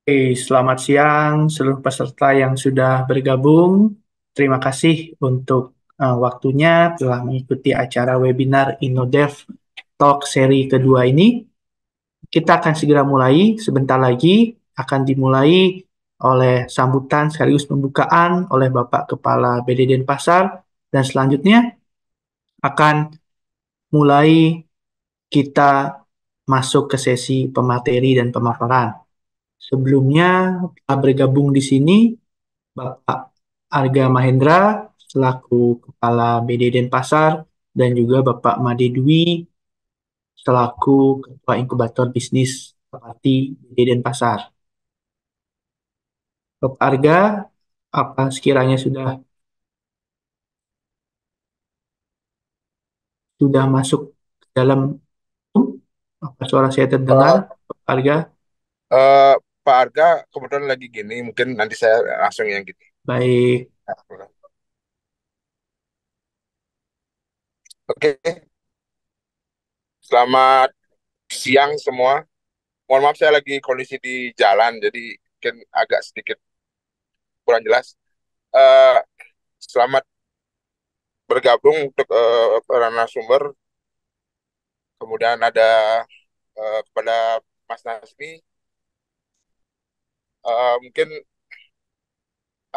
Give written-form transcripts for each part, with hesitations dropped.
Selamat siang seluruh peserta yang sudah bergabung. Terima kasih untuk waktunya telah mengikuti acara webinar InnoDev Talk seri kedua ini. Kita akan segera mulai. Sebentar lagi akan dimulai oleh sambutan sekaligus pembukaan oleh Bapak Kepala BD Denpasar dan selanjutnya akan mulai kita masuk ke sesi pemateri dan pemaparan. Sebelumnya telah bergabung di sini Bapak Arga Mahendra selaku Kepala BD Denpasar dan juga Bapak Made Dwi selaku Ketua Inkubator Bisnis Seperti BD Denpasar. Bapak Arga, apa sekiranya sudah masuk ke dalam Zoom? Apa suara saya terdengar, Eh, Bapak Arga? eh, Pak Arga kebetulan lagi gini, mungkin nanti saya langsung yang gini. Baik, Oke, selamat siang semua. Mohon maaf saya lagi kondisi di jalan, jadi mungkin agak sedikit kurang jelas. Eh, Selamat bergabung untuk para narasumber. Kemudian ada kepada Mas Nasmi. Mungkin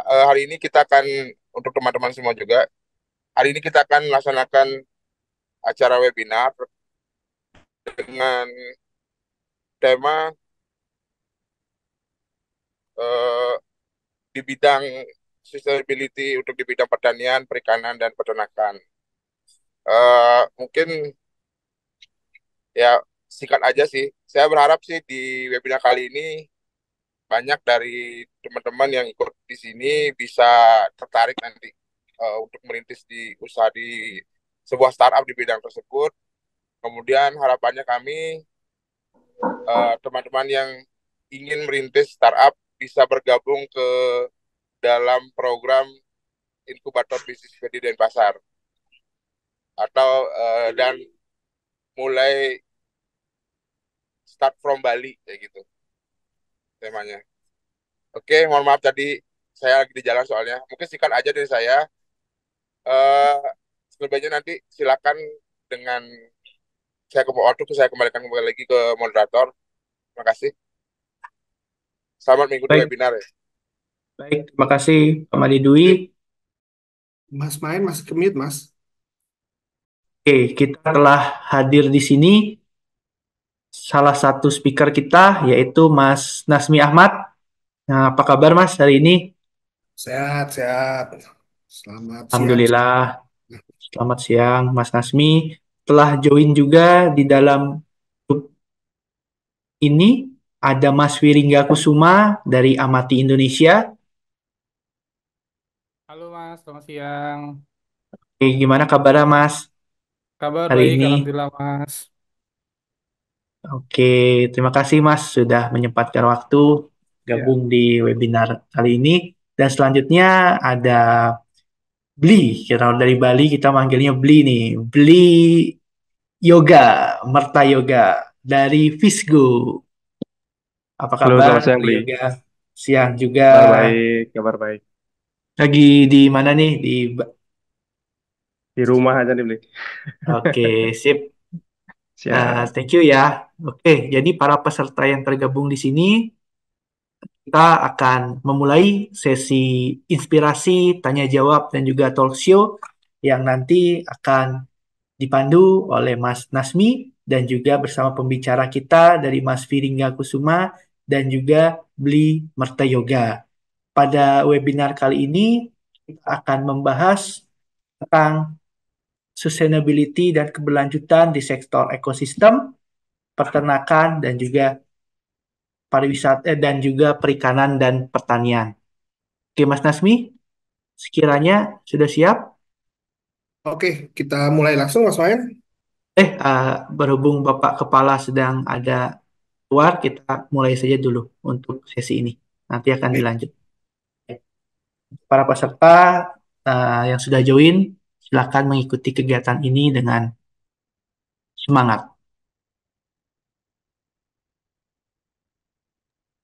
hari ini kita akan untuk teman-teman semua juga. Hari ini kita akan melaksanakan acara webinar dengan tema eh, di bidang sustainability untuk di bidang pertanian, perikanan, dan peternakan. Mungkin ya singkat aja sih. Saya berharap sih di webinar kali ini banyak dari teman-teman yang ikut di sini bisa tertarik nanti untuk merintis di usaha di sebuah startup di bidang tersebut. Kemudian harapannya kami teman-teman yang ingin merintis startup bisa bergabung ke dalam program inkubator bisnis di Denpasar atau dan mulai start from Bali kayak gitu temanya. Oke, mohon maaf tadi saya lagi di jalan soalnya. Mungkin singkat aja dari saya. Eh Selebihnya nanti silakan dengan saya kembalikan kembali lagi ke moderator. Terima kasih. Selamat mengikuti baik, webinar ya. baik. Terima kasih, Pak Made Dwi. Mas main masih ke mute, Mas. Kita telah hadir di sini salah satu speaker kita yaitu Mas Nasmi Ahmad. Nah, apa kabar Mas hari ini? Sehat, sehat. Selamat siang. Alhamdulillah. Selamat siang Mas Nasmi. Telah join juga di dalam grup ini ada Mas Wiringga Kusuma dari Amati Indonesia. Halo Mas, selamat siang. Gimana kabarnya Mas Kabar hari baik, ini? Alhamdulillah Mas. Oke, terima kasih Mas sudah menyempatkan waktu Ya, gabung di webinar kali ini. Dan selanjutnya ada Bli. Kita dari Bali kita manggilnya Bli nih. Bli Yoga, Merta Yoga dari Visgo. Apa Halo, kabar, selamat siang, Bli Bli. Yoga? Siang juga. Kabar baik, kabar baik. Lagi di mana nih? Di rumah aja nih, Bli. Oke, sip. Siap. Thank you ya. Oke, jadi para peserta yang tergabung di sini, kita akan memulai sesi inspirasi, tanya jawab, dan juga talk show yang nanti akan dipandu oleh Mas Nasmi dan juga bersama pembicara kita dari Mas Viringga Kusuma dan juga Bli Mertayoga. Pada webinar kali ini kita akan membahas tentang sustainability dan keberlanjutan di sektor ekosistem, peternakan dan juga pariwisata dan juga perikanan dan pertanian. Oke, Mas Nasmi, sekiranya sudah siap? Oke, kita mulai langsung, Mas Main. Berhubung Bapak Kepala sedang ada keluar, kita mulai saja dulu untuk sesi ini. Nanti akan Oke. dilanjut. Para peserta yang sudah join, silakan mengikuti kegiatan ini dengan semangat.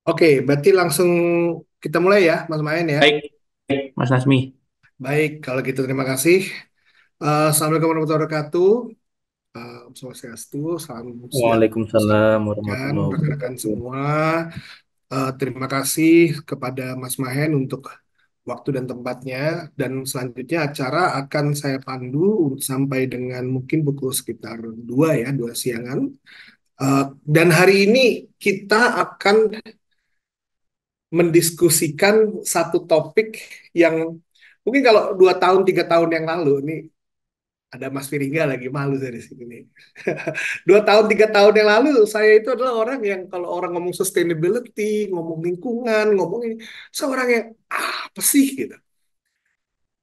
Oke, berarti langsung kita mulai ya, Mas Maen ya. Baik, Mas Nasmi. Baik, kalau gitu terima kasih. Assalamualaikum warahmatullahi wabarakatuh. Om Swastiastu, salam sejahtera Waalaikumsalam kan warahmatullahi rekan-rekan wabarakatuh. semua. Terima kasih kepada Mas Mahen untuk waktu dan tempatnya. Dan selanjutnya acara akan saya pandu sampai dengan mungkin pukul sekitar 2 ya, 2 siangan. Dan hari ini kita akan mendiskusikan satu topik yang mungkin kalau 2 tahun, 3 tahun yang lalu, ini ada Mas Firinga lagi malu dari sini nih. 2 tahun, 3 tahun yang lalu, saya itu adalah orang yang kalau orang ngomong sustainability, ngomong lingkungan, ngomong ini, saya orang yang apa sih gitu.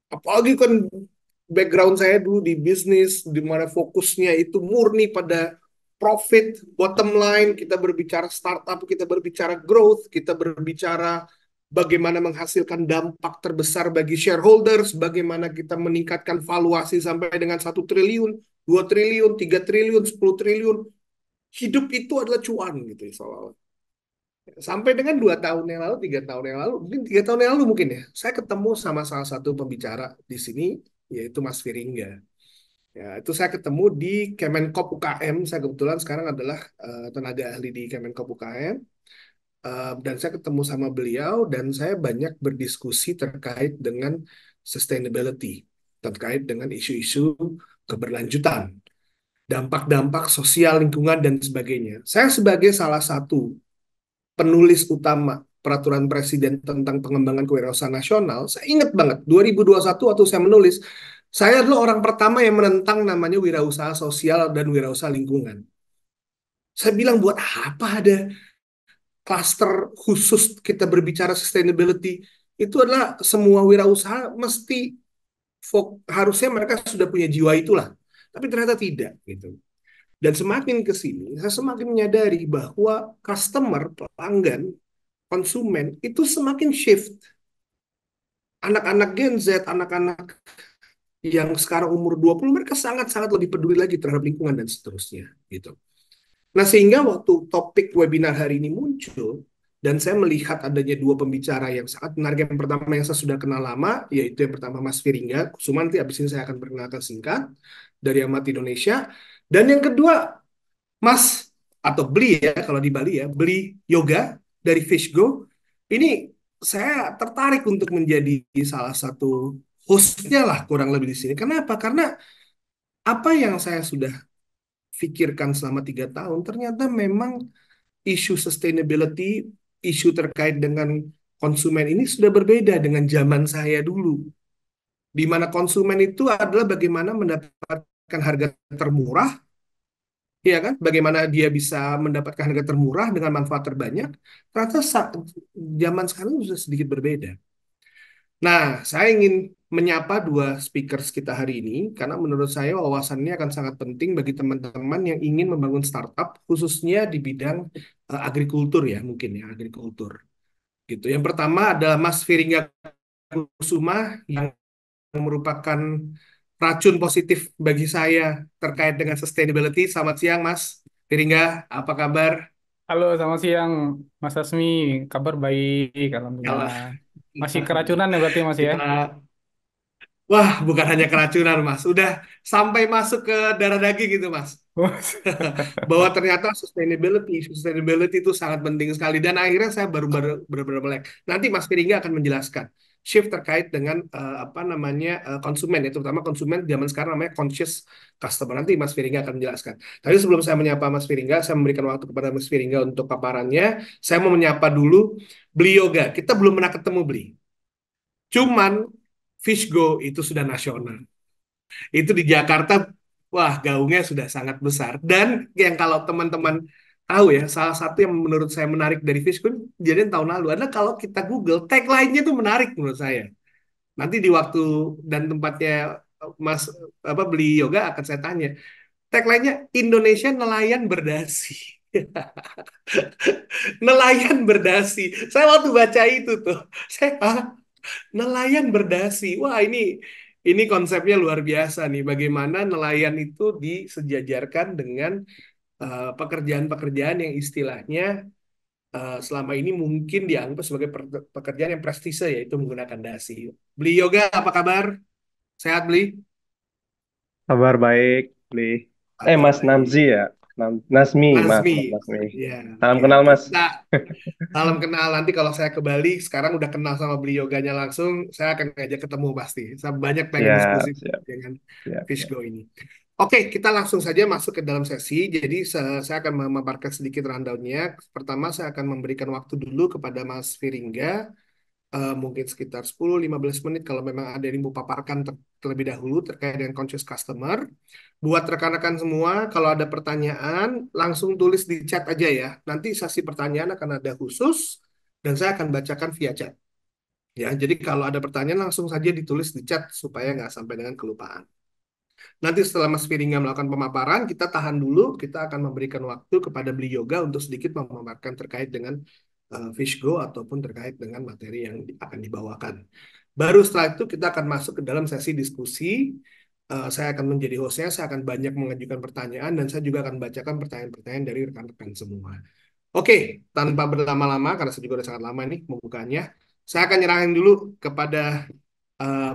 Apalagi kan background saya dulu di bisnis, di mana fokusnya itu murni pada profit, bottom line, kita berbicara startup, kita berbicara growth, kita berbicara bagaimana menghasilkan dampak terbesar bagi shareholders, bagaimana kita meningkatkan valuasi sampai dengan 1 triliun, 2 triliun, 3 triliun, 10 triliun. Hidup itu adalah cuan gitu ya, seolah-olah. Sampai dengan 2 tahun yang lalu, 3 tahun yang lalu, mungkin 3 tahun yang lalu mungkin ya, saya ketemu sama salah satu pembicara di sini, yaitu Mas Firingga. Ya, itu saya ketemu di Kemenkop UKM. Saya kebetulan sekarang adalah tenaga ahli di Kemenkop UKM. Dan saya ketemu sama beliau dan saya banyak berdiskusi terkait dengan sustainability, terkait dengan isu-isu keberlanjutan, dampak-dampak sosial, lingkungan, dan sebagainya. Saya sebagai salah satu penulis utama peraturan presiden tentang pengembangan kewirausahaan nasional, saya ingat banget 2021 waktu saya menulis, saya adalah orang pertama yang menentang namanya wirausaha sosial dan wirausaha lingkungan. Saya bilang buat apa ada klaster khusus kita berbicara sustainability? Itu adalah semua wirausaha mesti harusnya mereka sudah punya jiwa itulah. Tapi ternyata tidak gitu. Dan semakin ke sini, saya semakin menyadari bahwa customer, pelanggan, konsumen itu semakin shift. Anak-anak Gen Z, anak-anak yang sekarang umur 20, mereka sangat-sangat lebih peduli lagi terhadap lingkungan dan seterusnya gitu. Nah, sehingga waktu topik webinar hari ini muncul dan saya melihat adanya dua pembicara yang sangat menarik. Yang pertama yang saya sudah kenal lama, yaitu yang pertama Mas Firingga. Kusuma, nanti abis ini saya akan perkenalkan singkat dari Amat Indonesia. Dan yang kedua Mas atau Beli ya kalau di Bali ya, Beli Yoga dari Fishgo. Ini saya tertarik untuk menjadi salah satu hostnya lah kurang lebih di sini. Kenapa? Karena apa yang saya sudah pikirkan selama 3 tahun ternyata memang isu sustainability, isu terkait dengan konsumen ini sudah berbeda dengan zaman saya dulu. Di mana konsumen itu adalah bagaimana mendapatkan harga termurah, ya kan? Bagaimana dia bisa mendapatkan harga termurah dengan manfaat terbanyak. Ternyata zaman sekarang sudah sedikit berbeda. Nah, saya ingin menyapa dua speakers kita hari ini karena menurut saya wawasannya akan sangat penting bagi teman-teman yang ingin membangun startup khususnya di bidang agrikultur ya, mungkin ya, agrikultur. Gitu. Yang pertama adalah Mas Firingga Kusuma yang merupakan racun positif bagi saya terkait dengan sustainability. Selamat siang Mas Firingga, apa kabar? Halo, selamat siang, Mas Asmi. Kabar baik, Kalau Alhamdulillah. Masih keracunan ya berarti Mas ya? kita Wah, bukan hanya keracunan, Mas. Udah sampai masuk ke darah daging gitu, Mas. Bahwa ternyata sustainability itu sangat penting sekali. Dan akhirnya saya baru-baru benar-benar melek. Nanti Mas Piringga akan menjelaskan shift terkait dengan apa namanya konsumen, ya, terutama konsumen zaman sekarang namanya conscious customer. Nanti Mas Piringga akan menjelaskan. Tapi sebelum saya menyapa Mas Piringga, saya memberikan waktu kepada Mas Piringga untuk paparannya. Saya mau menyapa dulu Beli Yoga. Kita belum pernah ketemu, Beli. Cuman Fishgo itu sudah nasional. Itu di Jakarta, wah gaungnya sudah sangat besar. Dan yang kalau teman-teman tahu ya, salah satu yang menurut saya menarik dari Fishgo jadi tahun lalu adalah kalau kita Google, tagline-nya itu menarik menurut saya. Nanti di waktu dan tempatnya Mas apa Beli Yoga akan saya tanya. Tagline-nya Indonesia nelayan berdasi. Nelayan berdasi. Saya waktu baca itu tuh, saya nelayan berdasi. Wah, ini konsepnya luar biasa nih. Bagaimana nelayan itu disejajarkan dengan pekerjaan-pekerjaan yang istilahnya selama ini mungkin dianggap sebagai pekerjaan yang prestise, yaitu menggunakan dasi. Beli Yoga, apa kabar? Sehat, Beli? Kabar baik, Bli. Oke, Mas Namzi baik. ya? Nasmi, Nazmi. Mas Nasmi. Ya, Salam oke, kenal, oke. Mas. Nah, salam kenal. Nanti kalau saya ke Bali, sekarang udah kenal sama Beli Yoganya langsung, saya akan ngajak ketemu pasti. Saya banyak pengen Siap, diskusi siap, dengan siap, siap. Fishgo ini. Oke, kita langsung saja masuk ke dalam sesi. Jadi saya akan memaparkan sedikit rundown-nya. Pertama, saya akan memberikan waktu dulu kepada Mas Firingga, mungkin sekitar 10-15 menit kalau memang ada yang mau paparkan terlebih dahulu terkait dengan conscious customer. Buat rekan-rekan semua, kalau ada pertanyaan, langsung tulis di chat aja ya. Nanti sesi pertanyaan akan ada khusus dan saya akan bacakan via chat. Ya, jadi kalau ada pertanyaan langsung saja ditulis di chat supaya nggak sampai dengan kelupaan. Nanti setelah Mas Firinga melakukan pemaparan, kita tahan dulu, kita akan memberikan waktu kepada Beli Yoga untuk sedikit memaparkan terkait dengan Fish Go ataupun terkait dengan materi yang akan dibawakan. Baru setelah itu kita akan masuk ke dalam sesi diskusi. Saya akan menjadi hostnya, saya akan banyak mengajukan pertanyaan dan saya juga akan bacakan pertanyaan-pertanyaan dari rekan-rekan semua. Oke, tanpa berlama-lama, karena saya juga udah sangat lama nih membukanya, saya akan nyerahin dulu kepada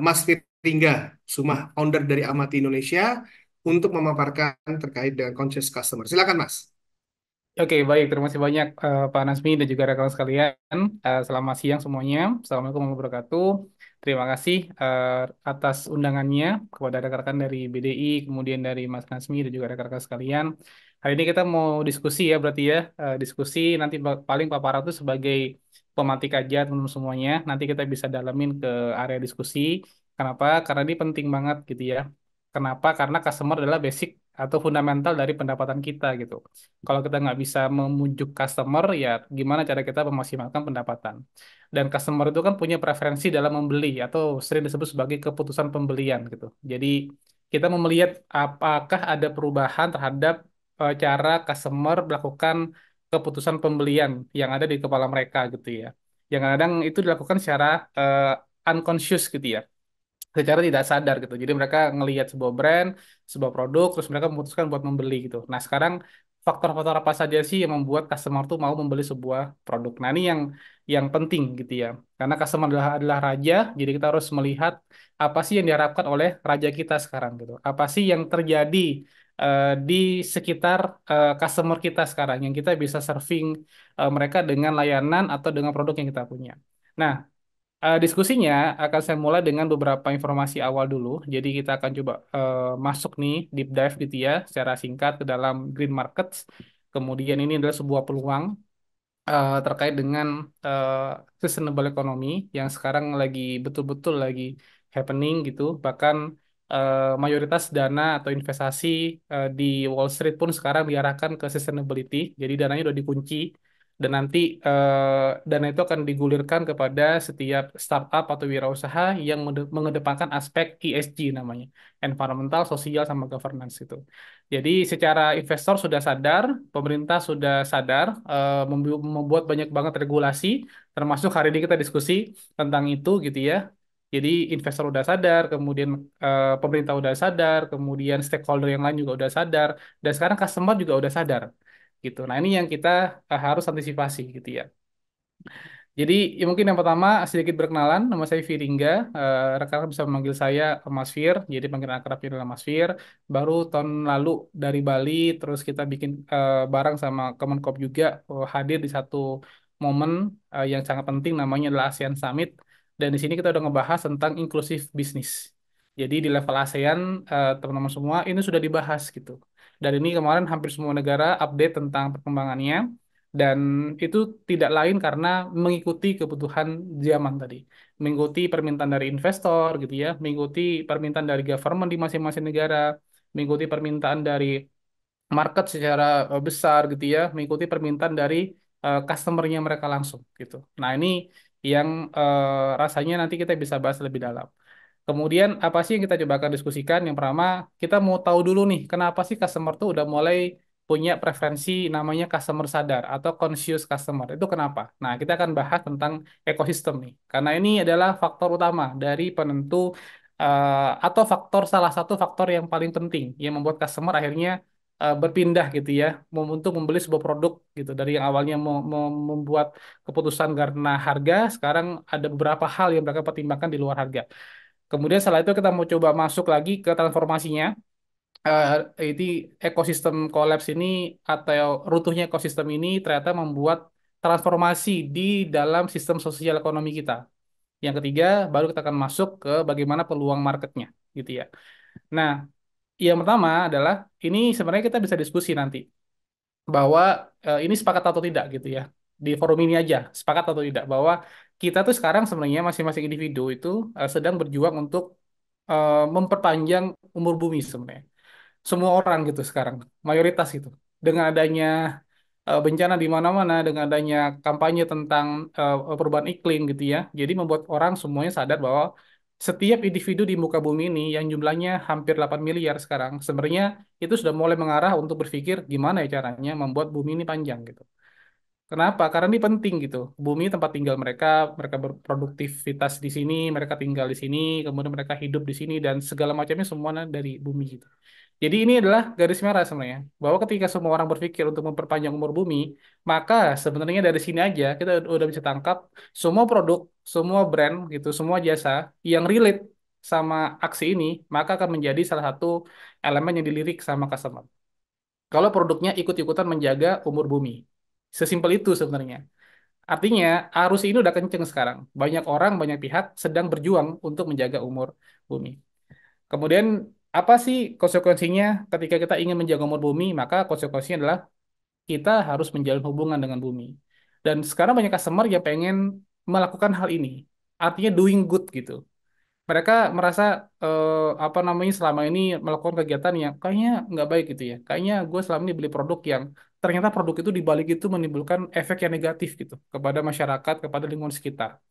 Mas Firingga Sumah, founder dari Amati Indonesia, untuk memaparkan terkait dengan conscious customer. Silakan, Mas. Oke, baik. Terima kasih banyak Pak Nasmi dan juga rekan sekalian. Selamat siang semuanya. Assalamualaikum warahmatullahi wabarakatuh. Terima kasih atas undangannya kepada rekan-rekan dari BDI, kemudian dari Mas Nasmi dan juga rekan-rekan sekalian. Hari ini kita mau diskusi ya, berarti ya. Diskusi nanti paling paparan itu sebagai pematik aja teman-teman semuanya. Nanti kita bisa dalamin ke area diskusi. Kenapa? Karena ini penting banget gitu ya. Kenapa? Karena customer adalah basic atau fundamental dari pendapatan kita gitu. Kalau kita nggak bisa memujuk customer, ya gimana cara kita memaksimalkan pendapatan. Dan customer itu kan punya preferensi dalam membeli atau sering disebut sebagai keputusan pembelian gitu. Jadi kita mau melihat apakah ada perubahan terhadap cara customer melakukan keputusan pembelian yang ada di kepala mereka gitu ya. Yang kadang itu dilakukan secara unconscious gitu ya, secara tidak sadar gitu. Jadi mereka ngelihat sebuah brand, sebuah produk, terus mereka memutuskan buat membeli gitu. Nah, sekarang faktor-faktor apa saja sih yang membuat customer tuh mau membeli sebuah produk? Nah, ini yang penting gitu ya. Karena customer adalah raja, jadi kita harus melihat apa sih yang diharapkan oleh raja kita sekarang gitu. Apa sih yang terjadi di sekitar customer kita sekarang yang kita bisa serving mereka dengan layanan atau dengan produk yang kita punya. Nah, diskusinya akan saya mulai dengan beberapa informasi awal dulu. Jadi kita akan coba masuk nih deep dive gitu ya secara singkat ke dalam green markets. Kemudian ini adalah sebuah peluang terkait dengan eh, sustainable economy yang sekarang lagi betul-betul lagi happening gitu. Bahkan mayoritas dana atau investasi di Wall Street pun sekarang diarahkan ke sustainability. Jadi dananya udah dikunci dan nanti dana itu akan digulirkan kepada setiap startup atau wirausaha yang mengedepankan aspek ESG namanya, environmental, sosial, sama governance itu. Jadi secara investor sudah sadar, pemerintah sudah sadar, membuat banyak banget regulasi, termasuk hari ini kita diskusi tentang itu gitu ya. Jadi investor udah sadar, kemudian pemerintah udah sadar, kemudian stakeholder yang lain juga udah sadar, dan sekarang customer juga udah sadar gitu. Nah ini yang kita harus antisipasi gitu ya. Jadi ya mungkin yang pertama sedikit berkenalan, nama saya Firingga, rekan-rekan bisa memanggil saya Mas Fir, jadi panggilan akrabnya adalah Mas Fir. Baru tahun lalu dari Bali, terus kita bikin bareng sama Kemenkop juga hadir di satu momen yang sangat penting namanya adalah ASEAN Summit. Dan di sini kita udah ngebahas tentang inklusif bisnis. Jadi di level ASEAN teman-teman semua ini sudah dibahas gitu. Dan ini kemarin hampir semua negara update tentang perkembangannya dan itu tidak lain karena mengikuti kebutuhan zaman tadi, mengikuti permintaan dari investor gitu ya, mengikuti permintaan dari government di masing-masing negara, mengikuti permintaan dari market secara besar gitu ya, mengikuti permintaan dari customer-nya mereka langsung gitu. Nah, ini yang rasanya nanti kita bisa bahas lebih dalam. Kemudian apa sih yang kita coba akan diskusikan? Yang pertama, kita mau tahu dulu nih, kenapa sih customer tuh udah mulai punya preferensi namanya customer sadar atau conscious customer. Itu kenapa? Nah, kita akan bahas tentang ekosistem nih. Karena ini adalah faktor utama dari penentu atau faktor salah satu faktor yang paling penting yang membuat customer akhirnya berpindah gitu ya, untuk membeli sebuah produk gitu dari yang awalnya membuat keputusan karena harga, sekarang ada beberapa hal yang mereka pertimbangkan di luar harga. Kemudian setelah itu kita mau coba masuk lagi ke transformasinya. eh ini ekosistem kolaps ini atau runtuhnya ekosistem ini ternyata membuat transformasi di dalam sistem sosial ekonomi kita. Yang ketiga, baru kita akan masuk ke bagaimana peluang marketnya, gitu ya. Nah, yang pertama adalah ini sebenarnya kita bisa diskusi nanti bahwa ini sepakat atau tidak, gitu ya. Di forum ini aja, sepakat atau tidak bahwa kita tuh sekarang sebenarnya masing-masing individu itu sedang berjuang untuk memperpanjang umur bumi sebenarnya semua orang gitu sekarang, mayoritas itu. Dengan adanya bencana di mana-mana, dengan adanya kampanye tentang perubahan iklim gitu ya. Jadi membuat orang semuanya sadar bahwa setiap individu di muka bumi ini yang jumlahnya hampir 8 miliar sekarang, sebenarnya itu sudah mulai mengarah untuk berpikir gimana ya caranya membuat bumi ini panjang gitu. Kenapa? Karena ini penting gitu. Bumi tempat tinggal mereka, mereka berproduktivitas di sini, mereka tinggal di sini, kemudian mereka hidup di sini dan segala macamnya semuanya dari bumi gitu. Jadi ini adalah garis merah sebenarnya, bahwa ketika semua orang berpikir untuk memperpanjang umur bumi, maka sebenarnya dari sini aja kita udah bisa tangkap semua produk, semua brand gitu, semua jasa yang relate sama aksi ini, maka akan menjadi salah satu elemen yang dilirik sama customer. Kalau produknya ikut-ikutan menjaga umur bumi. Sesimpel itu sebenarnya. Artinya, arus ini udah kenceng sekarang. Banyak orang, banyak pihak sedang berjuang untuk menjaga umur bumi. Kemudian, apa sih konsekuensinya ketika kita ingin menjaga umur bumi? Maka konsekuensinya adalah kita harus menjalin hubungan dengan bumi. Dan sekarang banyak customer yang pengen melakukan hal ini. Artinya doing good gitu. Mereka merasa apa namanya selama ini melakukan kegiatan yang kayaknya nggak baik gitu ya. Kayaknya gue selama ini beli produk yang ternyata produk itu dibalik itu menimbulkan efek yang negatif gitu kepada masyarakat, kepada lingkungan sekitar.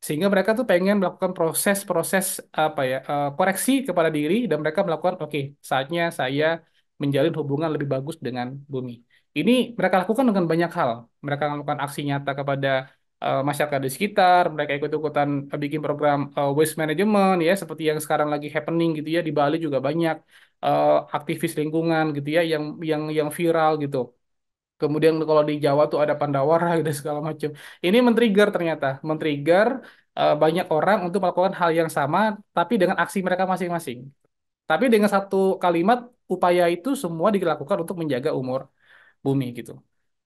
Sehingga mereka tuh pengen melakukan proses-proses apa ya koreksi kepada diri dan mereka melakukan oke saatnya saya menjalin hubungan lebih bagus dengan bumi. Ini mereka lakukan dengan banyak hal. Mereka melakukan aksi nyata kepada masyarakat di sekitar. Mereka ikut-ikutan bikin program waste management ya seperti yang sekarang lagi happening gitu ya di Bali juga banyak aktivis lingkungan gitu ya yang viral gitu. Kemudian kalau di Jawa tuh ada Pandawara gitu segala macam. Ini men-trigger ternyata, men-trigger banyak orang untuk melakukan hal yang sama tapi dengan aksi mereka masing-masing. Tapi dengan satu kalimat upaya itu semua dilakukan untuk menjaga umur bumi gitu.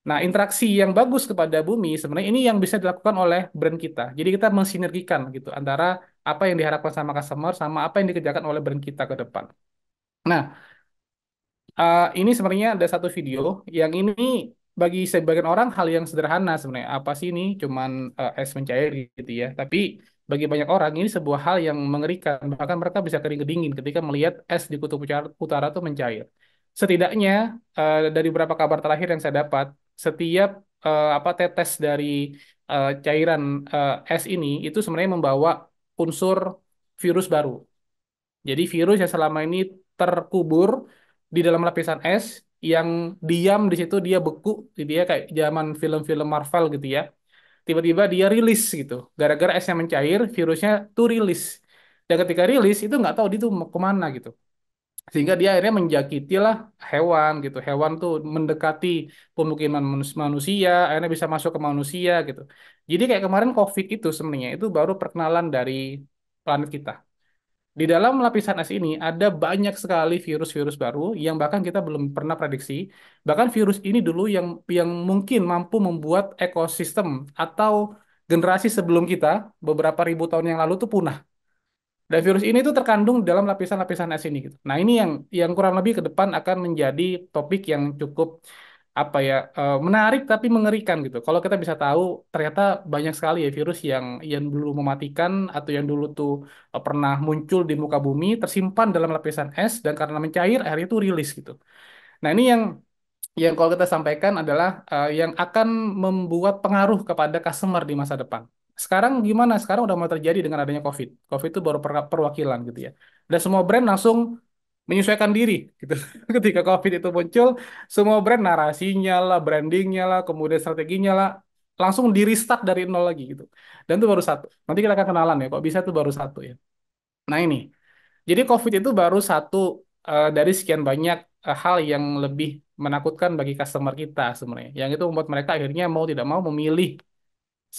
Nah, interaksi yang bagus kepada bumi sebenarnya ini yang bisa dilakukan oleh brand kita. Jadi kita mensinergikan gitu antara apa yang diharapkan sama customer sama apa yang dikerjakan oleh brand kita ke depan. Nah, ini sebenarnya ada satu video yang ini bagi sebagian orang hal yang sederhana sebenarnya. Apa sih ini? Cuman es mencair gitu ya. Tapi bagi banyak orang ini sebuah hal yang mengerikan. Bahkan mereka bisa kering kedingin ketika melihat es di kutub utara itu mencair. Setidaknya dari beberapa kabar terakhir yang saya dapat, setiap apa tetes dari cairan es ini itu sebenarnya membawa unsur virus baru. Jadi virus yang selama ini terkubur di dalam lapisan es yang diam di situ dia beku, dia kayak zaman film-film Marvel gitu ya. Tiba-tiba dia rilis gitu. Gara-gara esnya mencair, virusnya tuh rilis. Dan ketika rilis itu nggak tahu dia tuh mau kemana gitu. Sehingga dia akhirnya menjakiti lah hewan gitu. Hewan tuh mendekati pemukiman manusia, akhirnya bisa masuk ke manusia gitu. Jadi kayak kemarin COVID itu sebenarnya itu baru perkenalan dari planet kita. Di dalam lapisan es ini ada banyak sekali virus-virus baru yang bahkan kita belum pernah prediksi. Bahkan virus ini dulu yang mungkin mampu membuat ekosistem atau generasi sebelum kita beberapa ribu tahun yang lalu tuh punah. Dan virus ini tuh terkandung dalam lapisan-lapisan es ini gitu. Nah, ini yang kurang lebih ke depan akan menjadi topik yang cukup apa ya menarik tapi mengerikan gitu. Kalau kita bisa tahu ternyata banyak sekali ya virus yang dulu mematikan atau yang dulu tuh pernah muncul di muka bumi tersimpan dalam lapisan es dan karena mencair akhirnya itu rilis gitu. Nah, ini yang kalau kita sampaikan adalah yang akan membuat pengaruh kepada customer di masa depan. Sekarang gimana? Sekarang udah mulai terjadi dengan adanya COVID. COVID itu baru perwakilan gitu ya. Dan semua brand langsung menyesuaikan diri gitu. Ketika COVID itu muncul, semua brand narasinya lah, brandingnya lah, kemudian strateginya lah, langsung di restart dari nol lagi gitu. Dan itu baru satu. Nanti kita akan kenalan ya, kok bisa itu baru satu ya. Nah ini, jadi COVID itu baru satu dari sekian banyak hal yang lebih menakutkan bagi customer kita sebenarnya. Yang itu membuat mereka akhirnya mau tidak mau memilih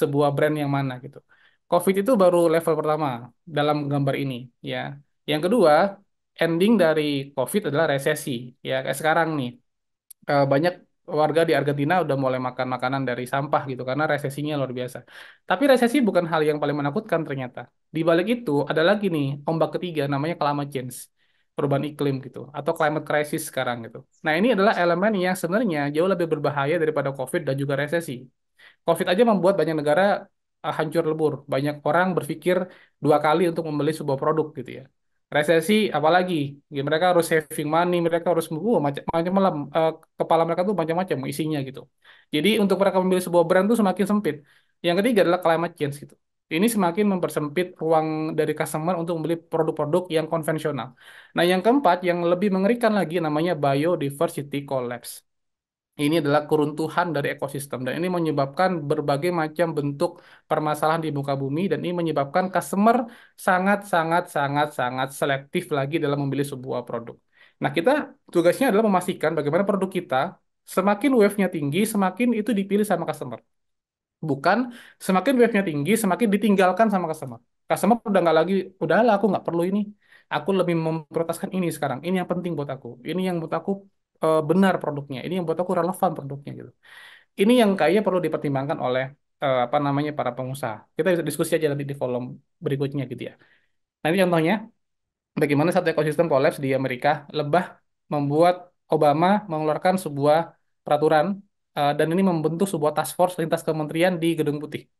sebuah brand yang mana gitu. COVID itu baru level pertama dalam gambar ini ya. Yang kedua, ending dari COVID adalah resesi ya. Kayak sekarang nih, banyak warga di Argentina udah mulai makan makanan dari sampah gitu karena resesinya luar biasa. Tapi resesi bukan hal yang paling menakutkan ternyata. Di balik itu ada lagi nih ombak ketiga namanya climate change, perubahan iklim gitu atau climate crisis sekarang gitu. Nah, ini adalah elemen yang sebenarnya jauh lebih berbahaya daripada COVID dan juga resesi. COVID aja membuat banyak negara hancur lebur. Banyak orang berpikir dua kali untuk membeli sebuah produk gitu ya. Resesi apalagi, ya, mereka harus saving money, mereka harus macam kepala mereka tuh macam-macam isinya gitu. Jadi untuk mereka memilih sebuah brand tuh semakin sempit. Yang ketiga adalah climate change gitu. Ini semakin mempersempit ruang dari customer untuk membeli produk-produk yang konvensional. Nah, yang keempat yang lebih mengerikan lagi namanya biodiversity collapse. Ini adalah keruntuhan dari ekosistem dan ini menyebabkan berbagai macam bentuk permasalahan di muka bumi dan ini menyebabkan customer sangat selektif lagi dalam memilih sebuah produk. Nah, kita tugasnya adalah memastikan bagaimana produk kita semakin wave-nya tinggi, semakin itu dipilih sama customer. Bukan semakin wave-nya tinggi, semakin ditinggalkan sama customer. Customer udah nggak lagi, udahlah aku nggak perlu ini. Aku lebih memprioritaskan ini sekarang. Ini yang penting buat aku. Ini yang buat aku benar produknya. Ini yang buat aku relevan produknya gitu. Ini yang kayaknya perlu dipertimbangkan oleh apa namanya para pengusaha. Kita bisa diskusi aja nanti di forum berikutnya gitu ya. Nah, ini contohnya bagaimana satu ekosistem kolaps di Amerika. Lebah membuat Obama mengeluarkan sebuah peraturan dan ini membentuk sebuah task force lintas kementerian di Gedung Putih.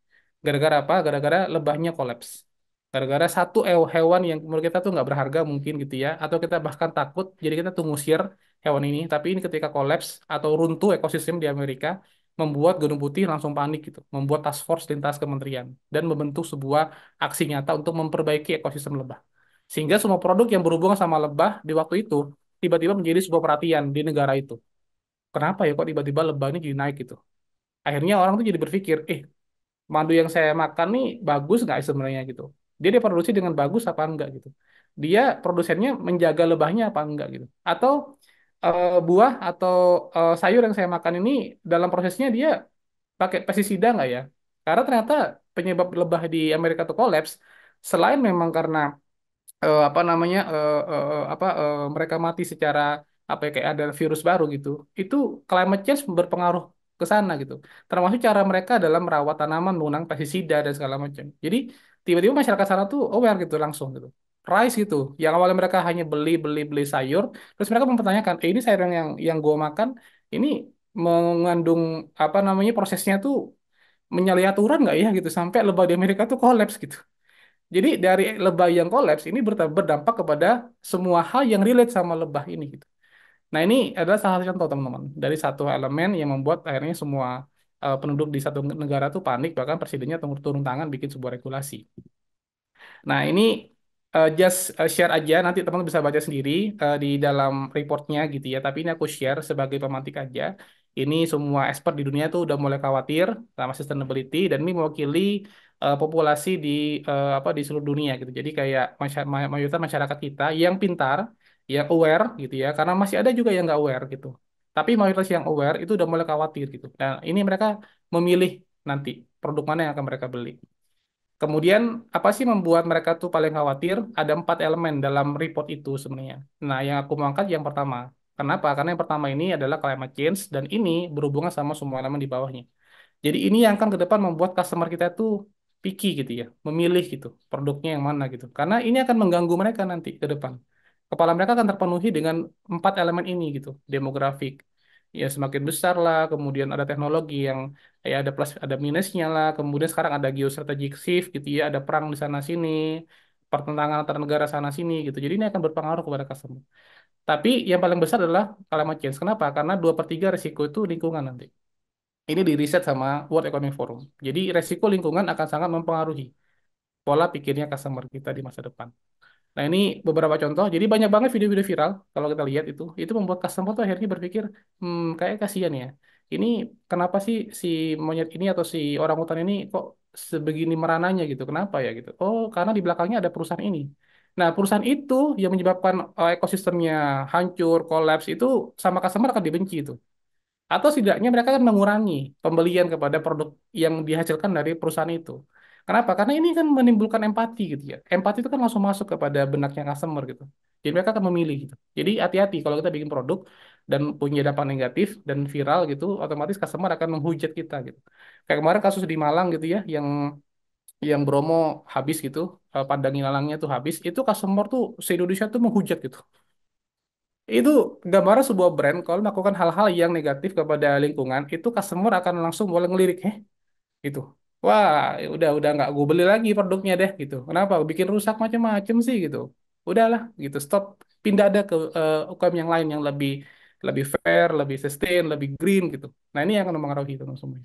Gara-gara apa? Gara-gara lebahnya kolaps. Gara-gara satu hewan yang menurut kita tuh nggak berharga mungkin gitu ya, atau kita bahkan takut, jadi kita tuh ngusir hewan ini. Tapi ini ketika kolaps atau runtuh ekosistem di Amerika, membuat Gedung Putih langsung panik gitu, membuat task force lintas kementerian dan membentuk sebuah aksi nyata untuk memperbaiki ekosistem lebah. Sehingga semua produk yang berhubungan sama lebah di waktu itu tiba-tiba menjadi sebuah perhatian di negara itu. Kenapa ya kok tiba-tiba lebah ini jadi naik gitu? Akhirnya orang tuh jadi berpikir, madu yang saya makan nih bagus nggak sebenarnya gitu. Dia diproduksi dengan bagus apa enggak gitu. Dia produsennya menjaga lebahnya apa enggak gitu. Atau buah atau sayur yang saya makan ini dalam prosesnya dia pakai pestisida nggak ya? Karena ternyata penyebab lebah di Amerika itu kolaps selain memang karena apa namanya mereka mati secara apa ya, kayak ada virus baru gitu. Itu climate change berpengaruh ke sana gitu. Termasuk cara mereka dalam merawat tanaman menggunakan pestisida dan segala macam. Jadi tiba-tiba masyarakat sana tuh aware gitu langsung gitu. Rice gitu. Yang awalnya mereka hanya beli sayur, terus mereka mempertanyakan, ini sayur yang gue makan ini mengandung apa namanya prosesnya tuh menyalahi aturan nggak ya gitu sampai lebah di Amerika tuh kolaps gitu. Jadi dari lebah yang kolaps ini berdampak kepada semua hal yang relate sama lebah ini gitu. Nah, ini adalah salah satu contoh teman-teman dari satu elemen yang membuat akhirnya semua penduduk di satu negara tuh panik bahkan presidennya turun tangan bikin sebuah regulasi. Nah, ini just share aja, nanti teman-teman bisa baca sendiri di dalam reportnya gitu ya. Tapi ini aku share sebagai pemantik aja. Ini semua expert di dunia tuh udah mulai khawatir sama sustainability dan ini mewakili populasi di apa di seluruh dunia gitu. Jadi kayak mayoritas masyarakat kita yang pintar, yang aware gitu ya. Karena masih ada juga yang nggak aware gitu. Tapi mayoritas yang aware itu udah mulai khawatir gitu. Nah, ini mereka memilih nanti produk mana yang akan mereka beli. Kemudian apa sih membuat mereka tuh paling khawatir? Ada 4 elemen dalam report itu sebenarnya. Nah, yang aku mau angkat yang pertama. Kenapa? Karena yang pertama ini adalah climate change dan ini berhubungan sama semua elemen di bawahnya. Jadi ini yang akan ke depan membuat customer kita tuh picky gitu ya, memilih gitu produknya yang mana gitu. Karena ini akan mengganggu mereka nanti ke depan. Kepala mereka akan terpenuhi dengan 4 elemen ini gitu, demografik. Ya semakin besar lah, kemudian ada teknologi yang ya ada plus ada minusnya lah, kemudian sekarang ada geostrategic shift gitu ya, ada perang di sana sini, pertentangan antar negara sana sini gitu. Jadi ini akan berpengaruh kepada customer. Tapi yang paling besar adalah climate change. Kenapa? Karena 2/3 risiko itu lingkungan nanti. Ini di riset sama World Economic Forum. Jadi resiko lingkungan akan sangat mempengaruhi pola pikirnya customer kita di masa depan. Nah, ini beberapa contoh. Jadi banyak banget video-video viral kalau kita lihat itu membuat customer tuh akhirnya berpikir, kayak kasihan ya. Ini kenapa sih si monyet ini atau si orangutan ini kok sebegini merananya gitu? Kenapa ya gitu? Oh, karena di belakangnya ada perusahaan ini. Nah, perusahaan itu yang menyebabkan ekosistemnya hancur, kolaps itu sama customer akan dibenci itu. Atau setidaknya mereka akan mengurangi pembelian kepada produk yang dihasilkan dari perusahaan itu. Kenapa? Karena ini kan menimbulkan empati gitu ya. Empati itu kan langsung masuk kepada benaknya customer gitu. Jadi mereka akan memilih gitu. Jadi hati-hati kalau kita bikin produk dan punya dampak negatif dan viral gitu, otomatis customer akan menghujat kita gitu. Kayak kemarin kasus di Malang gitu ya, yang Bromo habis gitu, pandang ilalangnya tuh habis, itu customer tuh se-Indonesia tuh menghujat gitu. Itu gambaran sebuah brand kalau melakukan hal-hal yang negatif kepada lingkungan, itu customer akan langsung mulai ngelirik, gitu. Wah, udah nggak gue beli lagi produknya deh gitu. Kenapa? Bikin rusak macam-macam sih gitu. Udahlah gitu, stop. Pindah ada ke UKM yang lain yang lebih lebih fair, lebih sustain, lebih green gitu. Nah, ini yang akan mempengaruhi itu semua.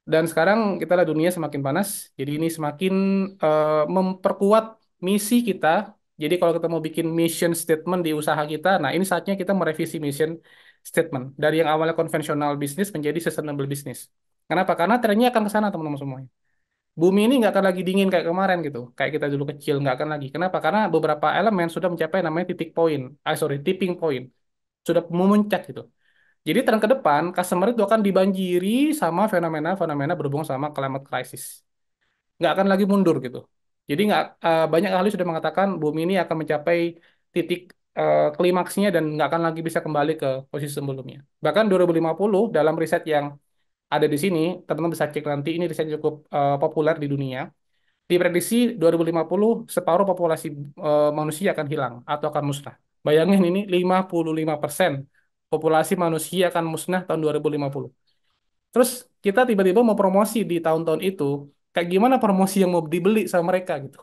Dan sekarang kita lihat dunia semakin panas, jadi ini semakin memperkuat misi kita. Jadi kalau kita mau bikin mission statement di usaha kita, nah ini saatnya kita merevisi mission statement dari yang awalnya konvensional bisnis menjadi sustainable business. Kenapa? Karena trennya akan ke sana teman-teman semuanya. Bumi ini nggak akan lagi dingin kayak kemarin gitu, kayak kita dulu kecil nggak akan lagi. Kenapa? Karena beberapa elemen sudah mencapai namanya titik poin, tipping point, sudah memuncak gitu. Jadi tren ke depan, customer itu akan dibanjiri sama fenomena-fenomena berhubungan sama climate crisis. Nggak akan lagi mundur gitu. Jadi nggak banyak ahli sudah mengatakan bumi ini akan mencapai titik klimaksnya dan nggak akan lagi bisa kembali ke posisi sebelumnya. Bahkan 2050 dalam riset yang ada di sini, teman-teman bisa cek nanti, ini riset cukup populer di dunia. Diprediksi 2050 separuh populasi manusia akan hilang atau akan musnah. Bayangin ini 55% populasi manusia akan musnah tahun 2050. Terus kita tiba-tiba mau promosi di tahun-tahun itu, kayak gimana promosi yang mau dibeli sama mereka gitu.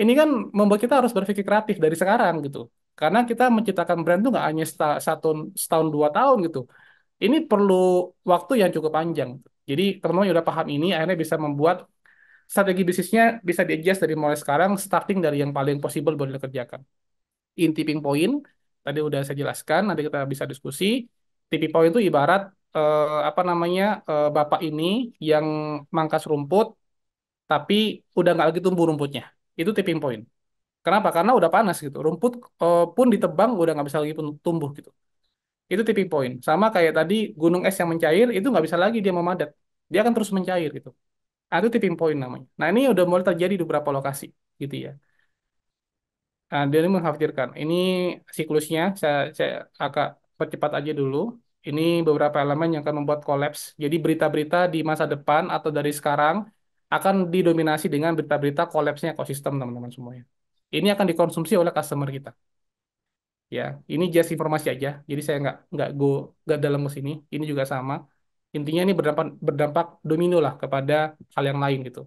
Ini kan membuat kita harus berpikir kreatif dari sekarang gitu. Karena kita menciptakan brand tuh nggak hanya setahun 2 tahun gitu. Ini perlu waktu yang cukup panjang. Jadi teman-teman yang udah paham ini akhirnya bisa membuat strategi bisnisnya bisa di-adjust dari mulai sekarang, starting dari yang paling possible boleh dikerjakan. In tipping point, tadi udah saya jelaskan, nanti kita bisa diskusi. Tipping point itu ibarat apa namanya bapak ini yang mangkas rumput, tapi udah nggak lagi tumbuh rumputnya. Itu tipping point. Kenapa? Karena udah panas gitu. Rumput pun ditebang udah nggak bisa lagi tumbuh gitu. Itu tipping point. Sama kayak tadi gunung es yang mencair itu nggak bisa lagi dia memadat. Dia akan terus mencair gitu. Nah, itu tipping point namanya. Nah, ini udah mulai terjadi di beberapa lokasi gitu ya. Nah, dia ini mengkhawatirkan. Ini siklusnya saya agak percepat aja dulu. Ini beberapa elemen yang akan membuat kolaps. Jadi berita-berita di masa depan atau dari sekarang akan didominasi dengan berita-berita kolapsnya ekosistem teman-teman semuanya. Ini akan dikonsumsi oleh customer kita. Ya, ini just informasi aja. Jadi saya nggak dalam ke sini. Ini juga sama. Intinya ini berdampak berdampak domino lah kepada hal yang lain gitu.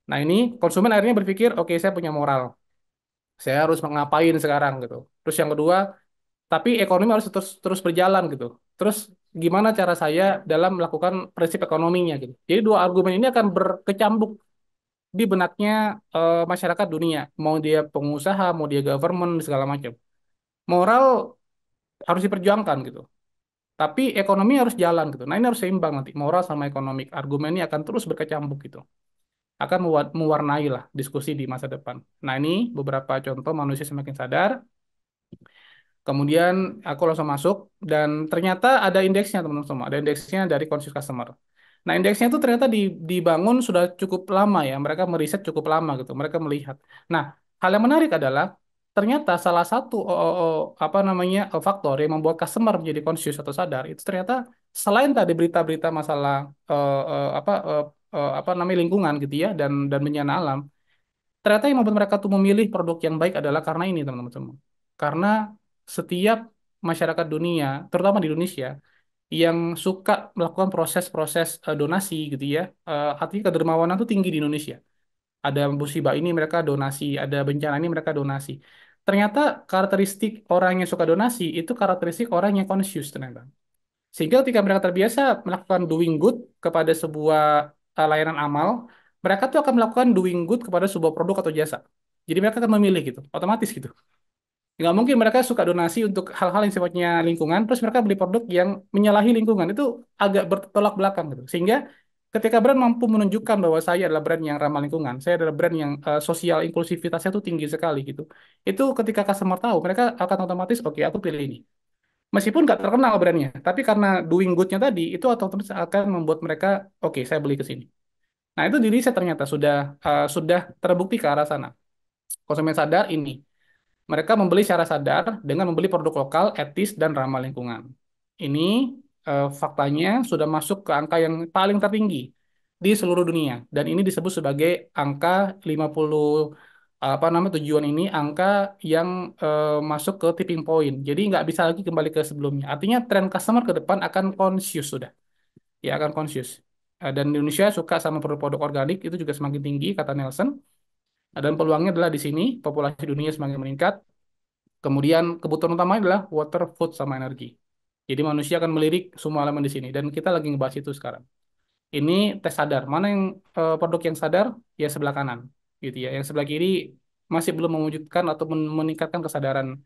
Nah, ini konsumen akhirnya berpikir, oke, saya punya moral. Saya harus ngapain sekarang gitu. Terus yang kedua, tapi ekonomi harus terus terus berjalan gitu. Terus gimana cara saya dalam melakukan prinsip ekonominya gitu. Jadi dua argumen ini akan berkecambuk di benaknya masyarakat dunia. Mau dia pengusaha, mau dia government, segala macam. Moral harus diperjuangkan gitu. Tapi ekonomi harus jalan gitu. Nah, ini harus seimbang nanti. Moral sama ekonomi. Argumen ini akan terus berkecambuk gitu. Akan mewarnai lah diskusi di masa depan. Nah, ini beberapa contoh manusia semakin sadar. Kemudian aku langsung masuk dan ternyata ada indeksnya teman-teman semua. Ada indeksnya dari Conscious Customer. Nah, indeksnya itu ternyata dibangun sudah cukup lama ya. Mereka meriset cukup lama gitu. Mereka melihat. Nah, hal yang menarik adalah ternyata salah satu apa namanya faktor yang membuat customer menjadi conscious atau sadar itu ternyata selain tadi berita-berita masalah apa namanya lingkungan gitu ya dan bencana alam. Ternyata yang membuat mereka tuh memilih produk yang baik adalah karena ini teman-teman semua. Karena setiap masyarakat dunia, terutama di Indonesia, yang suka melakukan proses-proses donasi gitu ya, artinya kedermawanan itu tinggi di Indonesia. Ada musibah ini mereka donasi, ada bencana ini mereka donasi. Ternyata karakteristik orang yang suka donasi itu karakteristik orang yang conscious ternyata. Sehingga ketika mereka terbiasa melakukan doing good kepada sebuah layanan amal, mereka tuh akan melakukan doing good kepada sebuah produk atau jasa. Jadi mereka akan memilih gitu, otomatis gitu. Nggak mungkin mereka suka donasi untuk hal-hal yang sifatnya lingkungan, terus mereka beli produk yang menyalahi lingkungan. Itu agak bertolak belakang gitu. Sehingga Ketika brand mampu menunjukkan bahwa saya adalah brand yang ramah lingkungan, saya adalah brand yang sosial inklusivitasnya tuh tinggi sekali gitu. Itu ketika customer tahu, mereka akan otomatis, oke, aku pilih ini. Meskipun nggak terkenal brandnya, tapi karena doing good-nya tadi, itu otomatis akan membuat mereka, oke, saya beli ke sini. Nah, itu di riset ternyata sudah terbukti ke arah sana. Konsumen sadar ini. Mereka membeli secara sadar dengan membeli produk lokal, etis, dan ramah lingkungan. Ini faktanya sudah masuk ke angka yang paling tertinggi di seluruh dunia. Dan ini disebut sebagai angka 50 apa namanya tujuan ini angka yang masuk ke tipping point. Jadi nggak bisa lagi kembali ke sebelumnya. Artinya tren customer ke depan akan conscious sudah. Ya akan conscious. Dan Indonesia suka sama produk-produk organik itu juga semakin tinggi kata Nelson. Dan peluangnya adalah di sini populasi dunia semakin meningkat. Kemudian kebutuhan utamanya adalah water, food, sama energi. Jadi manusia akan melirik semua elemen di sini dan kita lagi ngebahas itu sekarang. Ini tes sadar. Mana yang produk yang sadar? Ya sebelah kanan, gitu ya. Yang sebelah kiri masih belum mewujudkan atau meningkatkan kesadaran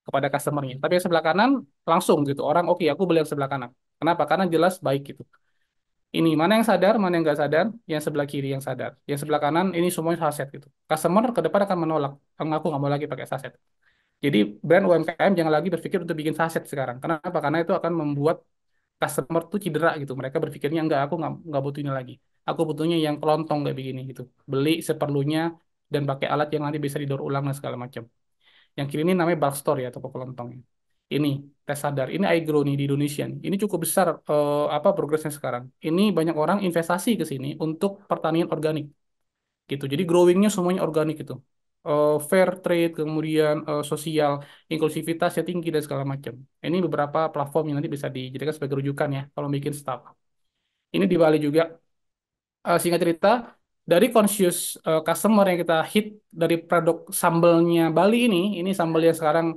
kepada customernya. Tapi yang sebelah kanan langsung gitu. Orang oke, aku beli yang sebelah kanan. Kenapa? Karena jelas baik gitu. Ini mana yang sadar, mana yang nggak sadar? Yang sebelah kiri yang sadar. Yang sebelah kanan ini semuanya saset gitu. Customer ke depan akan menolak. Aku nggak mau lagi pakai saset. Jadi brand UMKM jangan lagi berpikir untuk bikin saset sekarang. Kenapa? Karena itu akan membuat customer tuh cedera gitu. Mereka berpikirnya enggak, aku nggak butuh ini lagi. Aku butuhnya yang kelontong kayak begini gitu. Beli seperlunya dan pakai alat yang nanti bisa didaur ulang dan segala macam. Yang kiri ini namanya bulk store ya, toko kelontong. Ini tes sadar. Ini iGrow nih di Indonesia nih. Ini cukup besar apa progresnya sekarang. Ini banyak orang investasi ke sini untuk pertanian organik gitu. Jadi growingnya semuanya organik gitu. Fair trade, kemudian sosial, inklusivitasnya tinggi dan segala macam. Ini beberapa platform yang nanti bisa dijadikan sebagai rujukan ya kalau bikin startup. Ini di Bali juga. Singkat cerita, dari conscious customer yang kita hit dari produk sambelnya Bali ini sambal yang sekarang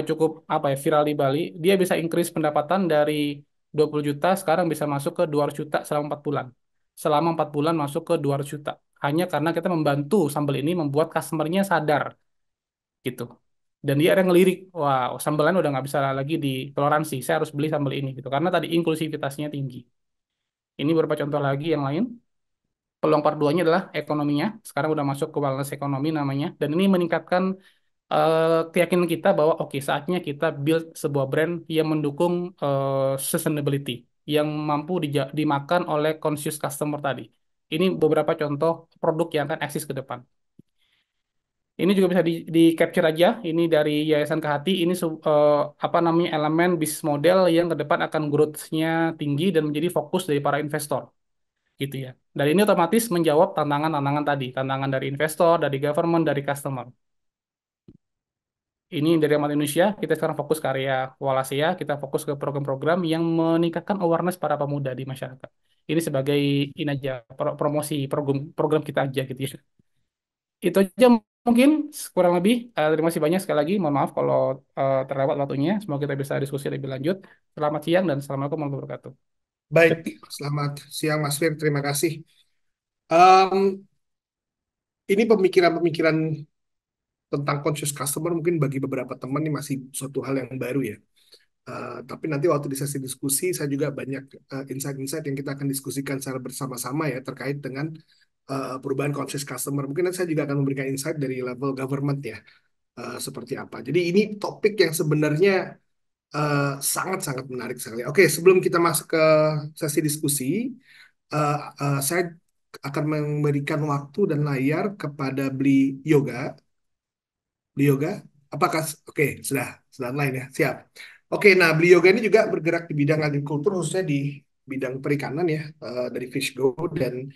cukup apa ya viral di Bali, dia bisa increase pendapatan dari 20 juta sekarang bisa masuk ke 200 juta selama 4 bulan. Selama 4 bulan masuk ke 200 juta. Hanya karena kita membantu sambal ini membuat customernya sadar gitu. Dan dia ada ngelirik, wah sambelan udah nggak bisa lagi ditoleransi, saya harus beli sambal ini gitu. Karena tadi inklusivitasnya tinggi. Ini beberapa contoh lagi yang lain. Peluang part 2-nya adalah ekonominya. Sekarang udah masuk ke wellness ekonomi namanya. Dan ini meningkatkan keyakinan kita bahwa oke saatnya kita build sebuah brand yang mendukung sustainability, yang mampu dimakan oleh conscious customer tadi. Ini beberapa contoh produk yang akan eksis ke depan. Ini juga bisa di capture aja. Ini dari Yayasan Kehati. Ini apa namanya elemen bisnis model yang ke depan akan growth-nya tinggi dan menjadi fokus dari para investor gitu ya. Dan ini otomatis menjawab tantangan-tantangan tadi, tantangan dari investor, dari government, dari customer. Ini dari Amat Indonesia, kita sekarang fokus ke area Wallacea, kita fokus ke program-program yang meningkatkan awareness para pemuda di masyarakat. Ini sebagai ini aja promosi program program kita aja gitu ya. Itu aja mungkin kurang lebih. Terima kasih banyak sekali lagi. Mohon maaf kalau terlewat waktunya. Semoga kita bisa diskusi lebih lanjut. Selamat siang dan assalamualaikum warahmatullahi wabarakatuh. Baik, selamat siang Mas Fir, terima kasih. Em, ini pemikiran-pemikiran tentang conscious customer mungkin bagi beberapa teman ini masih suatu hal yang baru ya. Tapi nanti waktu di sesi diskusi saya juga banyak insight-insight yang kita akan diskusikan secara bersama-sama ya terkait dengan perubahan conscious customer. Mungkin nanti saya juga akan memberikan insight dari level government ya, seperti apa. Jadi ini topik yang sebenarnya sangat-sangat menarik sekali. Oke, sebelum kita masuk ke sesi diskusi, saya akan memberikan waktu dan layar kepada Beli Yoga. Beli Yoga, apakah oke sudah online ya, siap. Oke, nah Beli Yoga ini juga bergerak di bidang agrikultur khususnya di bidang perikanan ya, dari Fishgo dan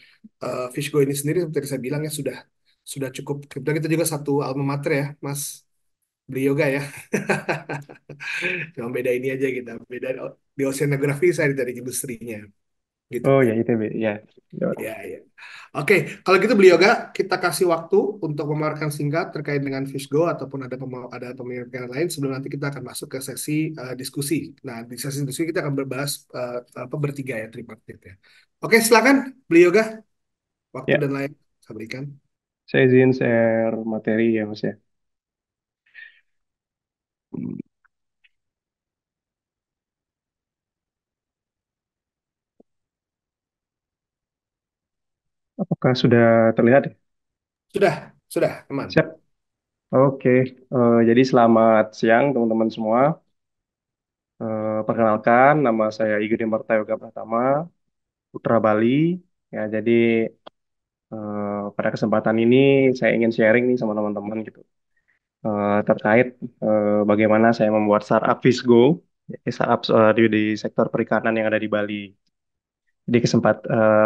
Fishgo ini sendiri seperti saya bilang ya sudah cukup. Kebetulan kita juga satu alma mater ya, Mas Beli Yoga ya. Cuma beda ini aja kita, beda di oceanografi saya di teknik industrinya gitu Oh beli. ya, ITB. Ya. Ya. Ya, ya. Oke, kalau gitu beli yoga, kita kasih waktu untuk memaparkan singkat terkait dengan Fishgo ataupun ada pemikiran lain sebelum nanti kita akan masuk ke sesi diskusi. Nah, di sesi diskusi kita akan berbahas apa bertiga ya, tripartit ya. Oke, silakan beli yoga, waktu Ya, dan lain saya berikan. saya izin share materi ya, Mas ya. Hmm, Apakah sudah terlihat ya? Sudah, teman. Siap. Oke. Jadi selamat siang teman-teman semua. Perkenalkan, nama saya Igu Marta Yoga Pratama, Putra Bali. Ya, jadi pada kesempatan ini saya ingin sharing nih sama teman-teman gitu terkait bagaimana saya membuat startup Visgo, startup di sektor perikanan yang ada di Bali. Jadi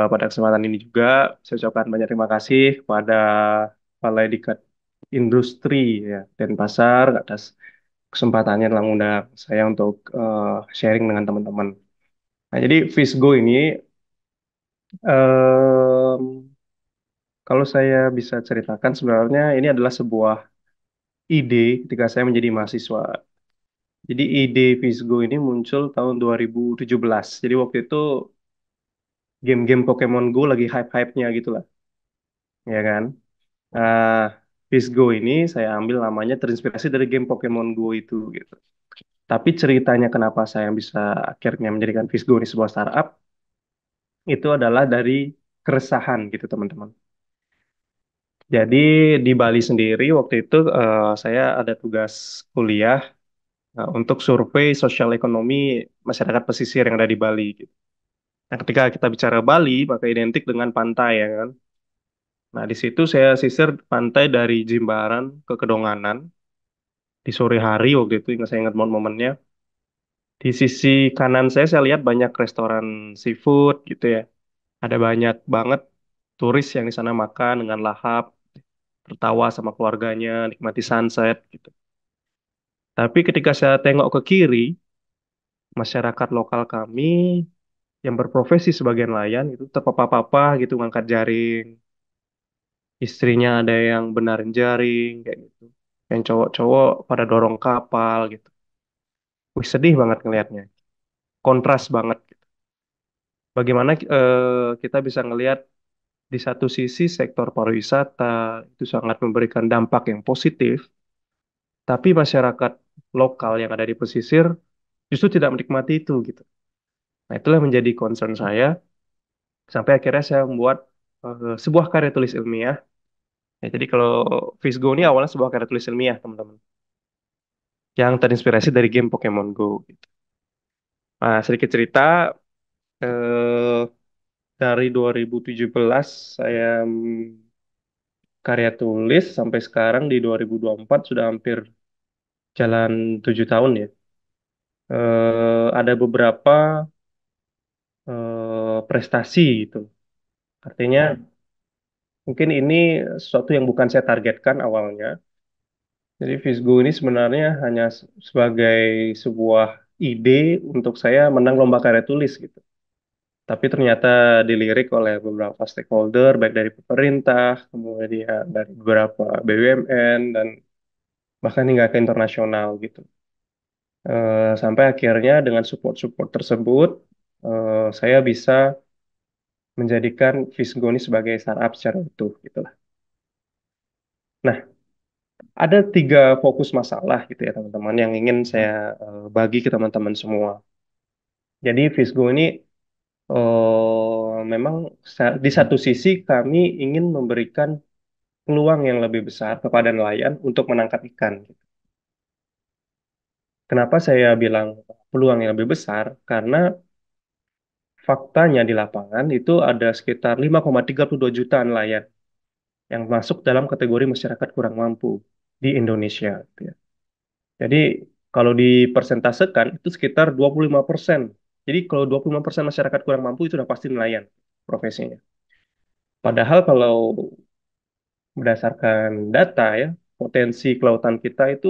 pada kesempatan ini juga saya ucapkan banyak terima kasih kepada Balai Diklat Industri ya Denpasar atas kesempatannya telah mengundang saya untuk sharing dengan teman-teman. Nah, jadi Visgo ini em, kalau saya bisa ceritakan sebenarnya ini adalah sebuah ide ketika saya menjadi mahasiswa. Jadi ide Visgo ini muncul tahun 2017. Jadi waktu itu game-game Pokemon Go lagi hype-hype-nya gitu lah, ya kan? Nah, Visgo ini saya ambil namanya terinspirasi dari game Pokemon Go itu gitu. Tapi ceritanya kenapa saya bisa akhirnya menjadikan Visgo ini sebuah startup itu adalah dari keresahan gitu teman-teman. Jadi di Bali sendiri waktu itu saya ada tugas kuliah untuk survei sosial ekonomi masyarakat pesisir yang ada di Bali gitu. Nah, ketika kita bicara Bali maka identik dengan pantai ya kan. Nah, di situ saya sisir pantai dari Jimbaran ke Kedonganan di sore hari waktu itu, ingat saya ingat momennya. Di sisi kanan saya lihat banyak restoran seafood gitu ya. Ada banyak banget turis yang di sana makan dengan lahap, tertawa sama keluarganya, nikmati sunset gitu. Tapi ketika saya tengok ke kiri, masyarakat lokal kami yang berprofesi sebagai nelayan itu terpapah-papah gitu ngangkat jaring. Istrinya ada yang benarin jaring kayak gitu. Yang cowok-cowok pada dorong kapal gitu. Wih, sedih banget ngelihatnya. Kontras banget. Bagaimana kita bisa ngelihat di satu sisi sektor pariwisata itu sangat memberikan dampak yang positif, tapi masyarakat lokal yang ada di pesisir justru tidak menikmati itu gitu. Nah, itulah yang menjadi concern saya sampai akhirnya saya membuat sebuah karya tulis ilmiah. Ya, jadi kalau Visgo ini awalnya sebuah karya tulis ilmiah, teman-teman, yang terinspirasi dari game Pokemon Go gitu. Nah, sedikit cerita eh, dari 2017 saya karya tulis sampai sekarang di 2024 sudah hampir jalan 7 tahun ya. Ada beberapa prestasi gitu. Artinya mungkin ini sesuatu yang bukan saya targetkan awalnya. Jadi Visgo ini sebenarnya hanya sebagai sebuah ide untuk saya menang lomba karya tulis gitu. Tapi ternyata dilirik oleh beberapa stakeholder, baik dari pemerintah, kemudian dari beberapa BUMN, dan bahkan hingga ke internasional gitu. Sampai akhirnya dengan support-support tersebut, saya bisa menjadikan Visgo ini sebagai startup secara utuh gitulah. Nah, ada 3 fokus masalah gitu ya teman-teman yang ingin saya bagi ke teman-teman semua. Jadi Visgo ini memang di satu sisi kami ingin memberikan peluang yang lebih besar kepada nelayan untuk menangkap ikan. Kenapa saya bilang peluang yang lebih besar? Karena faktanya di lapangan itu ada sekitar 5,32 juta nelayan yang masuk dalam kategori masyarakat kurang mampu di Indonesia, gitu ya. Jadi kalau dipersentasekan itu sekitar 25%. Jadi kalau 25% masyarakat kurang mampu itu udah pasti nelayan profesinya. Padahal kalau berdasarkan data ya, potensi kelautan kita itu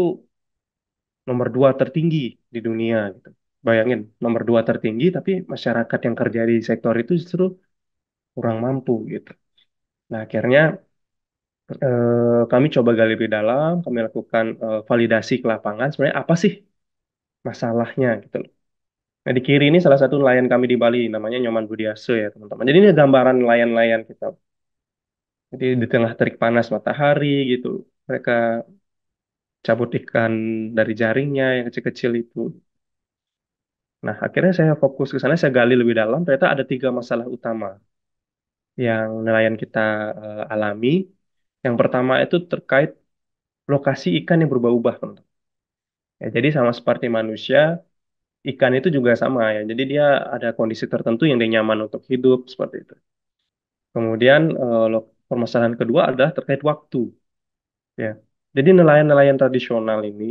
nomor 2 tertinggi di dunia gitu. Bayangin, nomor 2 tertinggi tapi masyarakat yang kerja di sektor itu justru kurang mampu gitu. Nah, akhirnya kami coba gali lebih dalam, kami lakukan validasi ke lapangan. Sebenarnya apa sih masalahnya gitu loh. Nah, di kiri ini salah satu nelayan kami di Bali, namanya Nyoman Budiase ya teman-teman. Jadi ini gambaran nelayan-nelayan kita. Jadi di tengah terik panas matahari gitu, mereka cabut ikan dari jaringnya yang kecil-kecil itu. Nah, akhirnya saya fokus ke sana, saya gali lebih dalam. Ternyata ada 3 masalah utama. yang nelayan kita alami. Yang pertama itu terkait lokasi ikan yang berubah-ubah, teman-teman. Ya, jadi sama seperti manusia, ikan itu juga sama ya. Jadi dia ada kondisi tertentu yang dia nyaman untuk hidup seperti itu. Kemudian permasalahan kedua adalah terkait waktu ya. Jadi nelayan-nelayan tradisional ini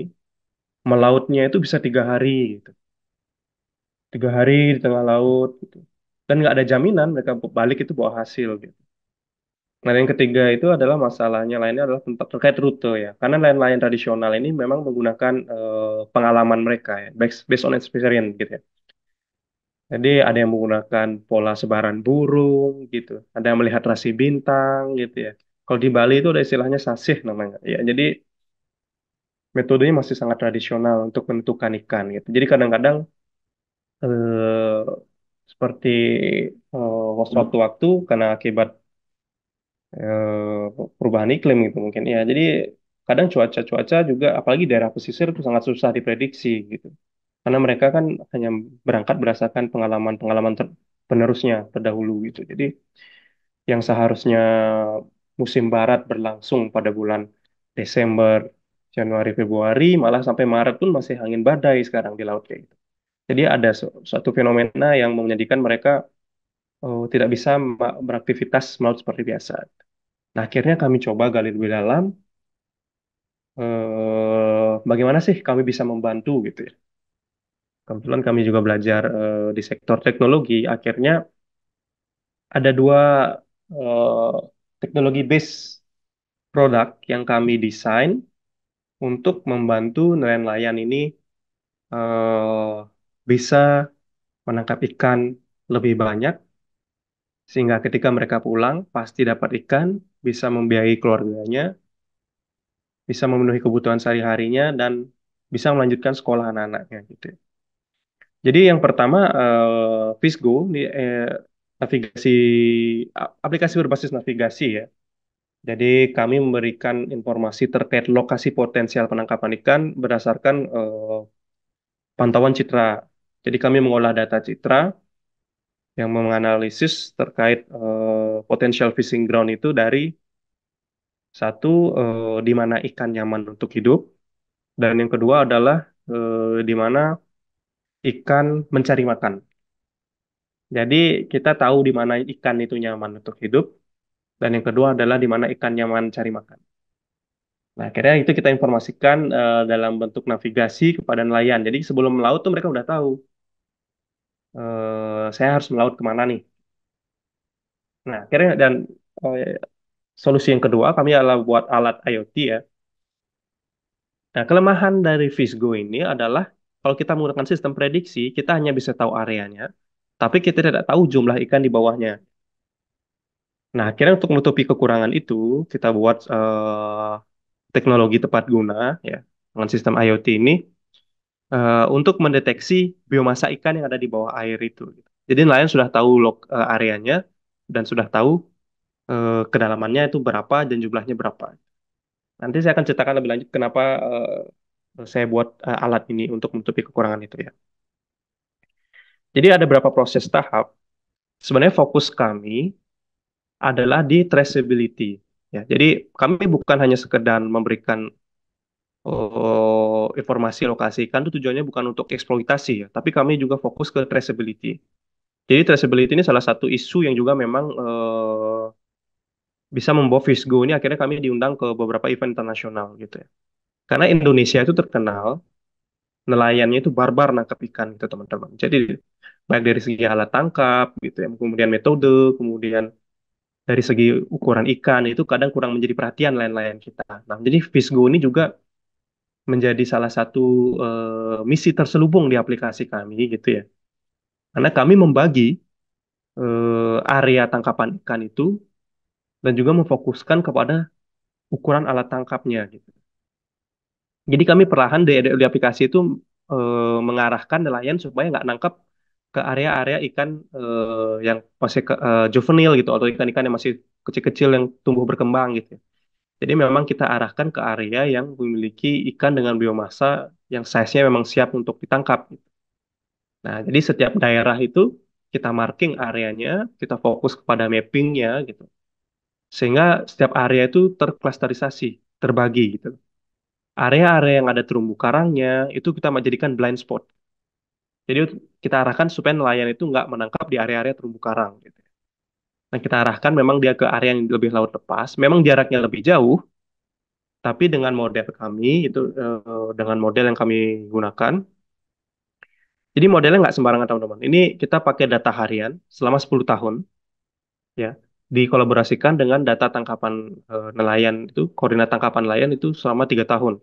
melautnya itu bisa 3 hari gitu. 3 hari di tengah laut gitu. Dan nggak ada jaminan mereka balik itu bawa hasil gitu. Nah, yang ketiga itu adalah masalahnya lainnya adalah terkait rute ya. Karena nelayan-nelayan tradisional ini memang menggunakan pengalaman mereka ya, based on experience gitu ya. Jadi ada yang menggunakan pola sebaran burung gitu, ada yang melihat rasi bintang gitu ya. Kalau di Bali itu ada istilahnya sasih namanya. Ya, jadi metodenya masih sangat tradisional untuk menentukan ikan gitu. Jadi kadang-kadang eh, seperti waktu-waktu karena akibat perubahan iklim gitu mungkin ya. Jadi kadang cuaca-cuaca juga apalagi daerah pesisir itu sangat susah diprediksi gitu. Karena mereka kan hanya berangkat berdasarkan pengalaman-pengalaman penerusnya terdahulu gitu. Jadi yang seharusnya musim barat berlangsung pada bulan Desember, Januari, Februari, malah sampai Maret pun masih angin badai sekarang di laut kayak gitu. Jadi ada suatu fenomena yang menjadikan mereka tidak bisa beraktivitas melaut seperti biasa. Nah, akhirnya kami coba gali lebih dalam, bagaimana sih kami bisa membantu gitu ya. Kebetulan kami juga belajar di sektor teknologi, akhirnya ada dua eh, teknologi base produk yang kami desain untuk membantu nelayan-nelayan ini eh, bisa menangkap ikan lebih banyak, sehingga ketika mereka pulang pasti dapat ikan, bisa membiayai keluarganya, bisa memenuhi kebutuhan sehari-harinya, dan bisa melanjutkan sekolah anak-anaknya gitu. Jadi yang pertama Visgo ini navigasi aplikasi berbasis navigasi ya. Jadi kami memberikan informasi terkait lokasi potensial penangkapan ikan berdasarkan pantauan citra. Jadi kami mengolah data citra yang menganalisis terkait potential fishing ground itu dari satu di mana ikan nyaman untuk hidup, dan yang kedua adalah di mana ikan mencari makan. Jadi kita tahu di mana ikan itu nyaman untuk hidup, dan yang kedua adalah di mana ikan nyaman cari makan. Nah, akhirnya itu kita informasikan dalam bentuk navigasi kepada nelayan. Jadi sebelum melaut tuh mereka udah tahu, saya harus melaut kemana nih. Nah, akhirnya dan eh, solusi yang kedua kami adalah buat alat IoT ya. Nah, kelemahan dari Visgo ini adalah kalau kita menggunakan sistem prediksi, kita hanya bisa tahu areanya, tapi kita tidak tahu jumlah ikan di bawahnya. Nah, akhirnya untuk menutupi kekurangan itu, kita buat teknologi tepat guna ya dengan sistem IoT ini untuk mendeteksi biomasa ikan yang ada di bawah air itu. Jadi nelayan sudah tahu areanya dan sudah tahu kedalamannya itu berapa dan jumlahnya berapa. Nanti saya akan ceritakan lebih lanjut kenapa saya buat alat ini untuk menutupi kekurangan itu ya. Jadi ada beberapa proses tahap. Sebenarnya fokus kami adalah di traceability. Ya, jadi kami bukan hanya sekedar memberikan informasi lokasi ikan itu tujuannya bukan untuk eksploitasi ya, tapi kami juga fokus ke traceability. Jadi traceability ini salah satu isu yang juga memang bisa membawa Visgo ini akhirnya kami diundang ke beberapa event internasional gitu ya. Karena Indonesia itu terkenal nelayannya itu barbar nangkap ikan gitu teman-teman. Jadi baik dari segi alat tangkap gitu ya, kemudian metode, kemudian dari segi ukuran ikan itu kadang kurang menjadi perhatian nelayan-nelayan kita. Nah, jadi Visgo ini juga menjadi salah satu misi terselubung di aplikasi kami gitu ya. Karena kami membagi area tangkapan ikan itu dan juga memfokuskan kepada ukuran alat tangkapnya gitu. Jadi kami perlahan di aplikasi itu mengarahkan nelayan supaya nggak nangkap ke area-area ikan yang masih juvenil gitu atau ikan-ikan yang masih kecil-kecil yang tumbuh berkembang gitu. Jadi memang kita arahkan ke area yang memiliki ikan dengan biomasa yang size-nya memang siap untuk ditangkap. Nah, jadi setiap daerah itu kita marking areanya, kita fokus kepada mappingnya gitu. Sehingga setiap area itu terklasterisasi, terbagi gitu. Area-area yang ada terumbu karangnya itu kita jadikan blind spot. Jadi kita arahkan supaya nelayan itu nggak menangkap di area-area terumbu karang gitu. Nah, kita arahkan memang dia ke area yang lebih laut lepas. Memang jaraknya lebih jauh, tapi dengan model kami itu dengan model yang kami gunakan. Jadi modelnya nggak sembarangan teman-teman. Ini kita pakai data harian selama 10 tahun ya. Dikolaborasikan dengan data tangkapan nelayan itu, koordinat tangkapan nelayan itu selama 3 tahun.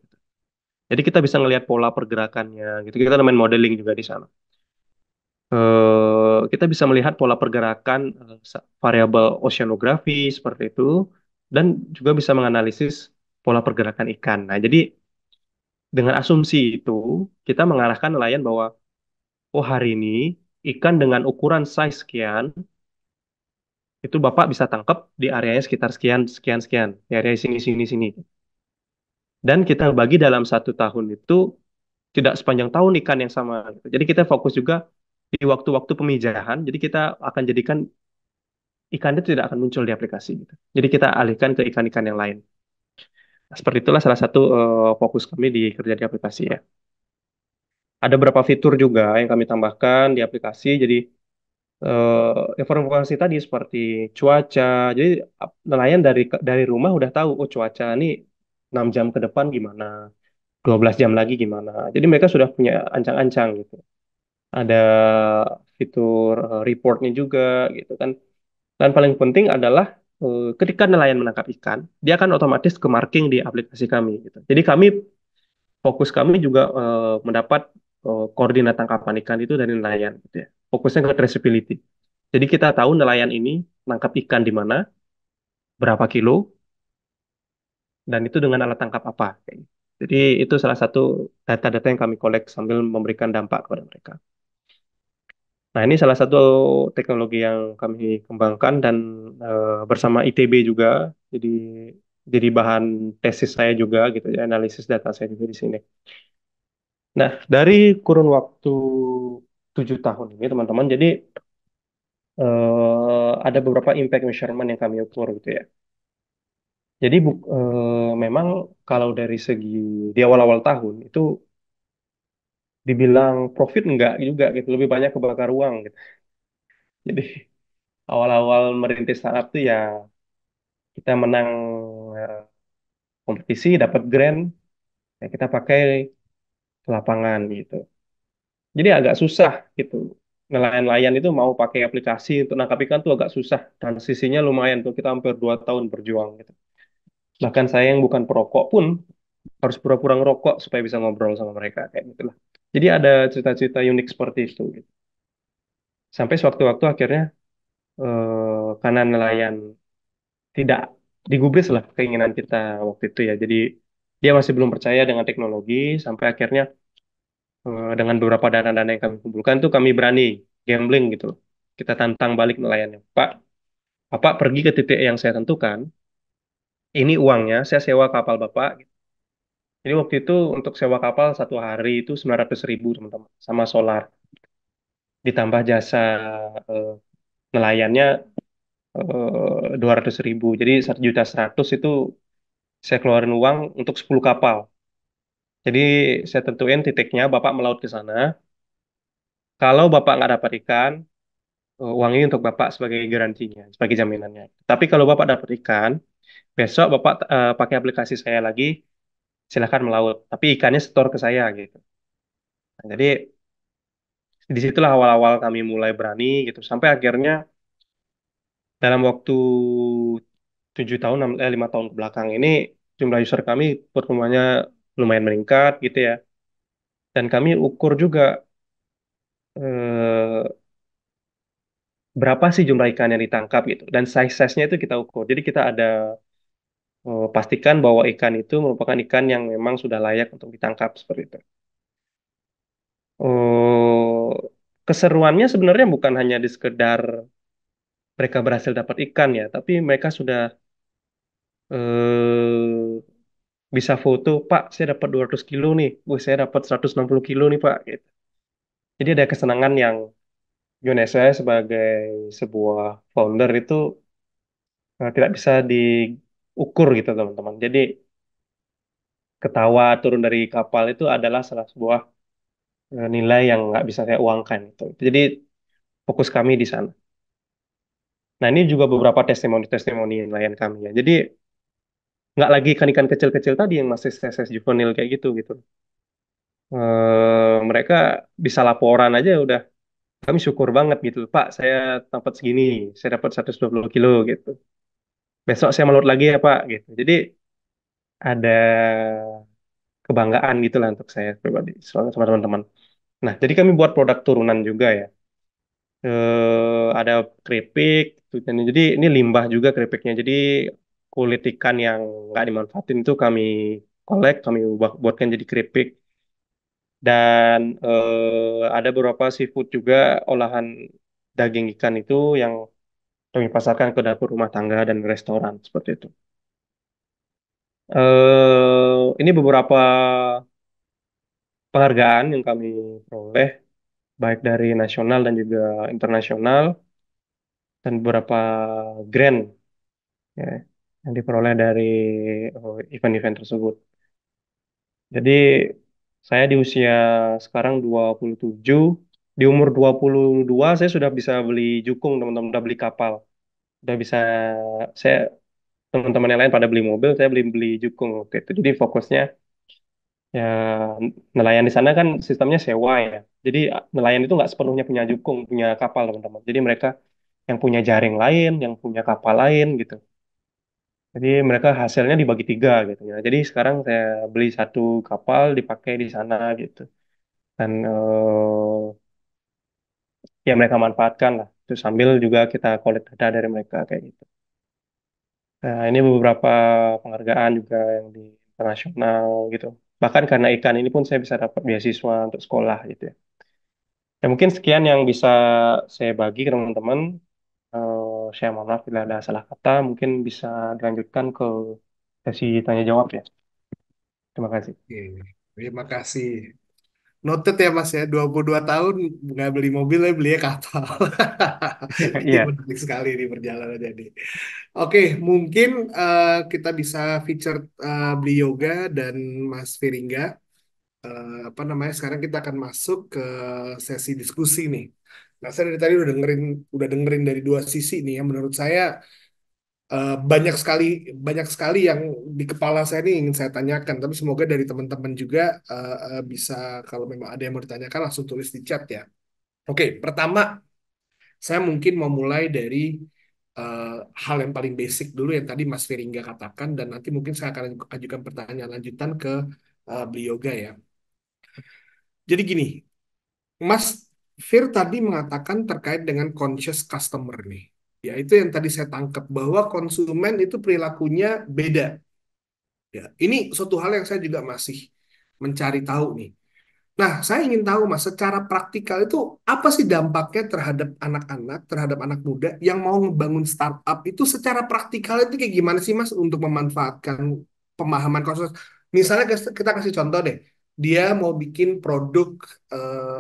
Jadi kita bisa ngelihat pola pergerakannya gitu. Kita main modeling juga di sana. Kita bisa melihat pola pergerakan variabel oceanografi seperti itu dan juga bisa menganalisis pola pergerakan ikan. Nah, jadi dengan asumsi itu kita mengarahkan nelayan bahwa oh hari ini ikan dengan ukuran size sekian itu Bapak bisa tangkap di areanya sekitar sekian sekian sekian, di area sini sini sini. Dan kita bagi dalam 1 tahun itu tidak sepanjang tahun ikan yang sama, gitu. Jadi kita fokus juga di waktu-waktu pemijahan. Jadi kita akan jadikan ikan itu tidak akan muncul di aplikasi gitu. Jadi kita alihkan ke ikan-ikan yang lain. Nah, seperti itulah salah satu fokus kami di kerja di aplikasi ya. Ada beberapa fitur juga yang kami tambahkan di aplikasi. Jadi informasi tadi seperti cuaca. Jadi nelayan dari rumah udah tahu oh cuaca ini 6 jam ke depan gimana, 12 jam lagi gimana. Jadi mereka sudah punya ancang-ancang gitu. Ada fitur reportnya juga gitu kan. Dan paling penting adalah ketika nelayan menangkap ikan, dia akan otomatis ke marking di aplikasi kami gitu. Jadi fokus kami juga mendapat koordinat tangkapan ikan itu dari nelayan gitu ya. Fokusnya ke traceability. Jadi kita tahu nelayan ini nangkap ikan di mana, berapa kilo, dan itu dengan alat tangkap apa. Kayak gitu. Jadi itu salah satu data-data yang kami kolek sambil memberikan dampak kepada mereka. Nah, ini salah satu teknologi yang kami kembangkan dan bersama ITB juga. Jadi bahan tesis saya juga gitu ya, analisis data saya juga di sini. Nah, dari kurun waktu 7 tahun ini teman-teman, jadi ada beberapa impact measurement yang kami ukur gitu ya. Jadi memang kalau dari segi di awal-awal tahun itu dibilang profit enggak juga gitu, lebih banyak kebakar uang gitu. Jadi awal-awal merintis startup tuh ya kita menang eh, kompetisi, dapat grant, ya kita pakai ke lapangan gitu. Jadi agak susah gitu. Nelayan-nelayan itu mau pakai aplikasi untuk nangkap ikan tuh agak susah. Transisinya lumayan tuh, kita hampir 2 tahun berjuang gitu. Bahkan saya yang bukan perokok pun harus pura-pura ngerokok supaya bisa ngobrol sama mereka kayak gitulah. Jadi ada cerita-cerita unik seperti itu gitu. Sampai sewaktu-waktu akhirnya karena nelayan tidak digubris lah keinginan kita waktu itu ya. Jadi dia masih belum percaya dengan teknologi sampai akhirnya dengan beberapa dana-dana yang kami kumpulkan tuh kami berani gambling gitu loh. Kita tantang balik nelayannya. Pak, Bapak pergi ke titik yang saya tentukan. Ini uangnya, saya sewa kapal Bapak. Jadi waktu itu untuk sewa kapal 1 hari itu 900.000 teman-teman. Sama solar. Ditambah jasa eh, nelayannya 200.000. Jadi 1.100.000 itu saya keluarin uang untuk 10 kapal. Jadi saya tentuin titiknya, Bapak melaut ke sana. Kalau Bapak nggak dapat ikan, uang ini untuk Bapak sebagai garansinya, sebagai jaminannya. Tapi kalau Bapak dapat ikan, besok Bapak pakai aplikasi saya lagi, silahkan melaut. Tapi ikannya setor ke saya gitu. Nah, jadi disitulah awal-awal kami mulai berani gitu. Sampai akhirnya dalam waktu 7 tahun, 5 tahun ke belakang ini, jumlah user kami pertumbuhannya lumayan meningkat gitu ya. Dan kami ukur juga eh, berapa sih jumlah ikan yang ditangkap gitu. Dan size-nya itu kita ukur. Jadi kita ada pastikan bahwa ikan itu merupakan ikan yang memang sudah layak untuk ditangkap seperti itu. Oh, keseruannya sebenarnya bukan hanya di sekedar mereka berhasil dapat ikan ya, tapi mereka sudah eh, bisa foto, Pak, saya dapat 200 kilo nih, wih saya dapat 160 kilo nih Pak. Gitu. Jadi ada kesenangan yang Gimana ya, saya sebagai sebuah founder itu tidak bisa diukur gitu teman-teman. Jadi ketawa turun dari kapal itu adalah salah sebuah nilai yang nggak bisa saya uangkan gitu. Jadi fokus kami di sana. Nah ini juga beberapa testimoni-testimoni nelayan kami ya. Jadi nggak lagi ikan-ikan kecil-kecil tadi yang masih ses juvenil kayak gitu gitu. Mereka bisa laporan aja udah kami syukur banget gitu. Pak, saya dapat segini, saya dapat 120 kilo gitu. Besok saya melulut lagi ya Pak gitu. Jadi ada kebanggaan gitu lah untuk saya pribadi sama teman-teman. Nah, jadi kami buat produk turunan juga ya. Ada keripik, gitu. Dan jadi ini limbah juga keripiknya. Jadi kulit ikan yang nggak dimanfaatin itu kami kolek, kami buatkan jadi keripik. Dan ada beberapa seafood juga olahan daging ikan itu yang kami pasarkan ke dapur rumah tangga dan restoran seperti itu. Ini beberapa penghargaan yang kami peroleh baik dari nasional dan juga internasional dan beberapa grant ya, yang diperoleh dari event-event tersebut. Jadi saya di usia sekarang 27, di umur 22 saya sudah bisa beli jukung teman-teman, udah beli kapal, udah bisa saya teman-teman yang lain pada beli mobil, saya beli beli jukung waktu itu. Jadi fokusnya ya nelayan di sana kan sistemnya sewa ya. Jadi nelayan itu nggak sepenuhnya punya jukung, punya kapal teman-teman. Jadi mereka yang punya jaring lain, yang punya kapal lain gitu. Jadi mereka hasilnya dibagi tiga gitu ya. Jadi sekarang saya beli satu kapal dipakai di sana gitu. Dan ya mereka manfaatkan lah. Terus sambil juga kita collect data dari mereka kayak gitu. Nah, ini beberapa penghargaan juga yang di internasional gitu. Bahkan karena ikan ini pun saya bisa dapat beasiswa untuk sekolah gitu ya. Ya mungkin sekian yang bisa saya bagi ke teman-teman. Saya mohon maaf bila ada salah kata. Mungkin bisa dilanjutkan ke sesi tanya jawab ya. Terima kasih. Oke, terima kasih. Noted ya Mas ya, 22 tahun nggak beli mobil, ya belinya kapal. Ini Iya. menarik sekali nih perjalanan jadi. Oke, mungkin kita bisa feature Beli Yoga dan Mas Firingga. Apa namanya? Sekarang kita akan masuk ke sesi diskusi nih. Nah, saya dari tadi udah dengerin dari dua sisi nih ya. Menurut saya banyak sekali yang di kepala saya ini ingin saya tanyakan. Tapi semoga dari teman-teman juga bisa kalau memang ada yang mau ditanyakan langsung tulis di chat ya. Oke, pertama saya mungkin mau mulai dari eh, hal yang paling basic dulu yang tadi Mas Firingga katakan dan nanti mungkin saya akan ajukan pertanyaan lanjutan ke Beli Yoga ya. Jadi gini, Mas Fir tadi mengatakan terkait dengan conscious customer nih. Ya, itu yang tadi saya tangkap bahwa konsumen itu perilakunya beda. Ya, ini suatu hal yang saya juga masih mencari tahu nih. Nah, saya ingin tahu Mas, secara praktikal itu apa sih dampaknya terhadap anak-anak, terhadap anak muda yang mau ngebangun startup itu secara praktikal itu kayak gimana sih Mas untuk memanfaatkan pemahaman konsep. Misalnya kita kasih contoh deh, dia mau bikin produk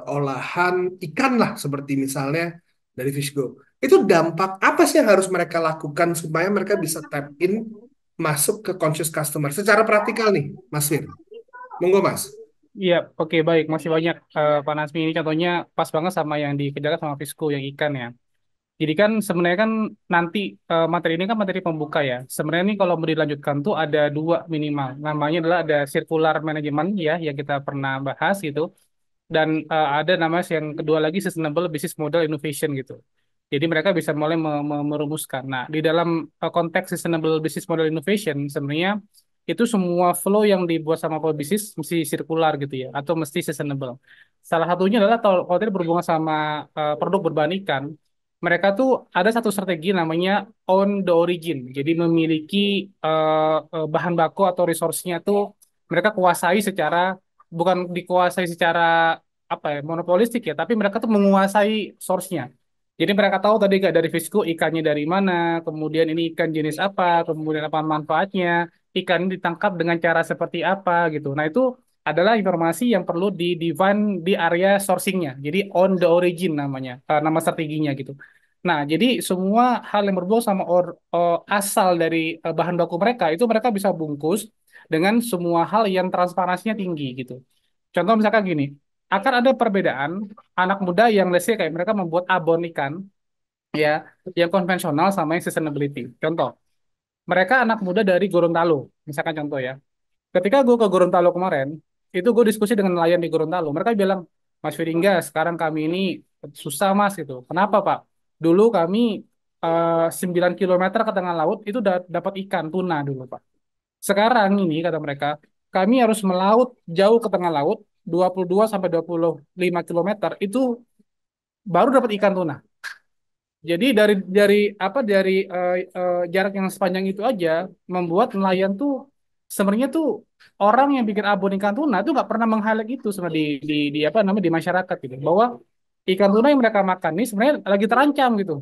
olahan ikan lah seperti misalnya dari Fishgo. Itu dampak apa sih yang harus mereka lakukan supaya mereka bisa tap in masuk ke conscious customer secara praktikal nih, Mas Fir. Monggo Mas. Iya, oke baik. Masih banyak Pak Nasmi ini contohnya pas banget sama yang dikerjakan sama Fisco yang ikan ya. Jadi kan sebenarnya kan nanti materi ini kan materi pembuka ya. Sebenarnya ini kalau mau dilanjutkan tuh ada dua minimal. Namanya adalah ada circular management ya yang kita pernah bahas gitu. Dan ada namanya yang kedua lagi sustainable business model innovation gitu. Jadi mereka bisa mulai merumuskan. Nah, di dalam konteks sustainable business model innovation sebenarnya itu semua flow yang dibuat sama pebisnis mesti sirkular gitu ya atau mesti sustainable. Salah satunya adalah kalau tadi berhubungan sama produk berbahan ikan, mereka tuh ada satu strategi namanya own the origin. Jadi memiliki bahan baku atau resource-nya tuh mereka kuasai secara bukan dikuasai secara apa ya monopolistik ya, tapi mereka tuh menguasai source-nya. Jadi mereka tahu tadi gak dari Fisku ikannya dari mana, kemudian ini ikan jenis apa, kemudian apa manfaatnya, ikan ini ditangkap dengan cara seperti apa gitu. Nah itu adalah informasi yang perlu di define di area sourcingnya. Jadi on the origin namanya, nama strateginya gitu. Nah, jadi semua hal yang berbau sama asal dari bahan baku mereka itu mereka bisa bungkus dengan semua hal yang transparansinya tinggi gitu. Contoh misalkan gini, akan ada perbedaan anak muda yang let's say kayak mereka membuat abon ikan ya, yang konvensional sama yang sustainability. Contoh, mereka anak muda dari Gorontalo, misalkan contoh ya. Ketika gue ke Gorontalo kemarin, itu gue diskusi dengan nelayan di Gorontalo. Mereka bilang, Mas Firingga, sekarang kami ini susah mas gitu. Kenapa Pak? Dulu kami 9 kilometer ke tengah laut itu dapat ikan tuna dulu Pak. Sekarang ini kata mereka, kami harus melaut jauh ke tengah laut, 22 sampai 25 kilometer itu baru dapat ikan tuna. Jadi dari jarak yang sepanjang itu aja membuat nelayan tuh sebenarnya tuh orang yang bikin abon ikan tuna tuh nggak pernah meng-highlight itu sebenarnya di apa namanya di masyarakat gitu bahwa ikan tuna yang mereka makan ini sebenarnya lagi terancam gitu.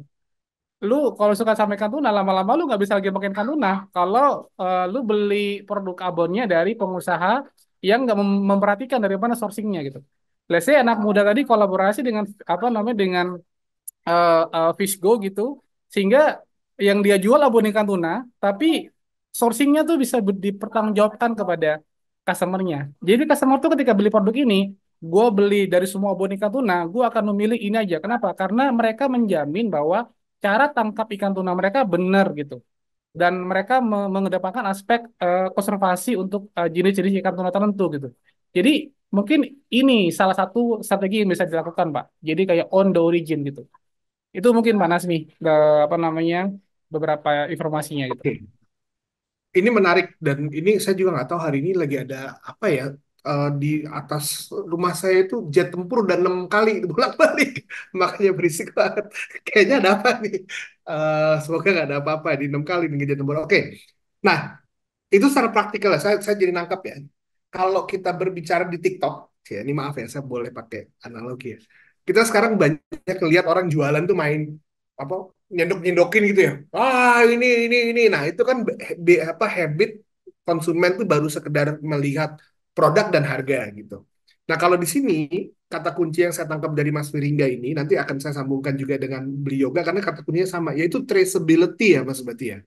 Lu kalau suka sama ikan tuna lama-lama lu nggak bisa lagi makan ikan tuna kalau lu beli produk abonnya dari pengusaha yang nggak memperhatikan dari mana sourcingnya gitu. Let's say anak muda tadi kolaborasi dengan apa namanya dengan Fishgo gitu sehingga yang dia jual abon ikan tuna tapi sourcingnya tuh bisa dipertanggungjawabkan kepada customernya. Jadi customer tuh ketika beli produk ini, gue beli dari semua abon ikan tuna, gue akan memilih ini aja. Kenapa? Karena mereka menjamin bahwa cara tangkap ikan tuna mereka benar gitu. Dan mereka mengedepankan aspek konservasi untuk jenis-jenis ikan tuna tertentu gitu. Jadi mungkin ini salah satu strategi yang bisa dilakukan, Pak. Jadi kayak on the origin gitu. Itu mungkin Pak Nasmi, apa namanya, beberapa informasinya gitu. Oke, ini menarik dan ini saya juga nggak tahu hari ini lagi ada apa ya, di atas rumah saya itu jet tempur dan 6 kali bolak-balik, makanya berisik banget. Kayaknya ada apa nih? Semoga nggak ada apa-apa di 6 kali nih jet tempur. Oke, nah itu secara praktikal ya, saya jadi nangkap ya. Kalau kita berbicara di TikTok, ya ini maaf ya, saya boleh pakai analogi ya. Kita sekarang banyak lihat orang jualan tuh main apa nyendok-nyendokin gitu ya. Ah ini. Nah itu kan apa habit konsumen tuh baru sekedar melihat produk dan harga gitu. Nah kalau di sini kata kunci yang saya tangkap dari Mas Wiringga ini nanti akan saya sambungkan juga dengan beli yoga karena kata kuncinya sama yaitu traceability ya Mas Bati ya.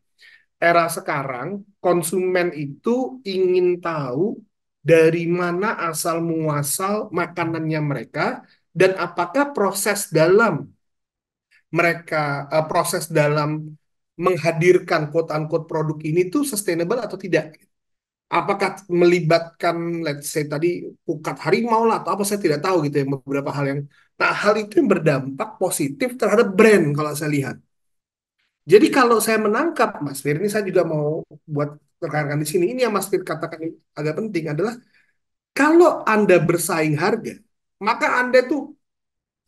Era sekarang konsumen itu ingin tahu dari mana asal muasal makanannya mereka dan apakah proses dalam menghadirkan quote unquote produk ini tuh sustainable atau tidak. Apakah melibatkan let's say tadi pukat harimau lah atau apa saya tidak tahu gitu ya beberapa hal yang nah hal itu yang berdampak positif terhadap brand kalau saya lihat. Jadi kalau saya menangkap Mas Fir, ini saya juga mau buat rekan-rekan di sini. Ini yang Mas Fir katakan agak penting adalah kalau Anda bersaing harga, maka Anda tuh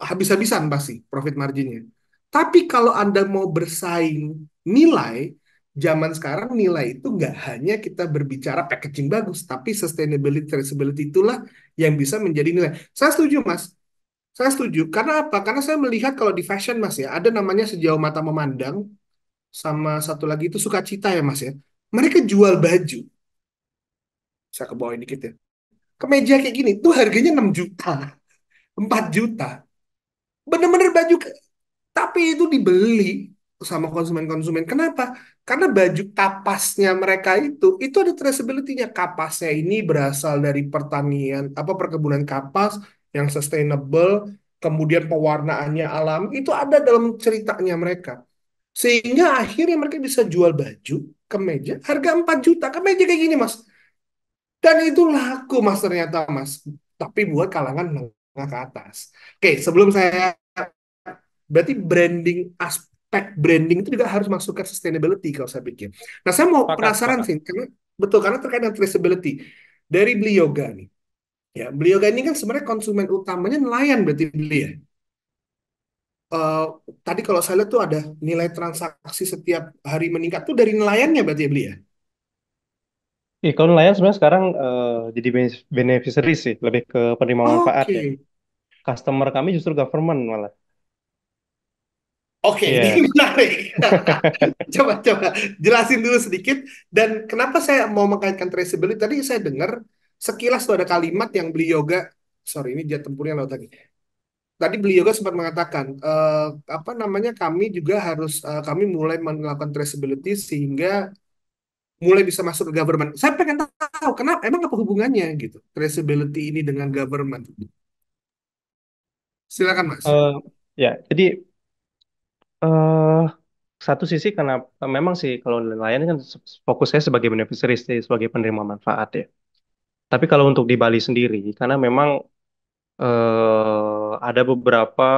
habis-habisan pasti profit marginnya. Tapi kalau Anda mau bersaing nilai, zaman sekarang nilai itu nggak hanya kita berbicara packaging bagus, tapi sustainability, traceability itulah yang bisa menjadi nilai. Saya setuju Mas, saya setuju. Karena apa? Karena saya melihat kalau di fashion Mas ya, ada namanya sejauh mata memandang, sama satu lagi itu sukacita ya Mas ya. Mereka jual baju. Saya ke bawah dikit ya. Kemeja kayak gini tuh harganya 6 juta, 4 juta. Bener-bener baju tapi itu dibeli sama konsumen-konsumen. Kenapa? Karena baju kapasnya mereka itu ada traceability-nya. Kapasnya ini berasal dari pertanian, apa perkebunan kapas yang sustainable, kemudian pewarnaannya alam, itu ada dalam ceritanya mereka. Sehingga akhirnya mereka bisa jual baju, kemeja, harga 4 juta. Kemeja kayak gini, Mas. Dan itu laku, Mas, ternyata, Mas. Tapi buat kalangan menengah ke atas. Oke, sebelum saya... Berarti aspek branding itu juga harus masuk ke sustainability kalau saya pikir. Nah, saya mau Sepakat, penasaran sepakat. sih, karena betul, karena terkait dengan traceability. Dari Beli Yoga nih. Ya, Beli Yoga ini kan sebenarnya konsumen utamanya nelayan berarti beli ya. eh, Tadi kalau saya lihat tuh ada nilai transaksi setiap hari meningkat tuh dari nelayannya berarti ya beli ya. Kalau nelayan sebenarnya sekarang jadi beneficiary sih, lebih ke penerima manfaat ya. Oke, Customer kami justru government malah. oke, ini Iya. menarik. Coba jelasin dulu sedikit. Dan kenapa saya mau mengkaitkan traceability? Tadi saya dengar sekilas tuh ada kalimat yang beli yoga, sorry ini jet tempurnya laut tadi. Tadi beli yoga sempat mengatakan, apa namanya, kami juga harus, kami mulai melakukan traceability sehingga mulai bisa masuk ke government. Saya pengen tahu, kenapa, emang apa hubungannya gitu, traceability ini dengan government. Silakan Mas. Eh, ya, jadi eh satu sisi karena memang sih kalau nelayan kan fokusnya sebagai beneficiaries, sebagai penerima manfaat ya. Tapi kalau untuk di Bali sendiri, karena memang ada beberapa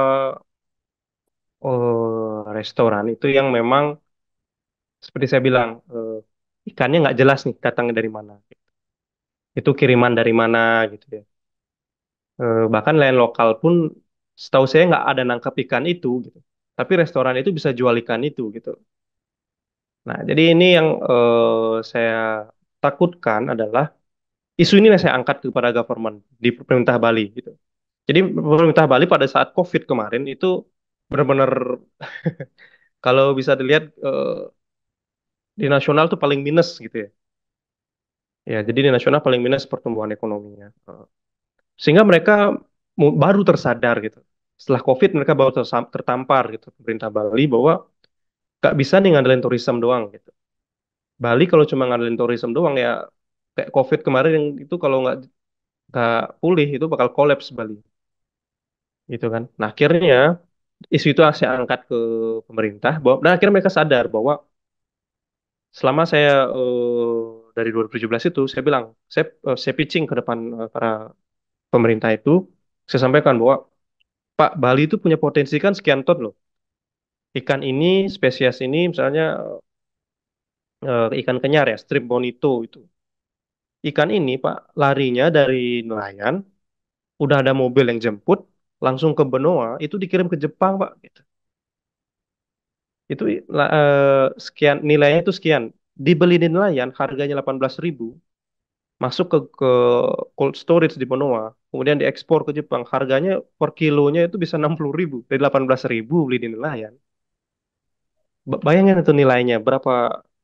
restoran itu yang memang seperti saya bilang ikannya nggak jelas nih datangnya dari mana. Itu kiriman dari mana gitu ya. Bahkan nelayan lokal pun setahu saya nggak ada nangkap ikan itu gitu. Tapi restoran itu bisa jual ikan itu gitu. Nah, jadi ini yang saya takutkan adalah isu ini yang saya angkat kepada government di pemerintah Bali gitu. Jadi pemerintah Bali pada saat COVID kemarin itu benar-benar kalau bisa dilihat di nasional tuh paling minus gitu ya. Ya, jadi di nasional paling minus pertumbuhan ekonominya. Sehingga mereka baru tersadar gitu. Setelah COVID mereka baru tertampar gitu pemerintah Bali bahwa gak bisa nih ngandelin tourism doang gitu. Bali kalau cuma ngandelin tourism doang ya kayak COVID kemarin yang itu kalau nggak pulih itu bakal kolaps Bali gitu kan. Nah akhirnya isu itu saya angkat ke pemerintah bahwa nah akhirnya mereka sadar bahwa selama saya dari 2017 itu saya bilang saya pitching ke depan para pemerintah itu saya sampaikan bahwa Pak Bali itu punya potensi kan sekian ton loh ikan ini spesies ini misalnya ikan kenyar ya strip bonito itu ikan ini Pak larinya dari nelayan udah ada mobil yang jemput langsung ke Benoa itu dikirim ke Jepang Pak gitu. Itu sekian nilainya itu sekian dibeli di nelayan harganya 18.000 masuk ke cold storage di Benoa kemudian diekspor ke Jepang harganya per kilonya itu bisa 60.000 dari 18.000 beli di nelayan. Bayangin itu nilainya berapa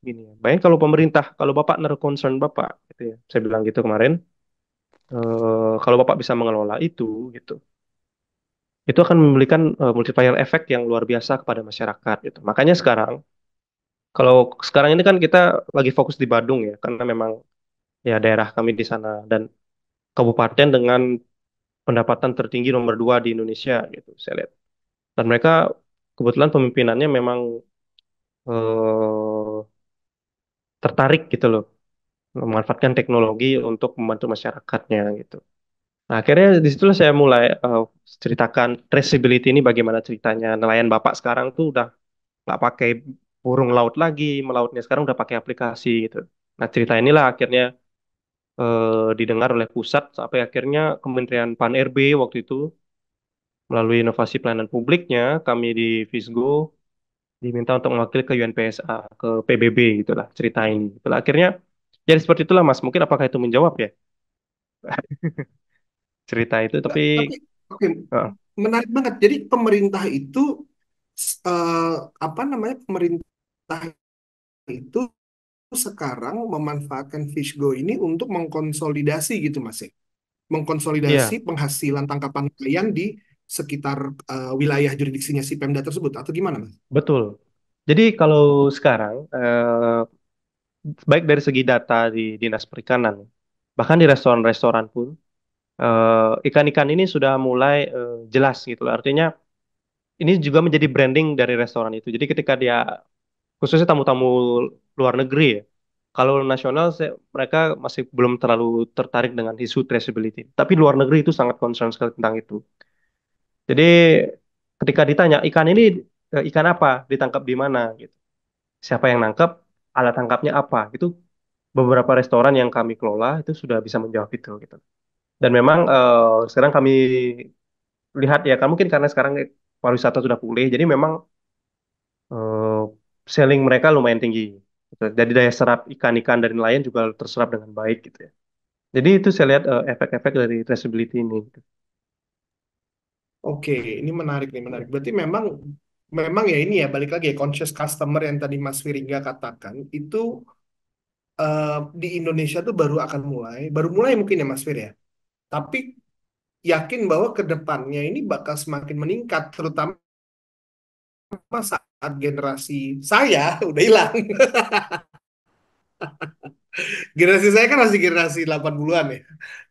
gini ya. Bayangin kalau pemerintah, kalau Bapak naruh concern Bapak, gitu ya. Saya bilang gitu kemarin, kalau Bapak bisa mengelola gitu, itu akan memberikan multiplier effect yang luar biasa kepada masyarakat gitu. Makanya sekarang, kalau sekarang ini kan kita lagi fokus di Badung ya, karena memang ya daerah kami di sana dan kabupaten dengan pendapatan tertinggi nomor 2 di Indonesia gitu, saya lihat. Dan mereka kebetulan pemimpinannya memang eh, tertarik gitu loh memanfaatkan teknologi untuk membantu masyarakatnya gitu. Nah, akhirnya di situlah saya mulai ceritakan traceability ini bagaimana ceritanya. Nelayan Bapak sekarang tuh udah nggak pakai burung laut lagi, melautnya sekarang udah pakai aplikasi gitu. Nah, cerita inilah akhirnya didengar oleh pusat sampai akhirnya Kementerian Pan-RB waktu itu melalui inovasi pelayanan publiknya kami di Visgo diminta untuk mewakili ke UNPSA, ke PBB gitulah cerita ini. Itulah akhirnya jadi seperti itulah Mas. Mungkin apakah itu menjawab ya cerita itu? Tapi Tapi oke, eh, menarik banget. Jadi pemerintah itu, eh, apa namanya, pemerintah itu sekarang memanfaatkan Fishgo ini untuk mengkonsolidasi gitu Mas ya. Mengkonsolidasi iya, penghasilan tangkapan nelayan di sekitar wilayah juridiksinya si Pemda tersebut atau gimana Mas? betul. Jadi kalau sekarang, baik dari segi data di Dinas Perikanan, bahkan di restoran-restoran pun, ikan-ikan ini sudah mulai jelas gitu. Artinya ini juga menjadi branding dari restoran itu. Jadi ketika dia, khususnya tamu-tamu luar negeri ya, kalau nasional mereka masih belum terlalu tertarik dengan isu traceability. Tapi luar negeri itu sangat concern sekali tentang itu. Jadi ketika ditanya ikan ini ikan apa, ditangkap di mana gitu. Siapa yang nangkap, alat tangkapnya apa, itu beberapa restoran yang kami kelola itu sudah bisa menjawab itu gitu. Dan memang sekarang kami lihat ya, kan mungkin karena sekarang pariwisata sudah pulih, jadi memang eh, selling mereka lumayan tinggi. Gitu. Jadi daya serap ikan-ikan dari nelayan juga terserap dengan baik gitu ya. Jadi itu saya lihat efek-efek dari traceability ini. Gitu. Oke, ini menarik nih, menarik. Berarti memang memang ya ini ya balik lagi ya conscious customer yang tadi Mas Wiringga katakan itu di Indonesia tuh baru mulai mungkin ya Mas Fir ya. Tapi yakin bahwa ke depannya ini bakal semakin meningkat, terutama saat generasi saya udah hilang. Generasi saya kan masih generasi 80-an ya,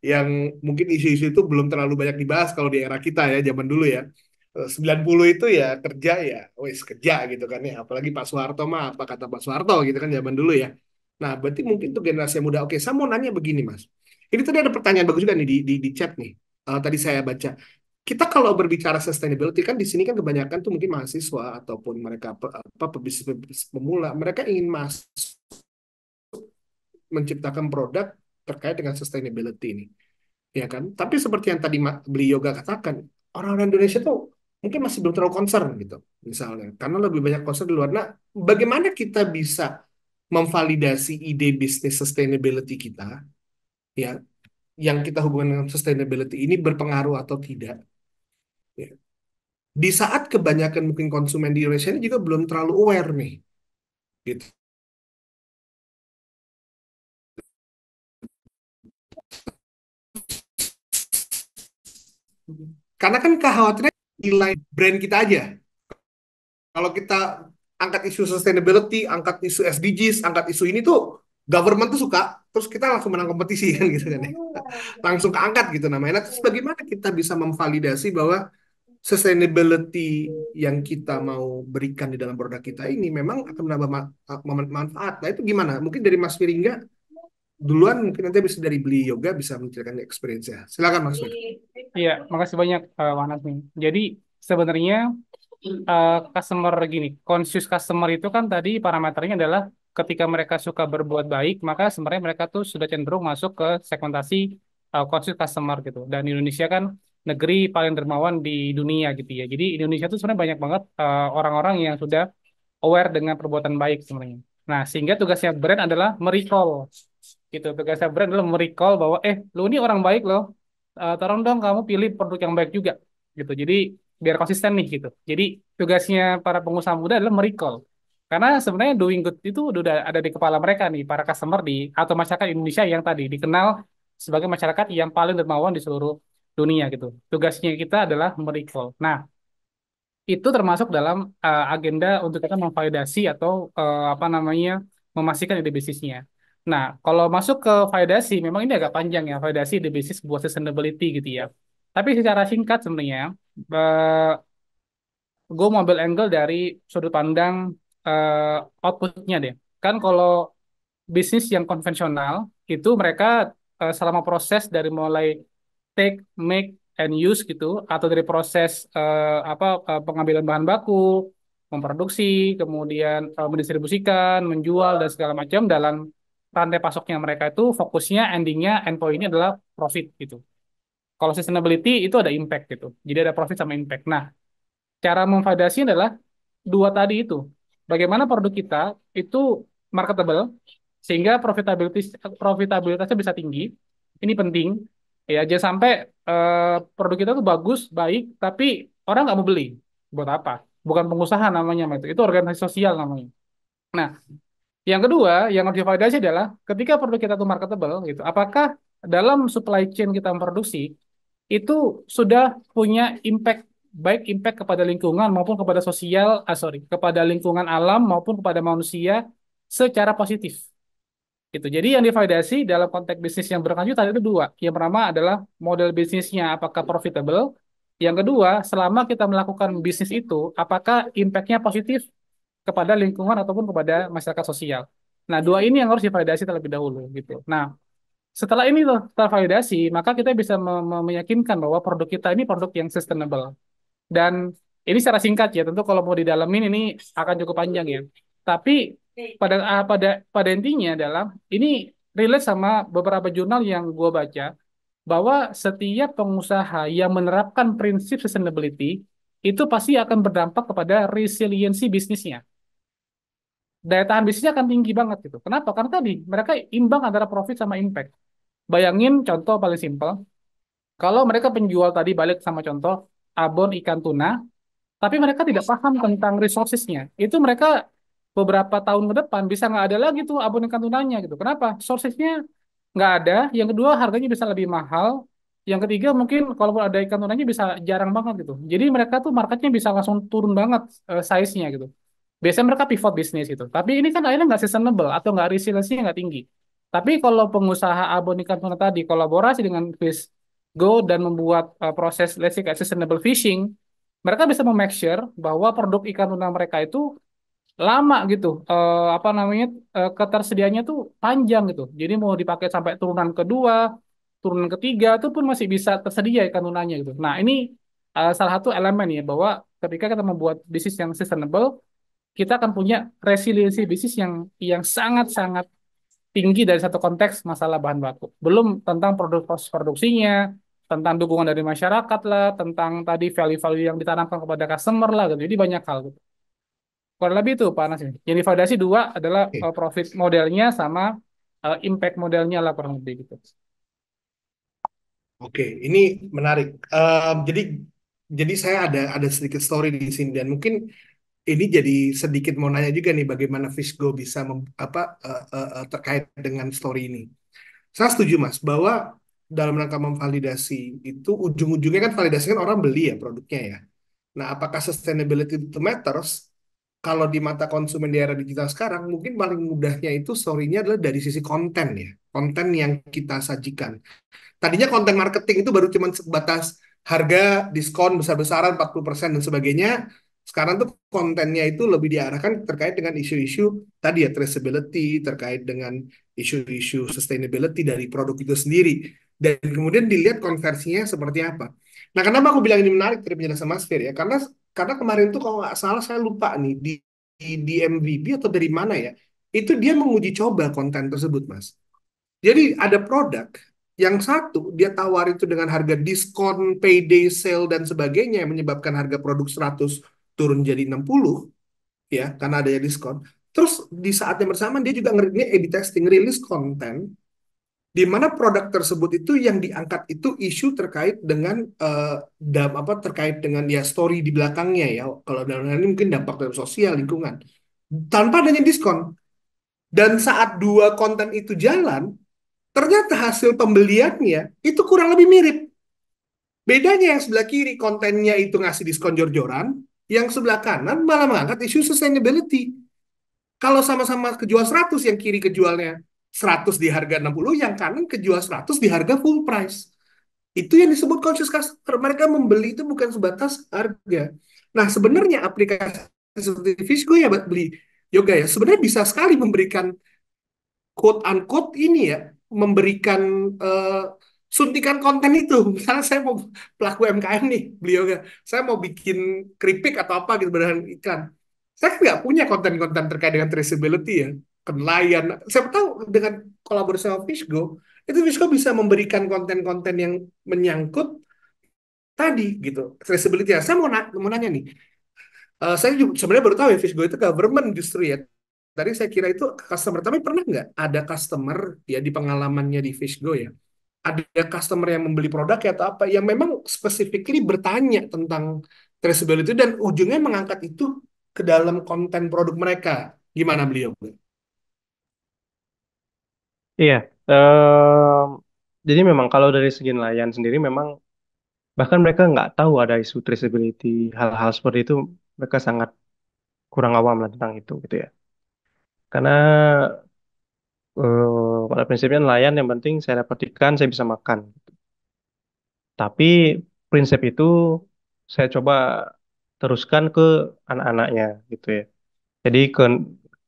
yang mungkin isu-isu itu belum terlalu banyak dibahas kalau di era kita ya, zaman dulu ya. 90 itu ya kerja ya, wes kerja gitu kan ya. Apalagi Pak Soeharto mah apa kata Pak Soeharto gitu kan zaman dulu ya. Nah, berarti mungkin tuh generasi yang muda. Oke, saya mau nanya begini, Mas. Ini tadi ada pertanyaan bagus juga nih di chat nih. Tadi saya baca. Kita kalau berbicara sustainability kan di sini kan kebanyakan tuh mungkin mahasiswa ataupun mereka apa pebisnis pemula, mereka ingin menciptakan produk terkait dengan sustainability ini, ya kan? Tapi seperti yang tadi beli yoga katakan, orang-orang Indonesia tuh mungkin masih belum terlalu concern gitu, misalnya, karena lebih banyak concern di luar. Nah, bagaimana kita bisa memvalidasi ide bisnis sustainability kita, ya, yang kita hubungkan dengan sustainability ini berpengaruh atau tidak, ya. Di saat kebanyakan mungkin konsumen di Indonesia ini juga belum terlalu aware nih, gitu. Karena kan kekhawatiran nilai brand kita aja. Kalau kita angkat isu sustainability, angkat isu SDGs, angkat isu ini tuh government tuh suka, terus kita langsung menang kompetisi kan gitu kan ya. Langsung keangkat gitu namanya. Nah, terus bagaimana kita bisa memvalidasi bahwa sustainability yang kita mau berikan di dalam produk kita ini memang akan menambah manfaat. Nah, itu gimana? Mungkin dari Mas Wiringga duluan, mungkin nanti bisa dari beli yoga bisa menceritakan experience-nya. Silakan Mas Wir. Iya, makasih banyak Wanas nih. Jadi sebenarnya customer gini, conscious customer itu kan tadi parameternya adalah ketika mereka suka berbuat baik, maka sebenarnya mereka tuh sudah cenderung masuk ke segmentasi conscious customer gitu. Dan Indonesia kan negeri paling dermawan di dunia gitu ya. Jadi Indonesia tuh sebenarnya banyak banget orang-orang yang sudah aware dengan perbuatan baik sebenarnya. Nah, sehingga tugasnya brand adalah merecall gitu. Tugasnya brand adalah merecall bahwa lu ini orang baik loh. Tolong dong kamu pilih produk yang baik juga gitu. Jadi biar konsisten nih gitu. Jadi tugasnya para pengusaha muda adalah merecall. Karena sebenarnya doing good itu udah ada di kepala mereka nih, para customer di atau masyarakat Indonesia yang tadi dikenal sebagai masyarakat yang paling dermawan di seluruh dunia gitu. Tugasnya kita adalah merecall. Nah, itu termasuk dalam agenda untuk kita memvalidasi atau apa namanya memastikan ide bisnisnya. Nah, kalau masuk ke validasi, memang ini agak panjang ya, validasi ide bisnis buat sustainability gitu ya. Tapi secara singkat sebenarnya, eh, gue mau ambil angle dari sudut pandang outputnya deh. Kan kalau bisnis yang konvensional itu mereka selama proses dari mulai take, make, and use gitu atau dari proses pengambilan bahan baku, memproduksi, kemudian mendistribusikan, menjual dan segala macam dalam rantai pasoknya mereka itu fokusnya endingnya endpointnya adalah profit gitu. Kalau sustainability itu ada impact gitu. Jadi ada profit sama impact. Nah, cara memvalidasi adalah dua tadi itu. Bagaimana produk kita itu marketable sehingga profitabilitasnya bisa tinggi. Ini penting. Ya, jangan sampai produk kita tuh bagus, baik, tapi orang nggak mau beli. Buat apa? Bukan pengusaha namanya, itu organisasi sosial namanya. Nah, yang kedua, yang harus divalidasi adalah ketika produk kita tuh marketable, gitu, apakah dalam supply chain kita memproduksi itu sudah punya impact baik impact kepada lingkungan maupun kepada kepada lingkungan alam maupun kepada manusia secara positif. Gitu. Jadi yang divalidasi dalam konteks bisnis yang berkelanjutan itu dua. Yang pertama adalah model bisnisnya apakah profitable. Yang kedua, selama kita melakukan bisnis itu, apakah impact-nya positif kepada lingkungan ataupun kepada masyarakat sosial. Nah, dua ini yang harus divalidasi terlebih dahulu gitu. Nah, setelah ini tuh tervalidasi, maka kita bisa meyakinkan bahwa produk kita ini produk yang sustainable. Dan ini secara singkat ya, tentu kalau mau didalamin ini akan cukup panjang ya. Tapi pada intinya adalah ini relate sama beberapa jurnal yang gue baca bahwa setiap pengusaha yang menerapkan prinsip sustainability itu pasti akan berdampak kepada resiliensi bisnisnya. Daya tahan bisnisnya akan tinggi banget gitu. Kenapa? Karena tadi mereka imbang antara profit sama impact. Bayangin contoh paling simpel, kalau mereka penjual tadi balik sama contoh abon ikan tuna, tapi mereka tidak paham tentang resourcesnya. Itu mereka beberapa tahun ke depan bisa nggak ada lagi tuh abon ikan tunanya gitu. Kenapa? Sourcesnya nggak ada. Yang kedua harganya bisa lebih mahal. Yang ketiga mungkin kalaupun ada ikan tunanya bisa jarang banget gitu. Jadi mereka tuh marketnya bisa langsung turun banget size-nya gitu. Biasanya mereka pivot bisnis gitu. Tapi ini kan akhirnya nggak sustainable atau nggak resiliensinya nggak tinggi. Tapi kalau pengusaha abon ikan tuna tadi kolaborasi dengan Fish Go dan membuat proses let's say kayak sustainable fishing, mereka bisa make sure bahwa produk ikan tuna mereka itu lama gitu. Apa namanya ketersediaannya tuh panjang gitu. Jadi mau dipakai sampai turunan kedua, turunan ketiga itu pun masih bisa tersedia ikan tunanya gitu. Nah ini salah satu elemen ya bahwa ketika kita membuat bisnis yang sustainable kita akan punya resiliensi bisnis yang sangat-sangat tinggi dari satu konteks masalah bahan baku. Belum tentang produk proses produksinya, tentang dukungan dari masyarakat lah, tentang tadi value-value yang ditanamkan kepada customer lah, gitu. Jadi banyak hal gitu. Kurang lebih itu Pak Anas ini. Yang divalidasi dua adalah Oke, profit modelnya sama impact modelnya lah kurang lebih gitu. oke, ini menarik. Jadi saya ada sedikit story di sini dan mungkin ini jadi sedikit mau nanya juga nih bagaimana Fishgo bisa terkait dengan story ini. Saya setuju Mas bahwa dalam rangka memvalidasi itu ujung-ujungnya kan validasi kan orang beli ya produknya ya. Nah, apakah sustainability itu matters? Kalau di mata konsumen di era digital sekarang, mungkin paling mudahnya itu story-nya adalah dari sisi konten ya. Konten yang kita sajikan. Tadinya konten marketing itu baru cuma sebatas harga, diskon besar-besaran 40% dan sebagainya. Sekarang tuh kontennya itu lebih diarahkan terkait dengan isu-isu tadi ya, traceability, terkait dengan isu-isu sustainability dari produk itu sendiri. Dan kemudian dilihat konversinya seperti apa. Nah, kenapa aku bilang ini menarik dari penjelasan Mas Fir ya? Karena kemarin tuh kalau nggak salah saya lupa nih di MVB atau dari mana ya, itu dia menguji coba konten tersebut, Mas. Jadi ada produk yang satu dia tawar itu dengan harga diskon, payday sale dan sebagainya yang menyebabkan harga produk 100 turun jadi 60 ya karena adanya diskon. Terus di saat yang bersamaan dia juga ngeri A/B testing rilis konten di mana produk tersebut itu yang diangkat itu isu terkait dengan terkait dengan ya story di belakangnya ya. Kalau dalam hal ini mungkin dampak terhadap sosial lingkungan tanpa adanya diskon. Dan saat dua konten itu jalan, ternyata hasil pembeliannya itu kurang lebih mirip. Bedanya yang sebelah kiri kontennya itu ngasih diskon jor-joran, yang sebelah kanan malah mengangkat isu sustainability. Kalau sama-sama kejual 100, yang kiri kejualnya 100 di harga 60, yang kanan kejual 100 di harga full price. Itu yang disebut conscious customer. Mereka membeli itu bukan sebatas harga. Nah, sebenarnya aplikasi seperti Fishgo ya beli yoga ya, sebenarnya bisa sekali memberikan quote unquote ini ya memberikan eh, suntikan konten itu. Misalnya saya mau pelaku UMKM nih, beliau nggak, saya mau bikin keripik atau apa gitu berdasarkan iklan. Saya kan nggak punya konten-konten terkait dengan traceability ya, nelayan. Saya tahu dengan kolaborasi sama Fishgo, itu Fishgo bisa memberikan konten-konten yang menyangkut tadi gitu traceability. Saya mau nanya nih, saya juga sebenarnya baru tahu ya Fishgo itu government justru ya. Tadi saya kira itu customer, tapi pernah nggak ada customer ya di pengalamannya di Fishgo ya, ada customer yang membeli produk ya atau apa yang memang specifically bertanya tentang traceability dan ujungnya mengangkat itu ke dalam konten produk mereka. Gimana beliau? Iya, em, jadi memang kalau dari segi nelayan sendiri memang bahkan mereka nggak tahu ada isu traceability, hal-hal seperti itu mereka sangat kurang awam lah tentang itu gitu ya. Karena pada prinsipnya nelayan yang penting saya dapat ikan, saya bisa makan. Tapi prinsip itu saya coba teruskan ke anak-anaknya gitu ya. Jadi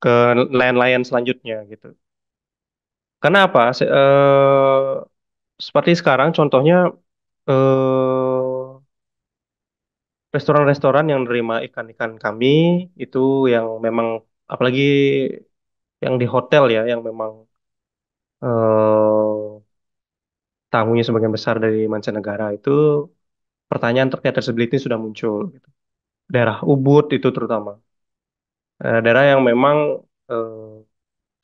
ke nelayan-nelayan selanjutnya gitu. Karena apa? Seperti sekarang contohnya eh, restoran-restoran yang menerima ikan-ikan kami itu yang memang apalagi yang di hotel ya yang memang eh, tamunya sebagian besar dari mancanegara itu pertanyaan terkait traceability sudah muncul gitu. Daerah Ubud itu terutama. Daerah yang memang eh,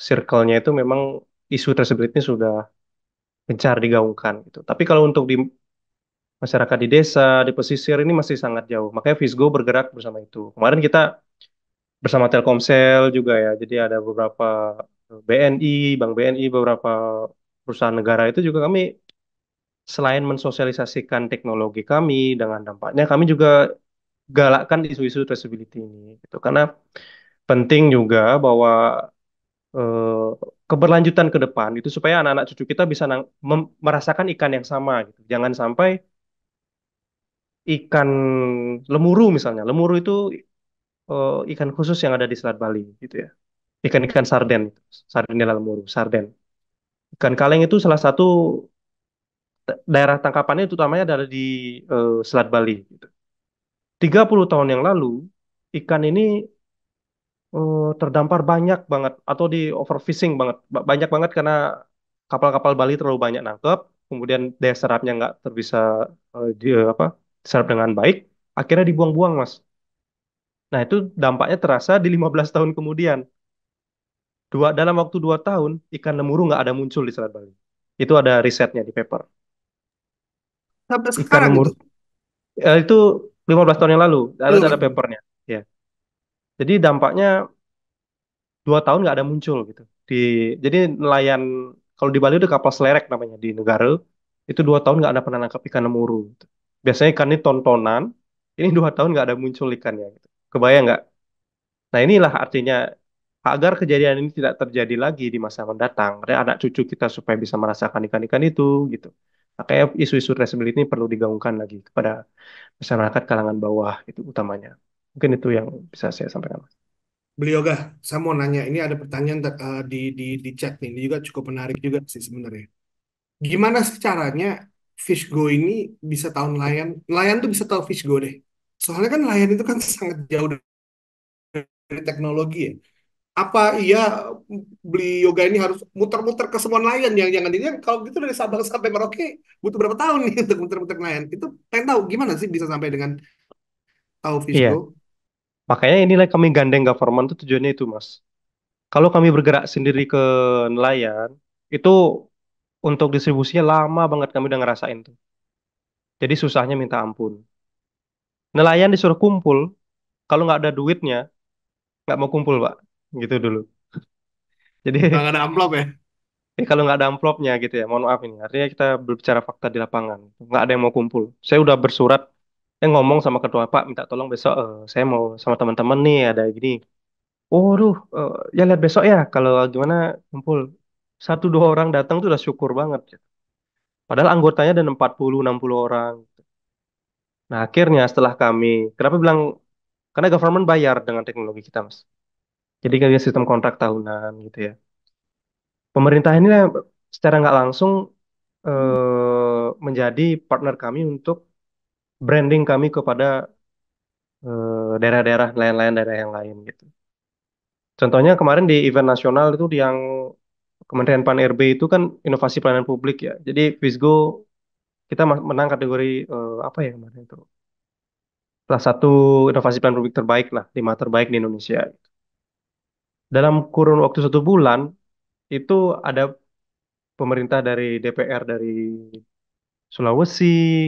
circle-nya itu memang isu traceability sudah gencar digaungkan gitu. Tapi kalau untuk di masyarakat di desa, di pesisir ini masih sangat jauh. Makanya Visgo bergerak bersama itu. Kemarin kita bersama Telkomsel juga ya. Jadi ada beberapa BNI, Bank BNI, beberapa perusahaan negara itu juga kami selain mensosialisasikan teknologi kami dengan dampaknya, kami juga galakkan isu-isu traceability ini gitu. Karena penting juga bahwa eh, keberlanjutan ke depan itu supaya anak-anak cucu kita bisa merasakan ikan yang sama gitu. Jangan sampai ikan lemuru misalnya. Lemuru itu ikan khusus yang ada di Selat Bali gitu ya. Ikan-ikan sarden, Sardinella lemuru, sarden. Ikan kaleng itu salah satu daerah tangkapannya itu utamanya adalah di Selat Bali gitu. 30 tahun yang lalu ikan ini terdampar banyak banget atau di overfishing banget. Banyak banget karena kapal-kapal Bali terlalu banyak nangkep, kemudian daya serapnya nggak terbisa apa serap dengan baik, akhirnya dibuang-buang, Mas. Nah, itu dampaknya terasa di 15 tahun kemudian. Dalam waktu 2 tahun, ikan lemuru nggak ada muncul di Selat Bali. Itu ada risetnya di paper. Sampai Ikan sekarang lemuru itu. itu 15 tahun yang lalu, Belum ada Mas. papernya. Ya. Jadi dampaknya 2 tahun nggak ada muncul gitu. Jadi nelayan kalau di Bali itu kapal selerek namanya di negara itu 2 tahun nggak ada pernah nangkap ikan lemuru. Gitu. Biasanya ikan ini tontonan, ini 2 tahun nggak ada muncul ikannya. Gitu. Kebayang nggak? Nah inilah artinya agar kejadian ini tidak terjadi lagi di masa mendatang, ada anak cucu kita supaya bisa merasakan ikan-ikan itu gitu. Makanya isu-isu traceability ini perlu digaungkan lagi kepada masyarakat kalangan bawah itu utamanya. Mungkin itu yang bisa saya sampaikan. Beli Yoga, saya mau nanya, ini ada pertanyaan di chat nih, ini juga cukup menarik juga sih sebenarnya. Gimana sih caranya Fishgo ini bisa tahu nelayan? Nelayan tuh bisa tahu Fishgo deh. Soalnya kan nelayan itu kan sangat jauh dari teknologi ya. Apa iya beli yoga ini harus muter-muter ke semua nelayan yang jangan ini kalau gitu dari Sabang sampai Merauke butuh berapa tahun nih untuk muter-muter nelayan? Itu pengen tahu gimana sih bisa sampai dengan tahu Iya, Fishgo? makanya inilah kami gandeng government itu tujuannya itu, Mas. Kalau kami bergerak sendiri ke nelayan, itu untuk distribusinya lama banget kami udah ngerasain tuh. Jadi susahnya minta ampun. Nelayan disuruh kumpul, kalau nggak ada duitnya, nggak mau kumpul, Pak. Gitu dulu. Jadi Nggak ada amplop ya? kalau nggak ada amplopnya gitu ya, mohon maaf ini. Artinya kita berbicara fakta di lapangan. Nggak ada yang mau kumpul. Saya udah bersurat, ngomong sama ketua Pak, minta tolong besok saya mau sama teman-teman nih ada gini. Oh, duh, ya lihat besok ya. Kalau gimana kumpul. 1 2 orang datang tuh udah syukur banget. Padahal anggotanya ada 40 60 orang. Nah, akhirnya setelah kami, kenapa bilang, karena government bayar dengan teknologi kita, Mas. Jadi kayak sistem kontrak tahunan gitu ya. Pemerintah ini secara nggak langsung menjadi partner kami untuk branding kami kepada daerah-daerah lain-lain daerah yang lain gitu. Contohnya kemarin di event nasional itu yang Kementerian Pan-RB itu kan inovasi pelayanan publik ya. Jadi Visgo kita menang kategori apa ya kemarin itu? Salah satu inovasi pelayanan publik terbaik lah, 5 terbaik di Indonesia. Dalam kurun waktu 1 bulan itu ada pemerintah dari DPR dari Sulawesi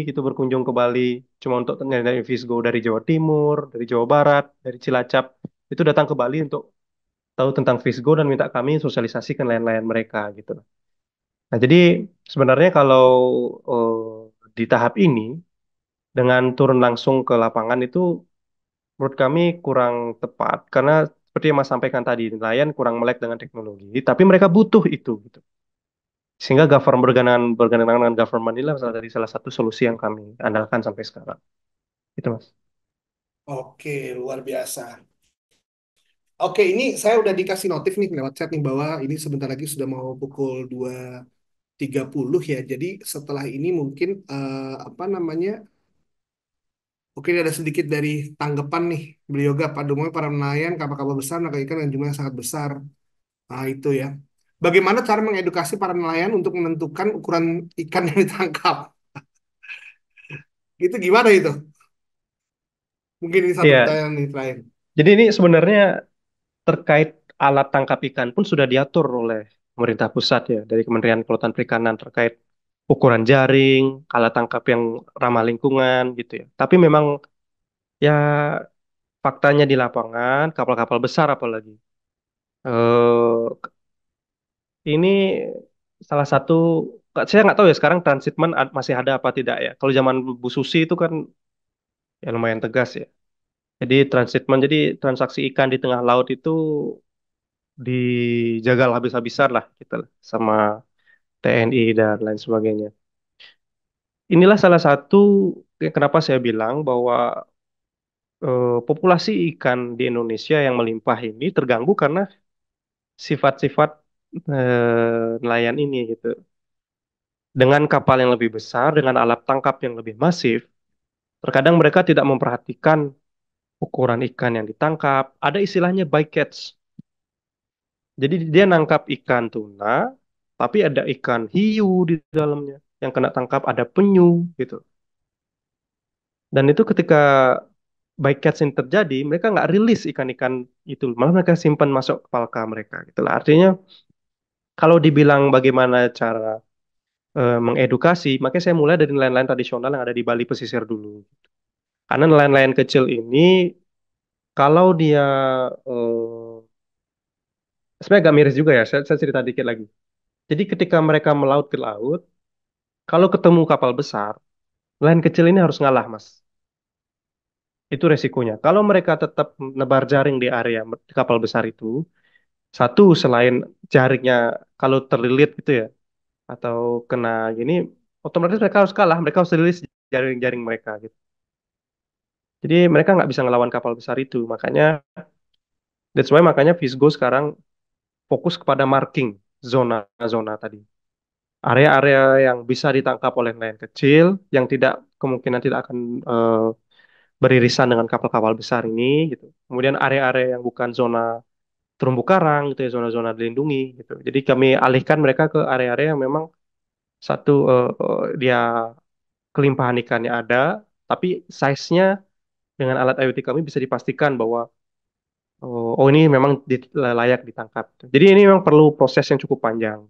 gitu berkunjung ke Bali cuma untuk nyari Visgo dari Jawa Timur, dari Jawa Barat, dari Cilacap itu datang ke Bali untuk tahu tentang Visgo dan minta kami sosialisasi ke nelayan-nelayan mereka gitu. Nah, jadi sebenarnya kalau di tahap ini dengan turun langsung ke lapangan itu menurut kami kurang tepat karena seperti yang Mas sampaikan tadi, nelayan kurang melek dengan teknologi, tapi mereka butuh itu gitu. Sehingga government bergandengan dengan government inilah salah satu solusi yang kami andalkan sampai sekarang. Itu Mas. Oke, luar biasa. Oke, ini saya udah dikasih notif nih lewat chat nih bahwa ini sebentar lagi sudah mau pukul 2.30 ya. Jadi setelah ini mungkin apa namanya? Oke, ini ada sedikit dari tanggapan nih beliau Yoga. Pada umumnya para nelayan kapal-kapal besar menangkap ikan dengan jumlah yang sangat besar. Nah, itu ya. Bagaimana cara mengedukasi para nelayan untuk menentukan ukuran ikan yang ditangkap? Itu gimana itu? Mungkin ini satu Iya, pertanyaan nih terakhir. jadi ini sebenarnya terkait alat tangkap ikan pun sudah diatur oleh pemerintah pusat ya, dari Kementerian Kelautan Perikanan terkait ukuran jaring, alat tangkap yang ramah lingkungan gitu ya. Tapi memang ya faktanya di lapangan, kapal-kapal besar apalagi. Eh, ini salah satu, saya nggak tahu ya sekarang transshipment masih ada apa tidak ya. Kalau zaman Bu Susi itu kan ya lumayan tegas ya. Jadi transshipment, jadi transaksi ikan di tengah laut itu dijagal habis-habisan lah gitu lah, sama TNI dan lain sebagainya. Inilah salah satu kenapa saya bilang bahwa populasi ikan di Indonesia yang melimpah ini terganggu karena sifat-sifat nelayan ini gitu. Dengan kapal yang lebih besar, dengan alat tangkap yang lebih masif, terkadang mereka tidak memperhatikan ukuran ikan yang ditangkap. Ada istilahnya bycatch. Jadi dia nangkap ikan tuna, tapi ada ikan hiu di dalamnya yang kena tangkap, ada penyu gitu. Dan itu ketika bycatch ini terjadi, mereka nggak rilis ikan-ikan itu, malah mereka simpan masuk palka mereka. Gitulah. Artinya kalau dibilang bagaimana cara mengedukasi, makanya saya mulai dari nelayan-nelayan tradisional yang ada di Bali pesisir dulu. Karena nelayan-nelayan kecil ini, kalau dia sebenarnya agak miris juga ya, saya cerita dikit lagi. Jadi ketika mereka melaut ke laut, kalau ketemu kapal besar, nelayan kecil ini harus ngalah, Mas. Itu resikonya. Kalau mereka tetap nebar jaring di area kapal besar itu, satu selain jaringnya kalau terlilit gitu ya, atau kena gini, otomatis mereka harus kalah. Mereka harus rilis jaring-jaring mereka gitu. Jadi mereka nggak bisa ngelawan kapal besar itu. Makanya, that's why makanya Visgo sekarang fokus kepada marking zona-zona tadi. Area-area yang bisa ditangkap oleh nelayan kecil, yang tidak kemungkinan tidak akan beririsan dengan kapal-kapal besar ini, gitu. Kemudian area-area yang bukan zona terumbu karang, gitu ya, zona-zona dilindungi, gitu. Jadi kami alihkan mereka ke area-area yang memang satu dia kelimpahan ikannya ada, tapi size-nya dengan alat IoT kami bisa dipastikan bahwa oh ini memang layak ditangkap. Jadi ini memang perlu proses yang cukup panjang.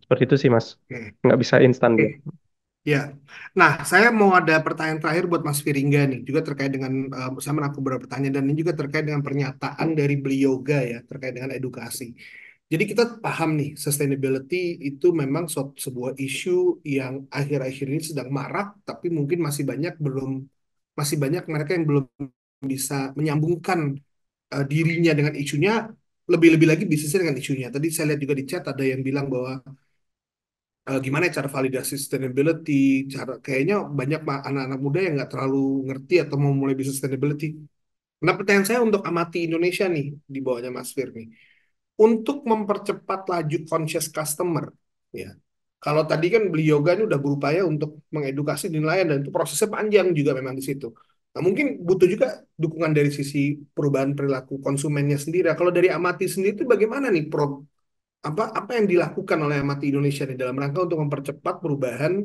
Seperti itu sih Mas. Oke. Nggak bisa instan Oke. dia. Ya, nah saya mau ada pertanyaan terakhir buat Mas Firingga nih, juga terkait dengan sama aku beberapa pertanyaan dan ini juga terkait dengan pernyataan dari beliau Yoga ya terkait dengan edukasi. Jadi kita paham nih, sustainability itu memang sebuah isu yang akhir-akhir ini sedang marak, tapi mungkin masih banyak mereka yang belum bisa menyambungkan dirinya dengan isunya, lebih-lebih lagi bisnisnya dengan isunya. Tadi saya lihat juga di chat ada yang bilang bahwa gimana ya cara validasi sustainability, cara kayaknya banyak anak-anak muda yang nggak terlalu ngerti atau mau mulai bisnis sustainability. Nah, pertanyaan saya untuk Amati Indonesia nih di bawahnya Mas Fir nih, untuk mempercepat laju conscious customer, ya. Kalau tadi kan beliau Yoga ini udah berupaya untuk mengedukasi di nelayan dan itu prosesnya panjang juga memang di situ. Nah, mungkin butuh juga dukungan dari sisi perubahan perilaku konsumennya sendiri. Nah, kalau dari Amati sendiri itu bagaimana nih apa yang dilakukan oleh Amati Indonesia nih dalam rangka untuk mempercepat perubahan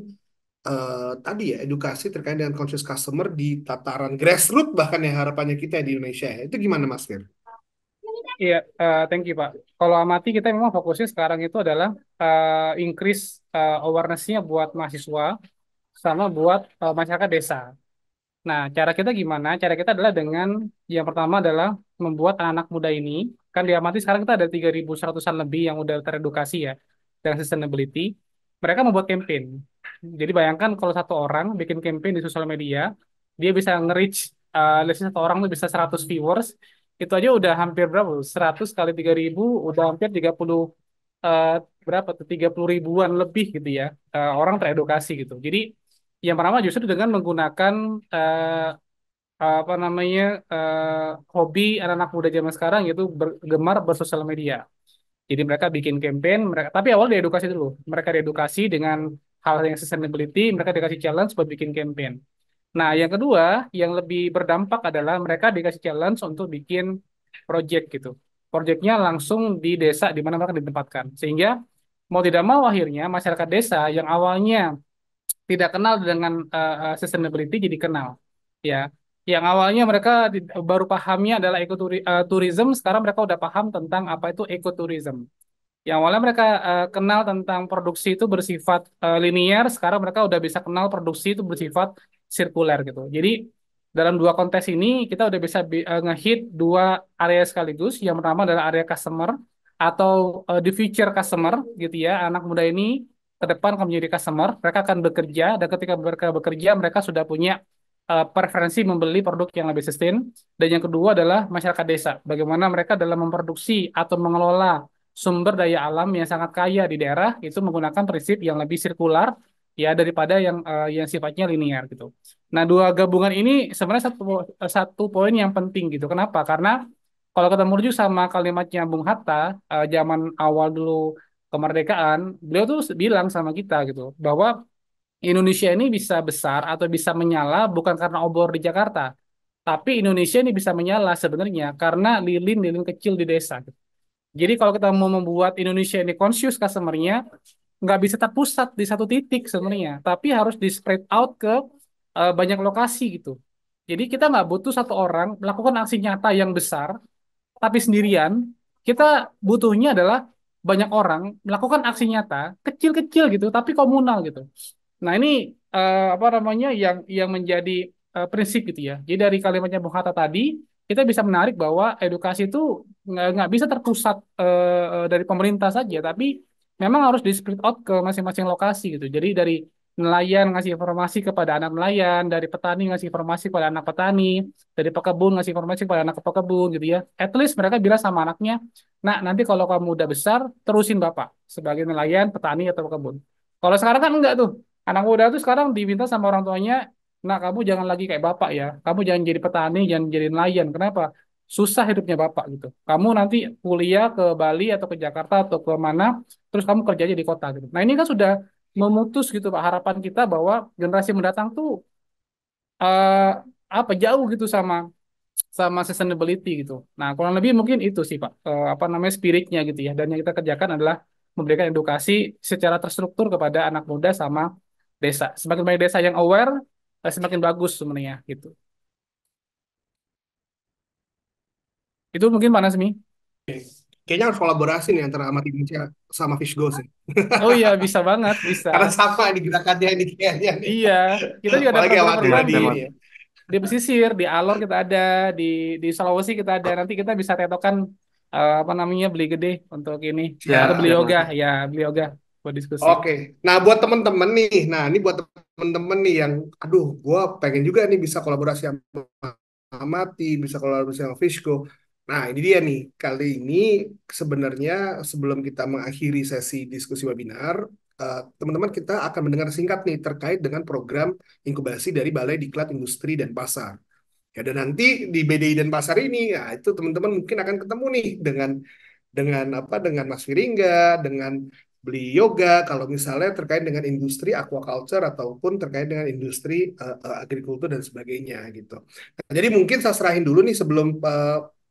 tadi ya edukasi terkait dengan conscious customer di tataran grassroots bahkan ya harapannya kita di Indonesia ya. Itu gimana Mas Fir? Iya, thank you Pak. Kalau amati kita memang fokusnya sekarang itu adalah increase awareness-nya buat mahasiswa sama buat masyarakat desa. Nah, cara kita gimana? Cara kita adalah dengan yang pertama adalah membuat anak-anak muda ini, kan diamati sekarang kita ada 3.100-an lebih yang udah teredukasi ya dengan sustainability. Mereka membuat campaign. Jadi bayangkan kalau satu orang bikin campaign di sosial media, dia bisa nge-reach, let's say satu orang tuh bisa 100 viewers, itu aja udah hampir berapa? 100 kali 3.000, udah hampir 30, eh, berapa tuh? 30 ribuan lebih gitu ya, orang teredukasi gitu. Jadi yang pertama justru dengan menggunakan apa namanya hobi anak-anak muda zaman sekarang yaitu gemar bersosial media. Jadi mereka bikin campaign, mereka tapi awal diedukasi dulu. Mereka diedukasi dengan hal yang sustainability, mereka dikasih challenge buat bikin campaign. Nah, yang kedua, yang lebih berdampak adalah mereka dikasih challenge untuk bikin project gitu. Projectnya langsung di desa di mana mereka ditempatkan. Sehingga mau tidak mau akhirnya masyarakat desa yang awalnya tidak kenal dengan sustainability jadi kenal ya yang awalnya mereka baru pahamnya adalah ekoturism sekarang mereka udah paham tentang apa itu ekoturism yang awalnya mereka kenal tentang produksi itu bersifat linear sekarang mereka udah bisa kenal produksi itu bersifat sirkuler gitu jadi dalam dua kontes ini kita udah bisa ngehit dua area sekaligus. Yang pertama adalah area customer atau the future customer gitu ya. Anak muda ini ke depan akan menjadi customer, mereka akan bekerja dan ketika mereka bekerja mereka sudah punya preferensi membeli produk yang lebih sustain. Dan yang kedua adalah masyarakat desa. Bagaimana mereka dalam memproduksi atau mengelola sumber daya alam yang sangat kaya di daerah itu menggunakan prinsip yang lebih sirkular ya daripada yang sifatnya linear gitu. Nah, dua gabungan ini sebenarnya satu poin yang penting gitu. Kenapa? Karena kalau kita merujuk sama kalimatnya Bung Hatta zaman awal dulu kemerdekaan, beliau tuh bilang sama kita gitu bahwa Indonesia ini bisa besar atau bisa menyala bukan karena obor di Jakarta, tapi Indonesia ini bisa menyala sebenarnya karena lilin-lilin kecil di desa. Jadi kalau kita mau membuat Indonesia ini conscious customer-nya, nggak bisa terpusat di satu titik sebenarnya, tapi harus di spread out ke banyak lokasi gitu. Jadi kita nggak butuh satu orang melakukan aksi nyata yang besar, tapi sendirian. Kita butuhnya adalah banyak orang melakukan aksi nyata, kecil-kecil gitu, tapi komunal gitu. Nah, ini apa namanya yang menjadi prinsip gitu ya. Jadi dari kalimatnya Bung Hatta tadi, kita bisa menarik bahwa edukasi itu nggak bisa terpusat dari pemerintah saja, tapi memang harus di split out ke masing-masing lokasi gitu. Jadi dari nelayan ngasih informasi kepada anak nelayan, dari petani ngasih informasi kepada anak petani, dari pekebun ngasih informasi kepada anak pekebun gitu ya. At least mereka bilang sama anaknya, nah nanti kalau kamu udah besar, terusin Bapak sebagai nelayan, petani atau pekebun. Kalau sekarang kan enggak tuh. Anak muda tuh sekarang diminta sama orang tuanya, nah kamu jangan lagi kayak bapak ya. Kamu jangan jadi petani, jangan jadi nelayan. Kenapa? Susah hidupnya bapak gitu. Kamu nanti kuliah ke Bali atau ke Jakarta atau ke mana, terus kamu kerjanya di kota gitu. Nah ini kan sudah memutus gitu Pak harapan kita bahwa generasi mendatang tuh eh, apa jauh gitu sama sama sustainability gitu. Nah, kurang lebih mungkin itu sih Pak, apa namanya spiritnya gitu ya. Dan yang kita kerjakan adalah memberikan edukasi secara terstruktur kepada anak muda sama desa. Semakin banyak desa yang aware, semakin bagus sebenarnya gitu. Itu mungkin Pak Nasmi. Kayaknya harus kolaborasi nih antara Amat Indonesia sama Fish Goals nih. Oh iya, bisa banget, bisa. Karena sama nih gerakannya ini kayaknya nih. Iya, kita juga ada Apalagi Amat program-program pribadi di ini ya. pesisir, di Alor kita ada, di Sulawesi kita ada. Nanti kita bisa tektokan apa namanya beli gede untuk ini atau Siap. beli Siap, yoga Mas. ya, beli yoga buat diskusi. Oke. Nah, buat temen-temen nih. Nah, ini buat temen-temen nih yang, aduh, gue pengen juga nih bisa kolaborasi sama Amati, bisa kolaborasi sama Fishco. Nah, ini dia nih. Kali ini sebenarnya sebelum kita mengakhiri sesi diskusi webinar, teman-teman kita akan mendengar singkat nih terkait dengan program inkubasi dari Balai Diklat Industri dan Pasar. Ya, dan nanti di BDI dan Pasar ini, ya itu teman-teman mungkin akan ketemu nih dengan apa dengan Mas Wiringga, dengan beli yoga kalau misalnya terkait dengan industri aquaculture ataupun terkait dengan industri agrikultur dan sebagainya gitu. Nah, jadi mungkin saya serahin dulu nih sebelum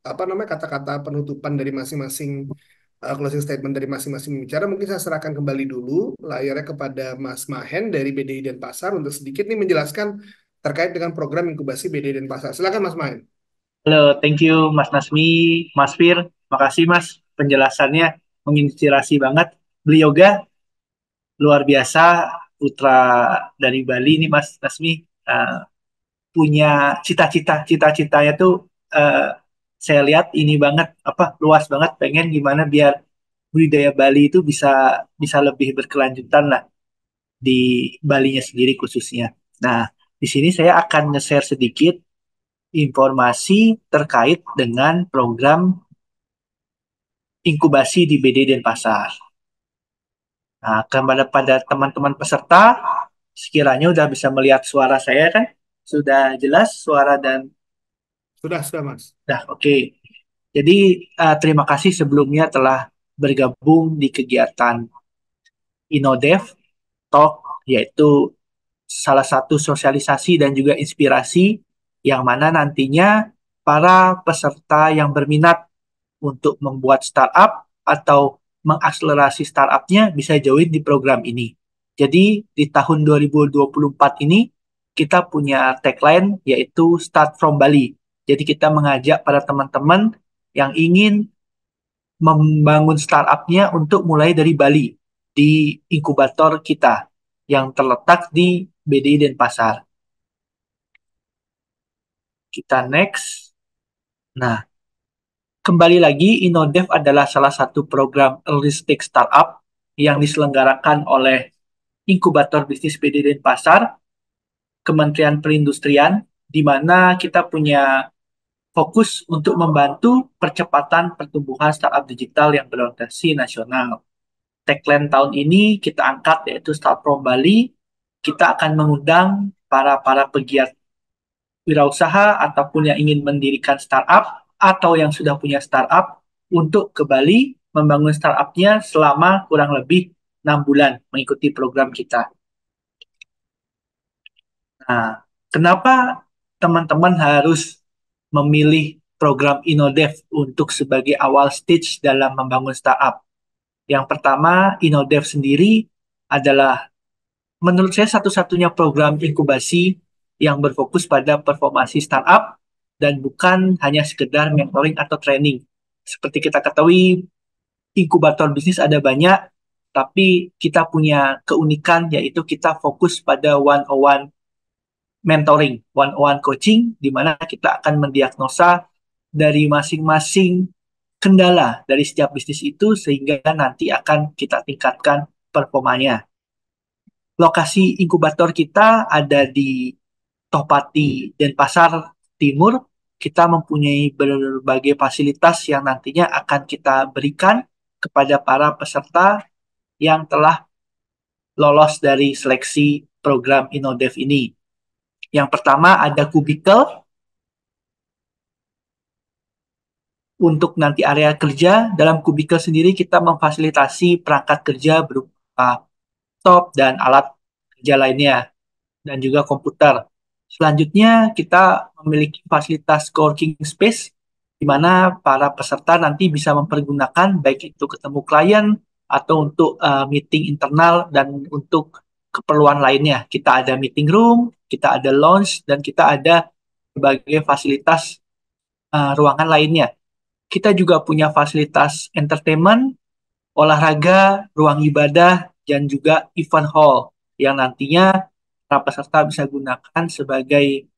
apa namanya kata-kata penutupan dari masing-masing closing statement dari masing-masing pembicara mungkin saya serahkan kembali dulu layarnya kepada Mas Mahen dari BDI dan Pasar untuk sedikit nih menjelaskan terkait dengan program inkubasi BDI dan Pasar. Silakan Mas Mahen. Halo, thank you Mas Nasmi, Mas Fir. Makasih Mas, penjelasannya menginspirasi banget. Beli yoga luar biasa, putra dari Bali nih Mas Nasmi. Eh, Punya cita-citanya tuh eh, saya lihat ini banget, apa luas banget, pengen gimana biar budidaya Bali itu bisa bisa lebih berkelanjutan lah di Balinya sendiri khususnya. Nah, di sini saya akan nge-share sedikit informasi terkait dengan program inkubasi di BD Denpasar. Nah, kepada teman-teman peserta, sekiranya udah bisa melihat suara saya kan? Sudah jelas suara dan Sudah Mas. dah oke. Jadi terima kasih sebelumnya telah bergabung di kegiatan InnoDev Talk, yaitu salah satu sosialisasi dan juga inspirasi yang mana nantinya para peserta yang berminat untuk membuat startup atau mengakselerasi startupnya bisa join di program ini. Jadi di tahun 2024 ini kita punya tagline yaitu Start from Bali. Jadi kita mengajak para teman-teman yang ingin membangun startupnya untuk mulai dari Bali di inkubator kita yang terletak di BDI Denpasar. Kita next. Nah, kembali lagi, InnoDev adalah salah satu program early stage startup yang diselenggarakan oleh Inkubator Bisnis PD Denpasar, Kementerian Perindustrian, di mana kita punya fokus untuk membantu percepatan pertumbuhan startup digital yang berorientasi nasional. Tagline tahun ini kita angkat yaitu Start from Bali. Kita akan mengundang para pegiat wirausaha ataupun yang ingin mendirikan startup atau yang sudah punya startup untuk ke Bali membangun startupnya selama kurang lebih 6 bulan mengikuti program kita. Nah, kenapa teman-teman harus memilih program InnoDev untuk sebagai awal stage dalam membangun startup? Yang pertama, InnoDev sendiri adalah menurut saya satu-satunya program inkubasi yang berfokus pada performasi startup dan bukan hanya sekedar mentoring atau training. Seperti kita ketahui, inkubator bisnis ada banyak, tapi kita punya keunikan yaitu kita fokus pada one-on-one mentoring, one-on-one coaching, di mana kita akan mendiagnosa dari masing-masing kendala dari setiap bisnis itu sehingga nanti akan kita tingkatkan performanya. Lokasi inkubator kita ada di Tohpati Denpasar Timur. Kita mempunyai berbagai fasilitas yang nantinya akan kita berikan kepada para peserta yang telah lolos dari seleksi program InnoDev ini. Yang pertama ada kubikel untuk nanti area kerja. Dalam kubikel sendiri kita memfasilitasi perangkat kerja berupa laptop dan alat kerja lainnya dan juga komputer. Selanjutnya kita memiliki fasilitas coworking space di mana para peserta nanti bisa mempergunakan baik itu ketemu klien atau untuk meeting internal dan untuk keperluan lainnya. Kita ada meeting room, kita ada lounge, dan kita ada berbagai fasilitas ruangan lainnya. Kita juga punya fasilitas entertainment, olahraga, ruang ibadah, dan juga event hall yang nantinya para peserta bisa gunakan sebagai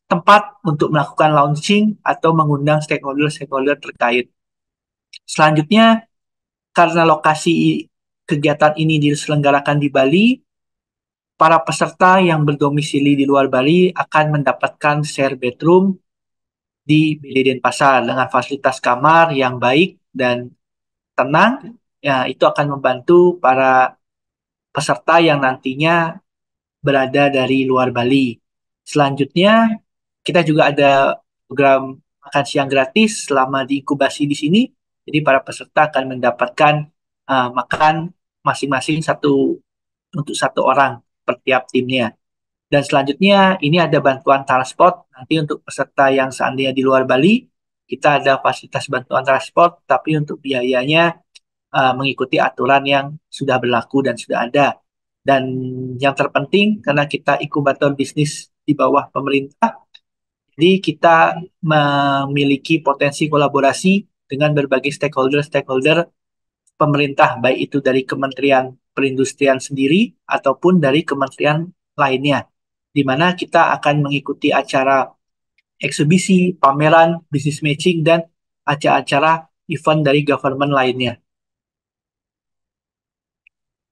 tempat untuk melakukan launching atau mengundang stakeholder-stakeholder terkait. Selanjutnya, karena lokasi kegiatan ini diselenggarakan di Bali, para peserta yang berdomisili di luar Bali akan mendapatkan share bedroom di BD Denpasar dengan fasilitas kamar yang baik dan tenang. Ya, itu akan membantu para peserta yang nantinya berada dari luar Bali. Selanjutnya, kita juga ada program makan siang gratis selama diinkubasi di sini. Jadi para peserta akan mendapatkan makan masing-masing untuk satu orang per tiap timnya. Dan selanjutnya ini ada bantuan transport nanti untuk peserta yang seandainya di luar Bali, kita ada fasilitas bantuan transport, tapi untuk biayanya mengikuti aturan yang sudah berlaku dan sudah ada. Dan yang terpenting karena kita inkubator bisnis di bawah pemerintah, jadi kita memiliki potensi kolaborasi dengan berbagai stakeholder-stakeholder pemerintah, baik itu dari Kementerian Perindustrian sendiri ataupun dari kementerian lainnya, di mana kita akan mengikuti acara eksibisi, pameran, business matching, dan acara-acara event dari government lainnya.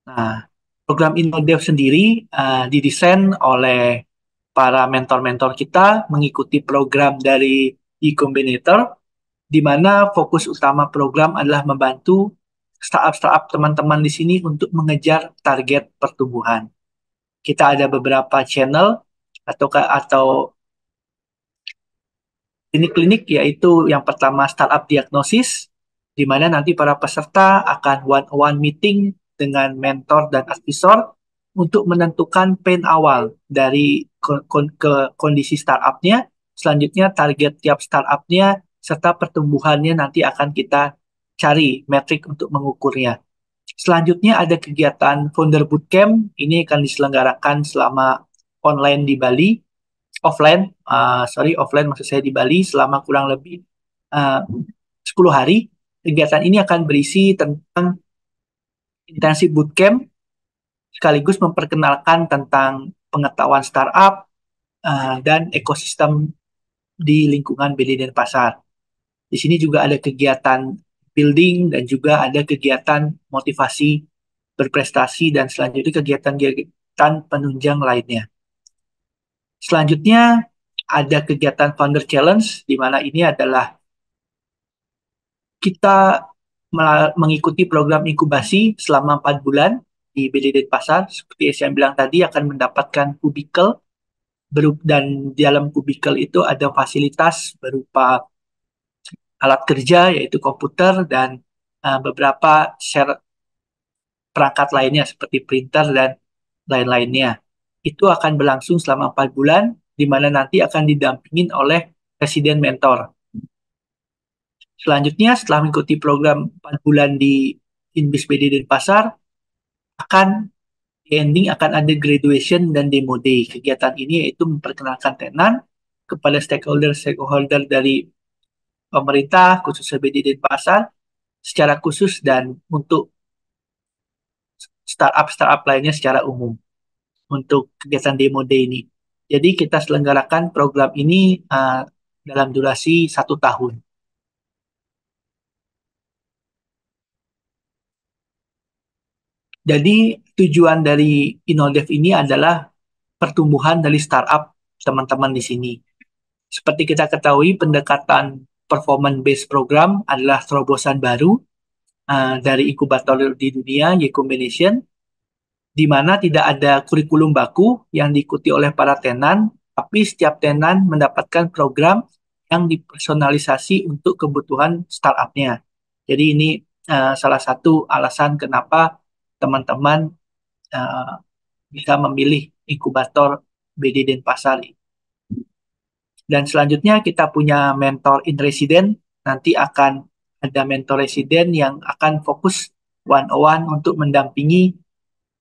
Nah, program InnoDev sendiri didesain oleh para mentor-mentor kita mengikuti program dari E-Combinator, di mana fokus utama program adalah membantu startup-startup teman-teman di sini untuk mengejar target pertumbuhan. Kita ada beberapa channel atau klinik-klinik, yaitu yang pertama startup diagnosis, di mana nanti para peserta akan one-on-one meeting dengan mentor dan advisor untuk menentukan pain awal dari kondisi startupnya. Selanjutnya target tiap startupnya serta pertumbuhannya nanti akan kita cari metrik untuk mengukurnya. Selanjutnya ada kegiatan Founder Bootcamp. Ini akan diselenggarakan selama online di Bali, offline maksud saya di Bali selama kurang lebih 10 hari. Kegiatan ini akan berisi tentang intensif bootcamp sekaligus memperkenalkan tentang pengetahuan startup, dan ekosistem di lingkungan BD Denpasar. Di sini juga ada kegiatan building dan juga ada kegiatan motivasi berprestasi dan selanjutnya kegiatan-kegiatan penunjang lainnya. Selanjutnya ada kegiatan Founder Challenge, di mana ini adalah kita mengikuti program inkubasi selama 4 bulan di BD Denpasar. Seperti yang saya bilang tadi, akan mendapatkan kubikel, dan di dalam kubikel itu ada fasilitas berupa alat kerja, yaitu komputer, dan beberapa perangkat lainnya seperti printer dan lain-lainnya. Itu akan berlangsung selama 4 bulan, di mana nanti akan didampingin oleh presiden mentor. Selanjutnya, setelah mengikuti program 4 bulan di Inbis BD Denpasar, akan di ending akan ada graduation dan demo day. Kegiatan ini yaitu memperkenalkan tenan kepada stakeholder dari pemerintah, khususnya BD Denpasar, secara khusus dan untuk startup lainnya secara umum untuk kegiatan demo day ini. Jadi kita selenggarakan program ini dalam durasi 1 tahun. Jadi tujuan dari InnoDev ini adalah pertumbuhan dari startup teman-teman di sini. Seperti kita ketahui, pendekatan performance-based program adalah terobosan baru dari inkubator di dunia, Y-Combination, di mana tidak ada kurikulum baku yang diikuti oleh para tenan, tapi setiap tenan mendapatkan program yang dipersonalisasi untuk kebutuhan startupnya. Jadi ini salah satu alasan kenapa teman-teman bisa memilih inkubator BD Denpasar. Dan selanjutnya kita punya mentor in resident. Nanti akan ada mentor resident yang akan fokus one-on-one untuk mendampingi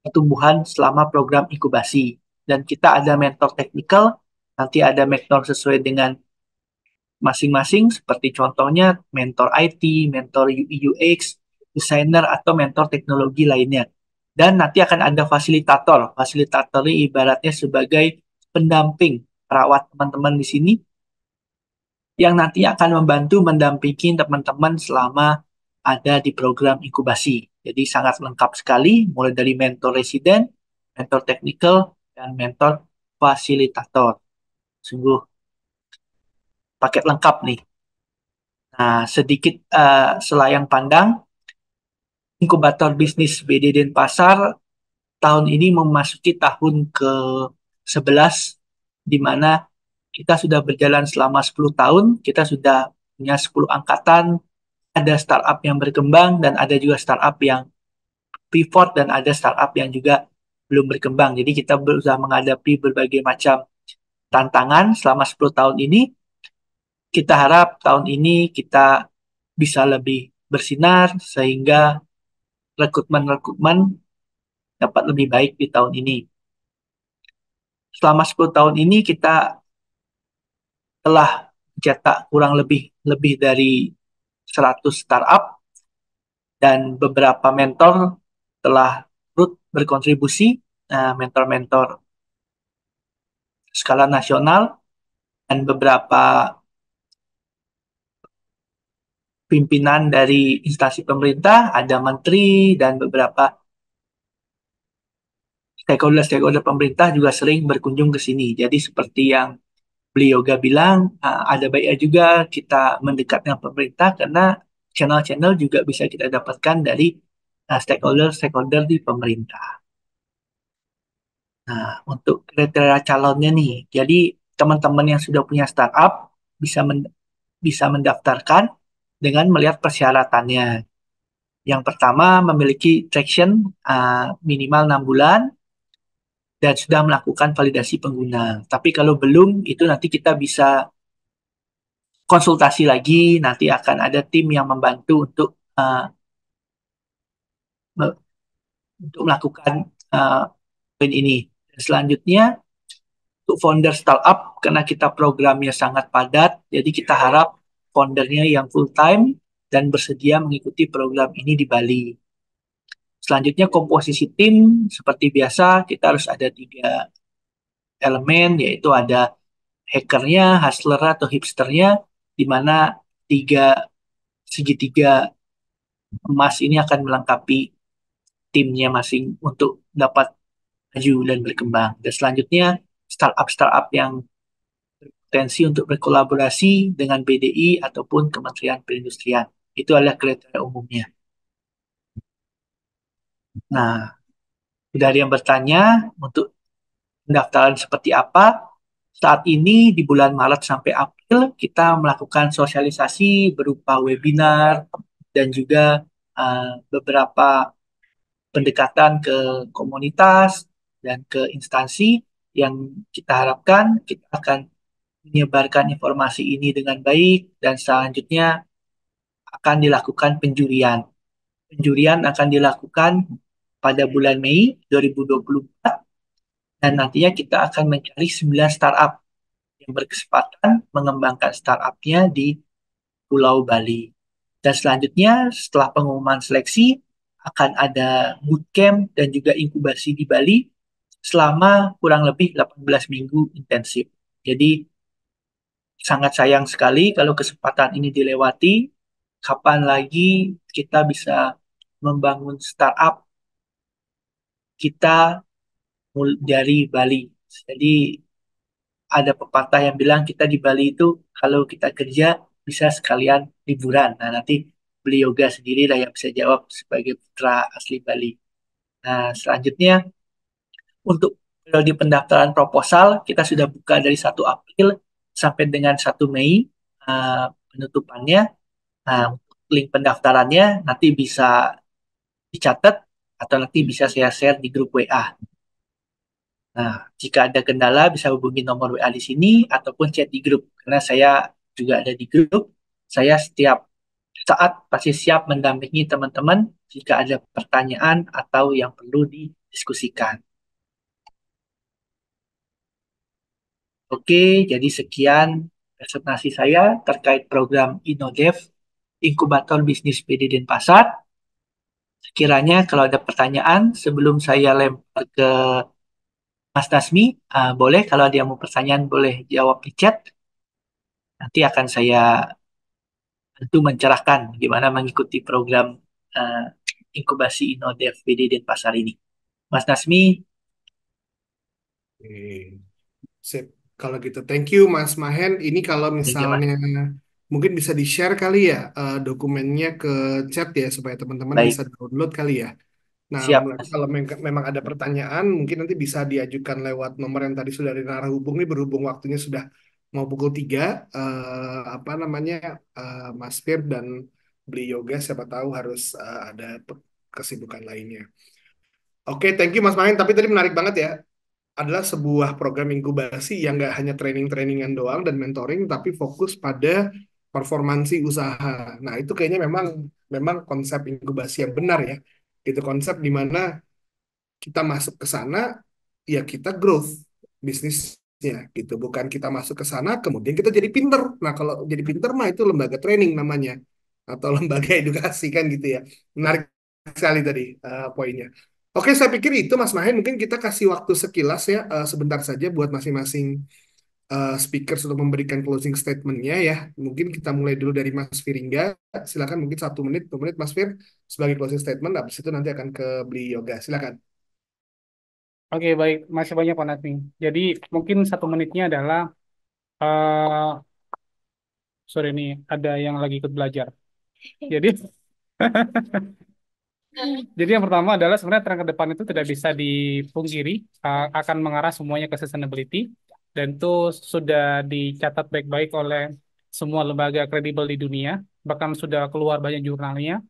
pertumbuhan selama program inkubasi. Dan kita ada mentor technical, nanti ada mentor sesuai dengan masing-masing, seperti contohnya mentor IT, mentor UI UX, desainer, atau mentor teknologi lainnya. Dan nanti akan ada fasilitator. Fasilitator ini ibaratnya sebagai pendamping perawat teman-teman di sini yang nanti akan membantu mendampingi teman-teman selama ada di program inkubasi. Jadi sangat lengkap sekali, mulai dari mentor residen, mentor technical, dan mentor fasilitator. Sungguh paket lengkap nih. Nah, sedikit selayang pandang, inkubator bisnis BD Denpasar tahun ini memasuki tahun ke-11, di mana kita sudah berjalan selama 10 tahun, kita sudah punya 10 angkatan, ada startup yang berkembang, dan ada juga startup yang pivot, dan ada startup yang juga belum berkembang. Jadi kita berusaha menghadapi berbagai macam tantangan selama 10 tahun ini. Kita harap tahun ini kita bisa lebih bersinar, sehingga rekrutmen dapat lebih baik di tahun ini. Selama 10 tahun ini kita telah mencetak kurang lebih dari 100 startup, dan beberapa mentor telah turut berkontribusi, mentor-mentor skala nasional, dan beberapa pimpinan dari instansi pemerintah, ada menteri, dan beberapa stakeholder pemerintah juga sering berkunjung ke sini. Jadi seperti yang beliau bilang, ada baiknya juga kita mendekat dengan pemerintah, karena channel-channel juga bisa kita dapatkan dari stakeholder di pemerintah. Nah, untuk kriteria calonnya nih, jadi teman-teman yang sudah punya startup bisa mendaftarkan dengan melihat persyaratannya. Yang pertama, memiliki traction minimal 6 bulan dan sudah melakukan validasi pengguna. Tapi kalau belum, itu nanti kita bisa konsultasi lagi, nanti akan ada tim yang membantu untuk melakukan poin ini. Dan selanjutnya, untuk founder startup, karena kita programnya sangat padat, jadi kita harap foundernya yang full time dan bersedia mengikuti program ini di Bali. Selanjutnya, komposisi tim seperti biasa, kita harus ada 3 elemen, yaitu ada hackernya, hustler atau hipsternya, di mana tiga segitiga emas ini akan melengkapi timnya masing untuk dapat maju dan berkembang. Dan selanjutnya startup-startup yang berpotensi untuk berkolaborasi dengan BDI ataupun Kementerian Perindustrian. Itu adalah kriteria umumnya. Nah, sudah ada yang bertanya untuk pendaftaran seperti apa? Saat ini di bulan Maret sampai April kita melakukan sosialisasi berupa webinar dan juga beberapa pendekatan ke komunitas dan ke instansi yang kita harapkan kita akan menyebarkan informasi ini dengan baik dan selanjutnya akan dilakukan penjurian. Penjurian akan dilakukan pada bulan Mei 2024 dan nantinya kita akan mencari 9 startup yang berkesempatan mengembangkan startupnya di Pulau Bali. Dan selanjutnya setelah pengumuman seleksi akan ada bootcamp dan juga inkubasi di Bali selama kurang lebih 18 minggu intensif. Jadi sangat sayang sekali kalau kesempatan ini dilewati. Kapan lagi kita bisa membangun startup kita dari Bali. Jadi ada pepatah yang bilang kita di Bali itu kalau kita kerja bisa sekalian liburan. Nah, nanti beli yoga sendiri lah yang bisa jawab sebagai putra asli Bali. Nah, selanjutnya untuk periode pendaftaran proposal kita sudah buka dari 1 April sampai dengan 1 Mei penutupannya. Nah, link pendaftarannya nanti bisa dicatat atau nanti bisa saya share di grup WA. Nah, jika ada kendala bisa hubungi nomor WA di sini ataupun chat di grup. Karena saya juga ada di grup, saya setiap saat pasti siap mendampingi teman-teman jika ada pertanyaan atau yang perlu didiskusikan. Oke, jadi sekian presentasi saya terkait program InnoDev Inkubator Bisnis PD Denpasar. Sekiranya kalau ada pertanyaan sebelum saya lempar ke Mas Nasmi, boleh kalau ada yang mau pertanyaan boleh jawab di chat. Nanti akan saya bantu mencerahkan gimana mengikuti program uh, inkubasi InnoDev PD Denpasar ini. Mas Nasmi, Oke. Sip. Kalau gitu, thank you Mas Mahen. Ini kalau thank you, Mas. misalnya mungkin bisa di-share kali ya dokumennya ke chat ya supaya teman-teman bisa Baik, download kali ya. Nah, siap, Mas. kalau memang ada pertanyaan, mungkin nanti bisa diajukan lewat nomor yang tadi sudah hubung nih berhubung waktunya sudah mau pukul 3, apa namanya, Mas Fir dan Beli Yoga, siapa tahu harus ada kesibukan lainnya. Oke, thank you Mas Mahen. Tapi tadi menarik banget ya, adalah sebuah program inkubasi yang nggak hanya training-trainingan doang dan mentoring, tapi fokus pada performansi usaha. Nah, itu kayaknya memang memang konsep inkubasi yang benar ya. Itu konsep di mana kita masuk ke sana, ya kita growth bisnisnya gitu. Bukan kita masuk ke sana, kemudian kita jadi pinter. Nah, kalau jadi pinter mah itu lembaga training namanya. Atau lembaga edukasi kan gitu ya. Menarik sekali tadi poinnya. Oke, saya pikir itu Mas Mahen. Mungkin kita kasih waktu sekilas ya, sebentar saja buat masing-masing speaker untuk memberikan closing statement-nya ya. Mungkin kita mulai dulu dari Mas Firingga. Silakan mungkin 1 menit, 2 menit Mas Fir sebagai closing statement. Habis itu nanti akan ke Beli Yoga. Silakan. Oke, baik. Masih banyak Pak Natmi. Jadi mungkin 1 menitnya adalah, eh sorry nih, ada yang lagi ikut belajar. Jadi, jadi yang pertama adalah sebenarnya tren ke depan itu tidak bisa dipungkiri, akan mengarah semuanya ke sustainability, dan itu sudah dicatat baik-baik oleh semua lembaga kredibel di dunia, bahkan sudah keluar banyak jurnalnya.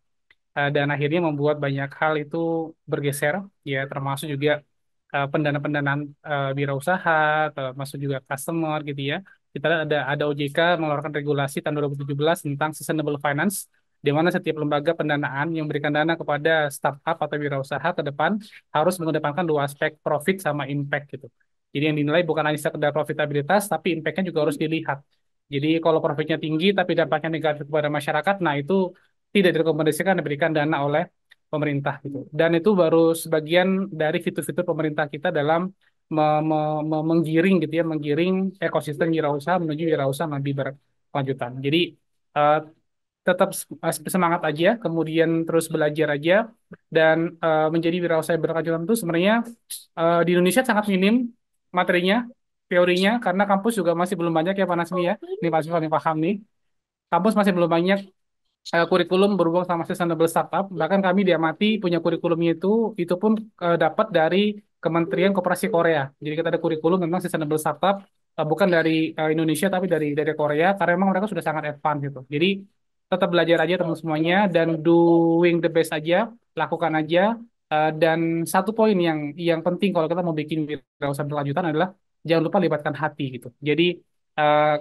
Dan akhirnya membuat banyak hal itu bergeser, ya termasuk juga pendanaan-pendanaan wirausaha, termasuk juga customer gitu ya. Kita lihat ada OJK mengeluarkan regulasi tahun 2017 tentang sustainable finance, di mana setiap lembaga pendanaan yang memberikan dana kepada startup atau wirausaha ke depan harus mengedepankan 2 aspek, profit sama impact gitu. Jadi yang dinilai bukan hanya sekedar profitabilitas, tapi impact-nya juga harus dilihat. Jadi kalau profitnya tinggi tapi dampaknya negatif kepada masyarakat, nah itu tidak direkomendasikan diberikan dana oleh pemerintah gitu. Dan itu baru sebagian dari fitur-fitur pemerintah kita dalam menggiring gitu ya, menggiring ekosistem wirausaha menuju wirausaha lebih berkelanjutan. Jadi eh, tetap semangat aja, kemudian terus belajar aja, dan menjadi wirausaha yang berkelanjutan itu sebenarnya di Indonesia sangat minim materinya, teorinya, karena kampus juga masih belum banyak ya Pak Nasmi ya, ini Pak Nasmi paling paham nih, kampus masih belum banyak kurikulum berhubung sama sustainable startup. Bahkan kami di Amati punya kurikulumnya itu pun dapat dari Kementerian Koperasi Korea. Jadi kita ada kurikulum tentang sustainable startup, bukan dari Indonesia tapi dari Korea, karena memang mereka sudah sangat advance gitu. Jadi tetap belajar aja teman semuanya dan doing the best aja, lakukan aja. Dan satu poin yang penting kalau kita mau bikin wirausaha berkelanjutan adalah jangan lupa libatkan hati gitu. Jadi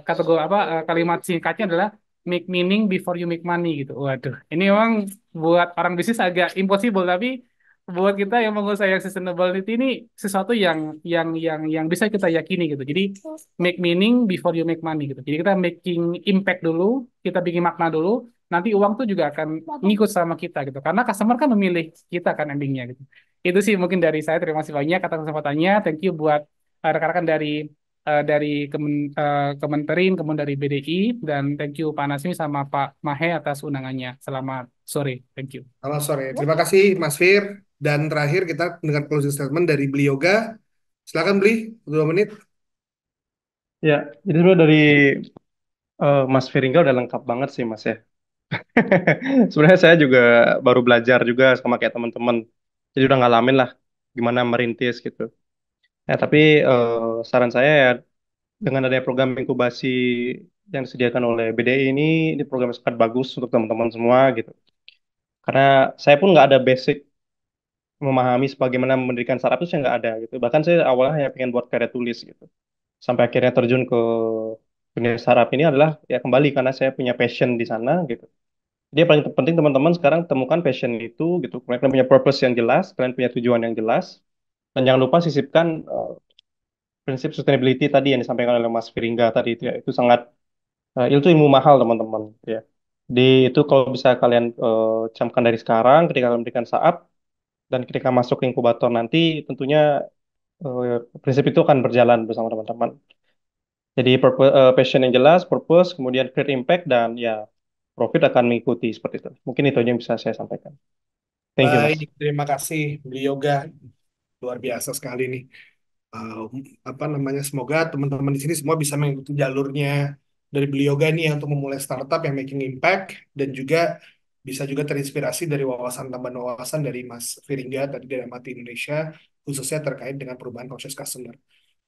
kategori apa kalimat singkatnya adalah make meaning before you make money gitu. Waduh, ini memang buat orang bisnis agak impossible, tapi buat kita yang mengusaha yang sustainability ini sesuatu yang bisa kita yakini gitu. Jadi make meaning before you make money gitu. Jadi kita making impact dulu, kita bikin makna dulu, nanti uang tuh juga akan ngikut sama kita gitu. Karena customer kan memilih kita kan endingnya gitu. Itu sih mungkin dari saya. Terima kasih banyak atas kesempatannya. Thank you buat rekan-rekan dari Kementerin, kemudian dari BDI, dan thank you Pak Nasmi sama Pak Mahe atas undangannya. Selamat sore, thank you. Selamat sore. Terima kasih Mas Fir. Dan terakhir kita dengan closing statement dari Beli Yoga. Silakan Beli, 2 menit. Ya, jadi sebenarnya dari Mas Firingga udah lengkap banget sih Mas ya. Sebenarnya saya juga baru belajar juga sama kayak teman-teman. Jadi udah ngalamin lah gimana merintis gitu. Ya, tapi saran saya ya dengan adanya program inkubasi yang disediakan oleh BDI ini program yang sangat bagus untuk teman-teman semua gitu. Karena saya pun nggak ada basic memahami bagaimana mendirikan startup itu saya nggak ada gitu. Bahkan saya awalnya hanya pengen buat karya tulis gitu. Sampai akhirnya terjun ke dunia startup ini adalah ya kembali karena saya punya passion di sana gitu. Dia paling penting teman-teman sekarang temukan passion itu gitu. Kalian punya purpose yang jelas, kalian punya tujuan yang jelas, dan jangan lupa sisipkan prinsip sustainability tadi yang disampaikan oleh Mas Firingga tadi itu ya. Itu sangat itu ilmu mahal teman-teman ya. Di itu kalau bisa kalian camkan dari sekarang ketika kalian memberikan saat dan ketika masuk ke inkubator nanti tentunya prinsip itu akan berjalan bersama teman-teman. Jadi passion yang jelas, purpose, kemudian create impact dan ya profit akan mengikuti seperti itu. Mungkin itu aja yang bisa saya sampaikan. Thank you, Mas. Baik, terima kasih Beli Yoga. Luar biasa sekali nih. Apa namanya? Semoga teman-teman di sini semua bisa mengikuti jalurnya dari Beli Yoga nih ya, untuk memulai startup yang making impact dan juga bisa juga terinspirasi dari wawasan tambahan wawasan dari Mas Firingga tadi dari Amati Indonesia khususnya terkait dengan perubahan proses customer.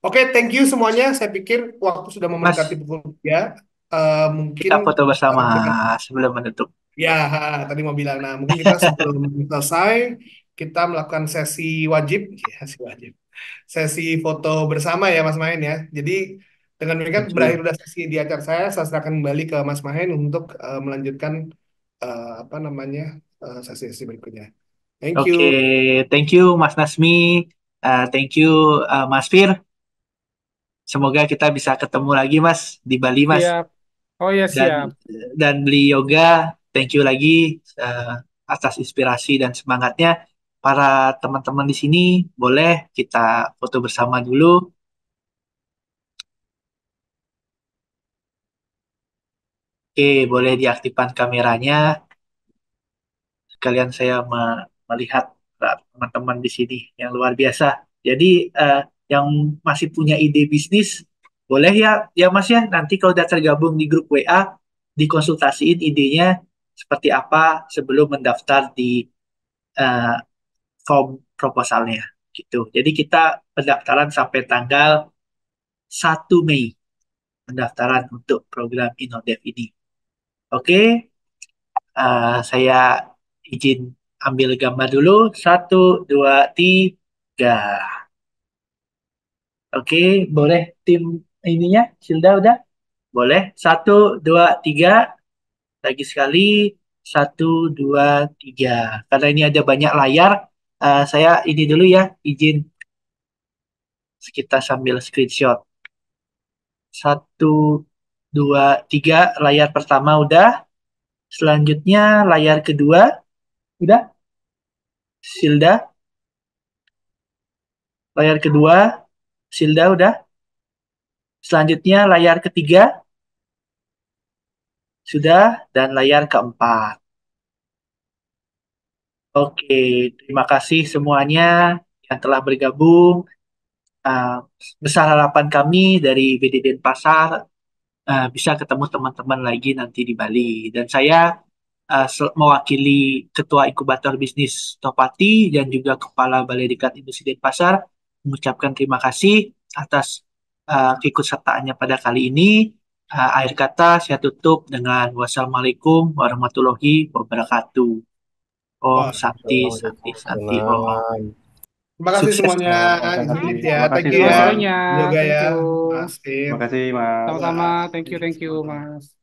Oke, thank you semuanya. Saya pikir waktu sudah mendekati Mas, pukul 3. Mungkin kita foto bersama dengan sebelum menutup. ya, tadi mau bilang. Nah, mungkin kita sebelum selesai, kita melakukan sesi wajib, ya, sesi wajib, sesi foto bersama ya, Mas Mahen ya. Jadi dengan demikian Thank berakhir you. udah sesi di acara saya serahkan kembali ke Mas Mahen untuk melanjutkan apa namanya sesi-sesi berikutnya. Thank you. Oke, thank you Mas Nasmi, thank you Mas Fir. Semoga kita bisa ketemu lagi Mas di Bali Mas. Siap. Oh ya Dan siap. beli yoga, thank you lagi atas inspirasi dan semangatnya. Para teman-teman di sini boleh kita foto bersama dulu. Oke, boleh diaktifkan kameranya. Sekalian saya melihat teman-teman di sini yang luar biasa. Jadi yang masih punya ide bisnis, boleh ya, ya Mas ya. Nanti kalau udah tergabung di grup WA, dikonsultasiin idenya seperti apa sebelum mendaftar di eh, form proposalnya gitu. Jadi kita pendaftaran sampai tanggal 1 Mei pendaftaran untuk program InnoDev ini. Oke, saya izin ambil gambar dulu. 1, 2, 3. Oke, boleh tim ininya, Silda udah? Boleh. 1, 2, 3. Lagi sekali. 1, 2, 3. Karena ini ada banyak layar, saya ini dulu ya, izin kita sambil screenshot. 1, 2, 3. Layar pertama udah. Selanjutnya layar kedua udah. Silda. Layar kedua. Silda udah? Selanjutnya layar ketiga sudah dan layar keempat. Oke, terima kasih semuanya yang telah bergabung. Uh, Besar harapan kami dari BD Denpasar bisa ketemu teman-teman lagi nanti di Bali. Dan saya mewakili Ketua Inkubator Bisnis Topati dan juga Kepala Balai Diklat Industri Denpasar mengucapkan terima kasih atas keikutsertaannya pada kali ini. Akhir kata saya tutup dengan wassalamualaikum warahmatullahi wabarakatuh. Om Wah, Santi, Santi, Santi, Om. Waalaikumsalam. terima kasih Sukses semuanya. semuanya. Izin ya, Terima kasih thank you Terima ya. kasih semua. banyak. Yoga Thank ya, you. Mas Tim. Terima kasih, Mas. Sama-sama. Wah, Thank you, ini thank you, semuanya. Mas.